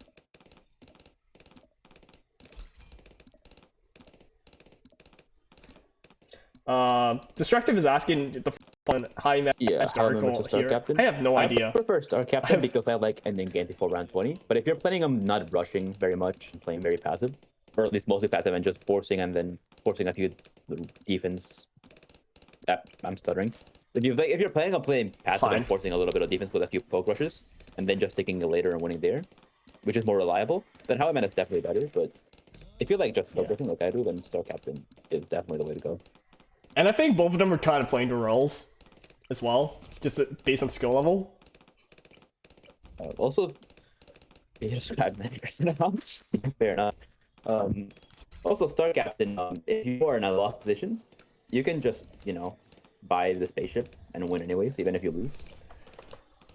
[SPEAKER 1] Destructive is asking the how you manage
[SPEAKER 4] Yeah, how
[SPEAKER 1] Star
[SPEAKER 4] to Star
[SPEAKER 1] here.
[SPEAKER 4] Captain?
[SPEAKER 1] I have no idea.
[SPEAKER 4] I prefer Star Captain because I like ending game before round 20. But if you're planning on not rushing very much and playing very passive, or at least mostly passive and just forcing and then forcing a few defense, I'm stuttering. If you're planning on playing passive
[SPEAKER 1] Fine.
[SPEAKER 4] and forcing a little bit of defense with a few poke rushes, and then just taking it later and winning there, which is more reliable, then How I Man is definitely better. But if you like just focusing like I do, then Star Captain is definitely the way to go.
[SPEAKER 1] And I think both of them are kind of playing the roles as well, just based on skill level.
[SPEAKER 4] Also, you described many percent. Fair enough. Also, Star Captain, if you are in a lost position, you can just, buy the spaceship and win anyways, even if you lose.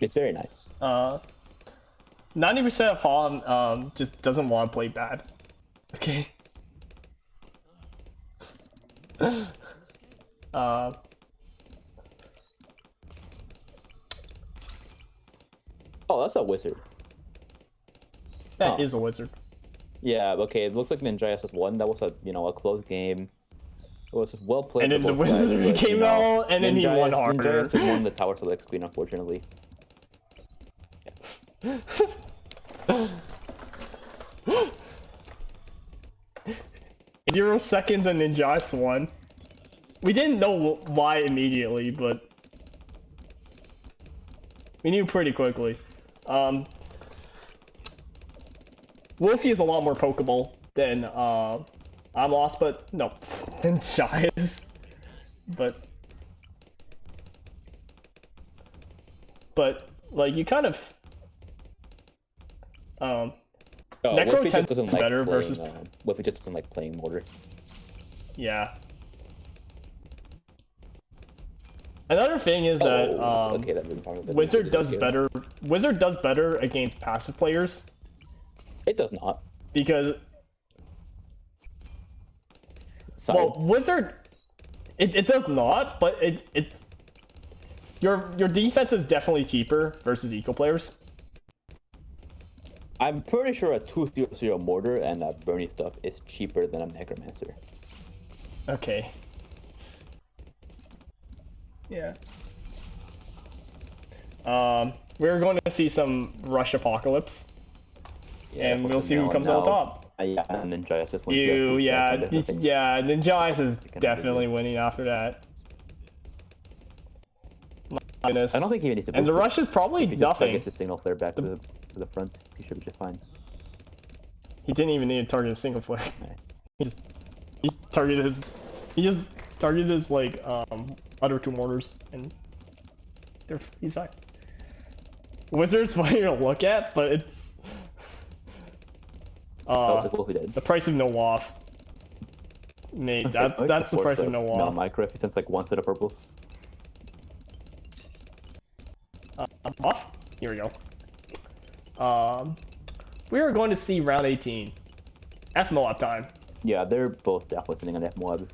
[SPEAKER 4] It's very nice.
[SPEAKER 1] 90% of Han just doesn't want to play bad. Okay. uh,
[SPEAKER 4] Oh, that's a wizard.
[SPEAKER 1] that is a wizard.
[SPEAKER 4] Yeah, okay, it looks like Ninja has won. That was a close game. It was well played.
[SPEAKER 1] And then
[SPEAKER 4] for
[SPEAKER 1] the
[SPEAKER 4] both sides,
[SPEAKER 1] wizard
[SPEAKER 4] but,
[SPEAKER 1] came out, and then he won harder.
[SPEAKER 4] Ninja just won the Tower Select screen, unfortunately.
[SPEAKER 1] 0 seconds and Ninjas won. We didn't know why immediately, but we knew pretty quickly. Wolfie is a lot more pokeable than I'm lost, but no, than Shies. But like you kind of Necro
[SPEAKER 4] Wolfie just
[SPEAKER 1] 10
[SPEAKER 4] doesn't
[SPEAKER 1] is
[SPEAKER 4] like
[SPEAKER 1] better
[SPEAKER 4] playing,
[SPEAKER 1] versus
[SPEAKER 4] Wolfie just doesn't like playing mortar.
[SPEAKER 1] yeah. Another thing is that
[SPEAKER 4] okay, that didn't probably
[SPEAKER 1] Wizard does
[SPEAKER 4] scale.
[SPEAKER 1] better. Wizard does better against passive players
[SPEAKER 4] It does not.
[SPEAKER 1] because
[SPEAKER 4] Sorry.
[SPEAKER 1] well, Wizard it does not, but it your defense is definitely cheaper versus eco players.
[SPEAKER 4] I'm pretty sure a 2/0 mortar and a Bernie stuff is cheaper than a necromancer.
[SPEAKER 1] Okay. Yeah. We're going to see some Rush Apocalypse, and we'll see who comes out on top.
[SPEAKER 4] Yeah, and then Ninja just wins.
[SPEAKER 1] Ninja Ice is definitely winning after that. My goodness.
[SPEAKER 4] I don't think he needs to.
[SPEAKER 1] And the Rush is probably
[SPEAKER 4] if he
[SPEAKER 1] nothing.
[SPEAKER 4] Just targets the signal flare back to the front, he should be just fine.
[SPEAKER 1] He didn't even need to target a single flare.
[SPEAKER 4] Right.
[SPEAKER 1] He just targeted his like other two mortars, and he's fine. Wizard's funny to look at, but it's the price of no waff. Mate, that's the price of no waff.
[SPEAKER 4] No micro if he sends like one set of purples.
[SPEAKER 1] Off. Here we go. We are going to see round 18. F Moab time.
[SPEAKER 4] Yeah, they're both definitely sitting on F Moab.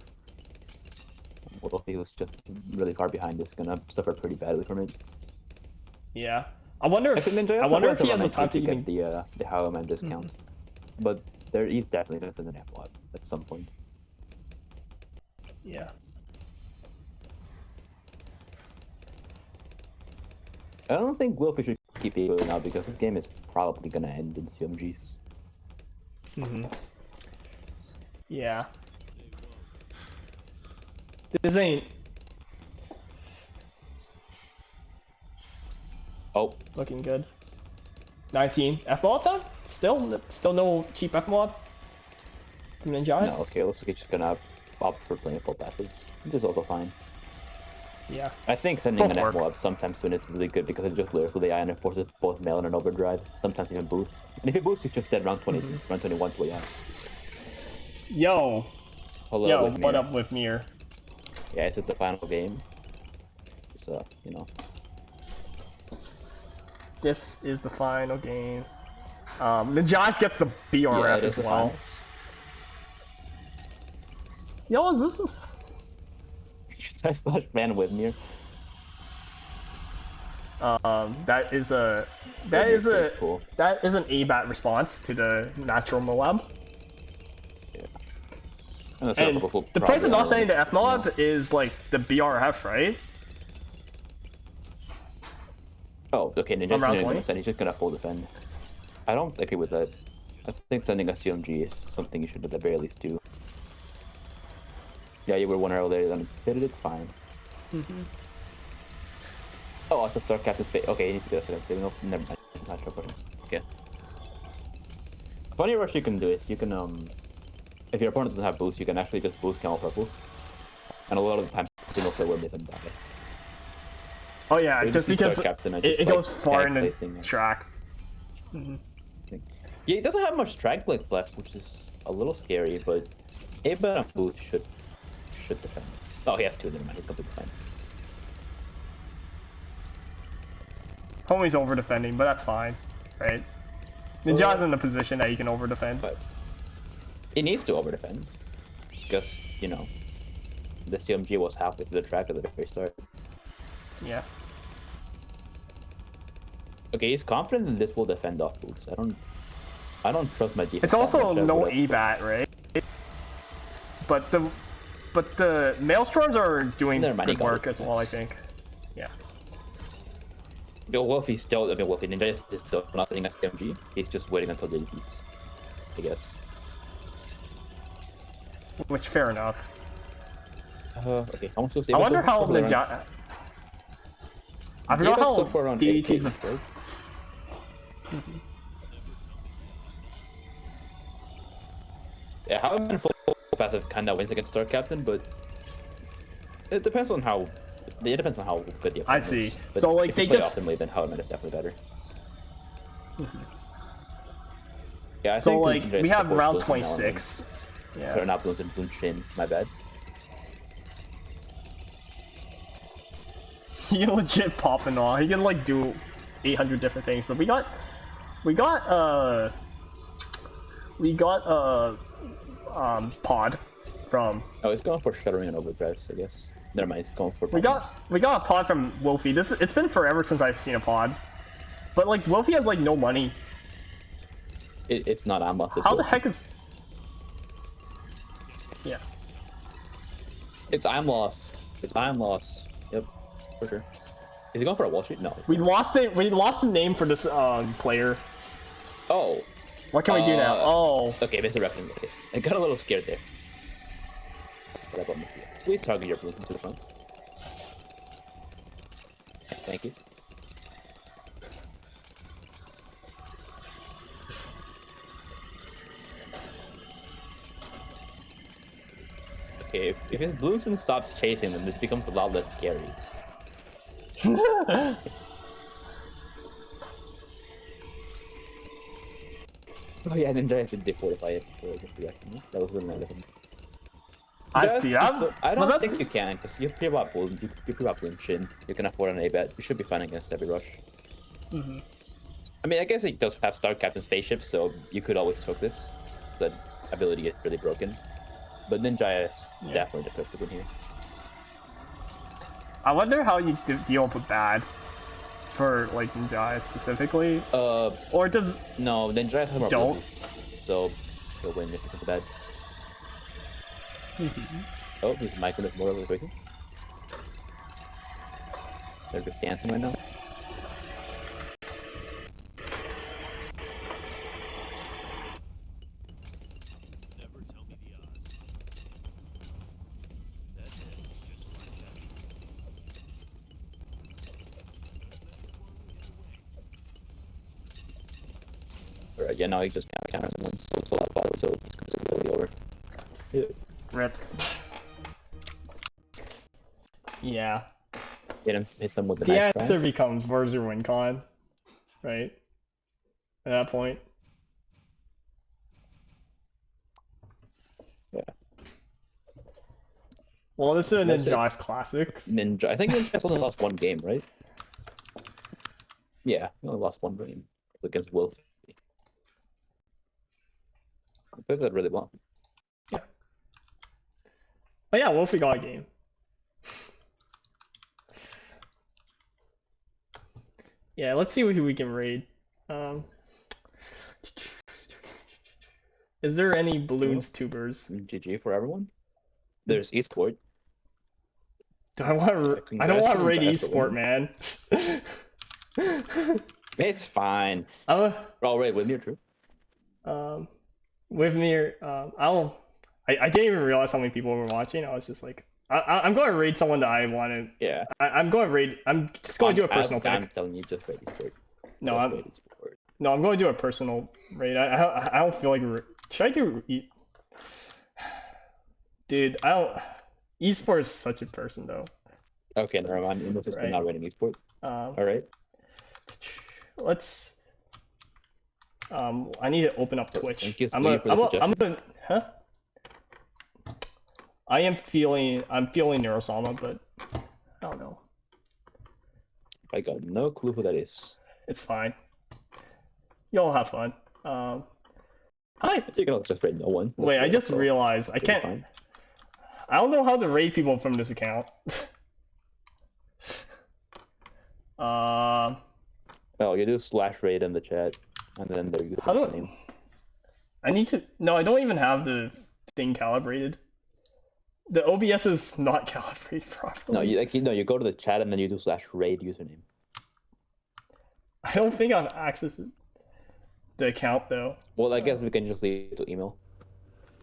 [SPEAKER 4] Wolfie, who's just really far behind, is gonna suffer pretty badly from it.
[SPEAKER 1] Yeah. I wonder if he has the time to
[SPEAKER 4] get the How Man discount. But he's definitely gonna send an F Moab at some point.
[SPEAKER 1] Yeah.
[SPEAKER 4] I don't think Wolfie should keep it now because this game is probably gonna end in CMGs.
[SPEAKER 1] Yeah. This ain't
[SPEAKER 4] Oh,
[SPEAKER 1] looking good. 19 F mod time? Still no cheap F mod from Ninjas?
[SPEAKER 4] no, okay, looks like he's just gonna opt for playing full passive, which is also fine.
[SPEAKER 1] Yeah.
[SPEAKER 4] I think sending
[SPEAKER 1] Both
[SPEAKER 4] an
[SPEAKER 1] work.
[SPEAKER 4] F mod sometime soon is really good because it just lowers the AI and it forces both Melon and Overdrive, sometimes even boost. And if it boosts, it's just dead round 20, round 21 to AI.
[SPEAKER 1] Yo,
[SPEAKER 4] Hello, with
[SPEAKER 1] what
[SPEAKER 4] Mir.
[SPEAKER 1] up with Mir?
[SPEAKER 4] Yeah, it's the final game. So, you know.
[SPEAKER 1] This is the final game. Ninjas gets the BRF
[SPEAKER 4] Yeah, it is
[SPEAKER 1] as
[SPEAKER 4] the
[SPEAKER 1] well.
[SPEAKER 4] finals.
[SPEAKER 1] Yo, is this?
[SPEAKER 4] Slash ban with Mir.
[SPEAKER 1] That is a
[SPEAKER 4] Mir's pretty cool.
[SPEAKER 1] that is an ABAT response to the natural Moab.
[SPEAKER 4] Yeah. And
[SPEAKER 1] And the price of not sending the F mod is like the BRF, right?
[SPEAKER 4] Oh, okay, Ninja's
[SPEAKER 1] Around
[SPEAKER 4] not
[SPEAKER 1] 20?
[SPEAKER 4] gonna send, he's just gonna full defend. I don't agree with that. I think sending a CMG is something you should at the very least do. Yeah, you were 1 arrow later than anticipated, it's fine. Oh, it's a Star Captain space. Okay, he needs to get a second saving. No, never mind. It's not button. Okay. A funny rush you can do is you can, if your opponent doesn't have boost, you can actually just boost camel purples. And a lot of the time, single player will miss and die.
[SPEAKER 1] Oh yeah,
[SPEAKER 4] So
[SPEAKER 1] just because
[SPEAKER 4] Captain and
[SPEAKER 1] it
[SPEAKER 4] just,
[SPEAKER 1] goes
[SPEAKER 4] like,
[SPEAKER 1] far in
[SPEAKER 4] tag
[SPEAKER 1] the
[SPEAKER 4] placing.
[SPEAKER 1] track.
[SPEAKER 4] Yeah, it doesn't have much drag blade left, which is a little scary, but Aben and Booth should defend. Oh, he has 2, never mind, he's completely fine.
[SPEAKER 1] Homie's over defending, but that's fine, right? Ninja's in the position that he can over defend.
[SPEAKER 4] But he needs to over defend. Because, you know, the CMG was halfway through the track at the very start.
[SPEAKER 1] Yeah.
[SPEAKER 4] Okay, he's confident that this will defend off boots. I don't trust my defense.
[SPEAKER 1] It's also
[SPEAKER 4] that much,
[SPEAKER 1] no
[SPEAKER 4] but
[SPEAKER 1] ABAT, right? But the Maelstorms are doing good work as well, I think. Yeah.
[SPEAKER 4] Wolfie still, Wolfie Ninja is still not setting a CMG. He's just waiting until the piece, I guess.
[SPEAKER 1] Which, fair enough.
[SPEAKER 4] Okay, how much to save?
[SPEAKER 1] I wonder how Ninja... I forgot how
[SPEAKER 4] so far around
[SPEAKER 1] DDT's...
[SPEAKER 4] right? Yeah, how I'm full passive kinda wins against Star Captain, but it depends on how good the opponent
[SPEAKER 1] I see.
[SPEAKER 4] is. But
[SPEAKER 1] So like
[SPEAKER 4] if
[SPEAKER 1] they
[SPEAKER 4] you play
[SPEAKER 1] just
[SPEAKER 4] optimally, then Howman is definitely better. Yeah, I
[SPEAKER 1] so
[SPEAKER 4] think
[SPEAKER 1] like
[SPEAKER 4] Ninja
[SPEAKER 1] we
[SPEAKER 4] is
[SPEAKER 1] have
[SPEAKER 4] the
[SPEAKER 1] round
[SPEAKER 4] fourth Bloons and
[SPEAKER 1] 26. Yeah.
[SPEAKER 4] Sorry, not Bloons and Bloon Shin. My bad.
[SPEAKER 1] He can legit pop and all. He can like do 800 different things. But we got pod from.
[SPEAKER 4] Oh, he's going for shuttering and overdrives, I guess. Never mind, he's going for.
[SPEAKER 1] We got a pod from Wolfie. It's been forever since I've seen a pod. But like Wolfie has like no money.
[SPEAKER 4] It's not Amos.
[SPEAKER 1] How the heck is? Yeah.
[SPEAKER 4] It's I'm lost. It's I'm lost. Yep, for sure. Is he going for a Wall Street? No.
[SPEAKER 1] We lost it. We lost the name for this player.
[SPEAKER 4] Oh.
[SPEAKER 1] What can we do now? Oh.
[SPEAKER 4] Okay, misdirection. Okay, I got a little scared there. Please target your balloon to the front. Thank you. Okay, if his Blueson stops chasing them, this becomes a lot less scary. Oh yeah, Ninja has to defortify it for the reaction. That was really nice of him.
[SPEAKER 1] I see.
[SPEAKER 4] I don't think you can, because you pre-bought Bloom, you pre-bought Bloom Shin. You can afford an A-bet. You should be fine against every rush. I mean, I guess it does have Star Captain spaceship, so you could always choke this. That ability is really broken. But Ninja is definitely the perfect one here.
[SPEAKER 1] I wonder how you deal with bad for like Ninja specifically. Or does
[SPEAKER 4] no Ninja has more
[SPEAKER 1] don't
[SPEAKER 4] boosts, so he'll win if it's bad. Oh, he's microing it more really quickly. They're just dancing right now. Right, yeah, now he just counters someone, so it's a lot of fun, so it's completely over. Yeah.
[SPEAKER 1] Rip. Yeah.
[SPEAKER 4] Hit him with the
[SPEAKER 1] The
[SPEAKER 4] nice try.
[SPEAKER 1] answer becomes, where's your win con? Right? At that point.
[SPEAKER 4] Yeah.
[SPEAKER 1] Well, this is a
[SPEAKER 4] That's it.
[SPEAKER 1] Ninja's classic.
[SPEAKER 4] Ninja. I think Ninja's only lost one game, right? Yeah, he only lost one game against Wolf. I played that really well.
[SPEAKER 1] Yeah. Oh yeah, Wolfie got a game. Yeah, let's see who we can raid. Um, is there any balloons tubers?
[SPEAKER 4] GG for everyone. There's esport.
[SPEAKER 1] Do I want to? I don't want to raid
[SPEAKER 4] congrats for
[SPEAKER 1] esport,
[SPEAKER 4] winning.
[SPEAKER 1] man.
[SPEAKER 4] It's fine.
[SPEAKER 1] I'm
[SPEAKER 4] Oh, right, with me, true.
[SPEAKER 1] with me. I didn't even realize how many people were watching. I was just like, I'm going to raid someone that I want to.
[SPEAKER 4] Yeah.
[SPEAKER 1] I'm going to raid. I'm just going to do a personal pick.
[SPEAKER 4] I'm telling you, just raid esport.
[SPEAKER 1] No,
[SPEAKER 4] Just
[SPEAKER 1] I'm
[SPEAKER 4] raid esport.
[SPEAKER 1] no, I'm going to do a personal raid. I don't feel like should I do? Dude, I don't. Esport is such a person though.
[SPEAKER 4] Okay, never mind. This is
[SPEAKER 1] Right.
[SPEAKER 4] not raiding esport. All right.
[SPEAKER 1] Let's. I need to open up Twitch.
[SPEAKER 4] Thank you
[SPEAKER 1] I'm
[SPEAKER 4] for the suggestion.
[SPEAKER 1] huh? I'm feeling Neurosama, but I don't know.
[SPEAKER 4] I got no clue who that is.
[SPEAKER 1] It's fine. Y'all have fun.
[SPEAKER 4] I think I'll just raid no one.
[SPEAKER 1] Wait, I just realized I can't.
[SPEAKER 4] Fine.
[SPEAKER 1] I don't know how to raid people from this account.
[SPEAKER 4] Oh, you do /raid in the chat, and then there you
[SPEAKER 1] How do
[SPEAKER 4] go. Name.
[SPEAKER 1] I need to? No, I don't even have the thing calibrated. The OBS is not calibrated properly.
[SPEAKER 4] No, you go to the chat and then you do /raid username.
[SPEAKER 1] I don't think I've accessed the account though.
[SPEAKER 4] Well, I guess we can just leave it to email.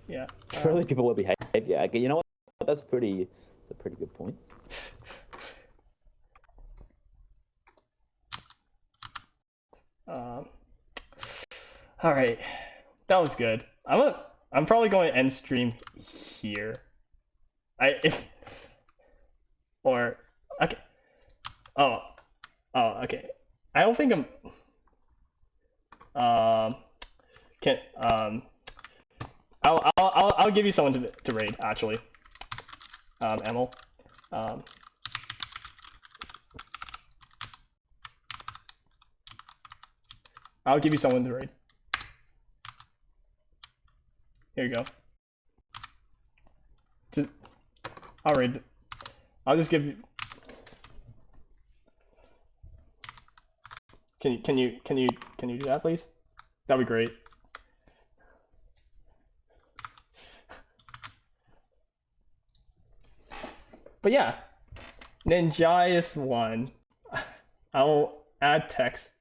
[SPEAKER 1] Yeah.
[SPEAKER 4] Surely people will behave. Yeah, you know what? That's a pretty good point.
[SPEAKER 1] All right, that was good. I'm probably going to end stream here. Okay. Oh, okay. I don't think I'm. Can I'll give you someone to raid actually. Emil. I'll give you someone to raid. Here you go. I'll raid. I'll just give you. Can you do that, please? That'd be great. But yeah, Ninjais won. I'll add text.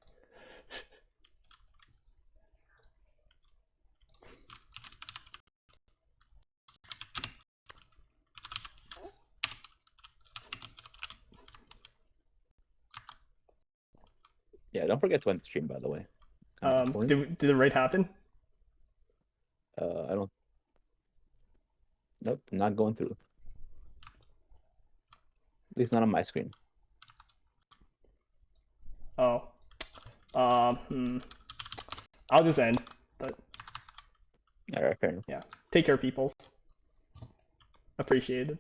[SPEAKER 4] Yeah, don't forget to end the stream, by the way.
[SPEAKER 1] Did the raid happen?
[SPEAKER 4] I don't. Nope, not going through. At least not on my screen.
[SPEAKER 1] Oh. I'll just end. But
[SPEAKER 4] All right, fair enough.
[SPEAKER 1] yeah, take care, peoples. Appreciated.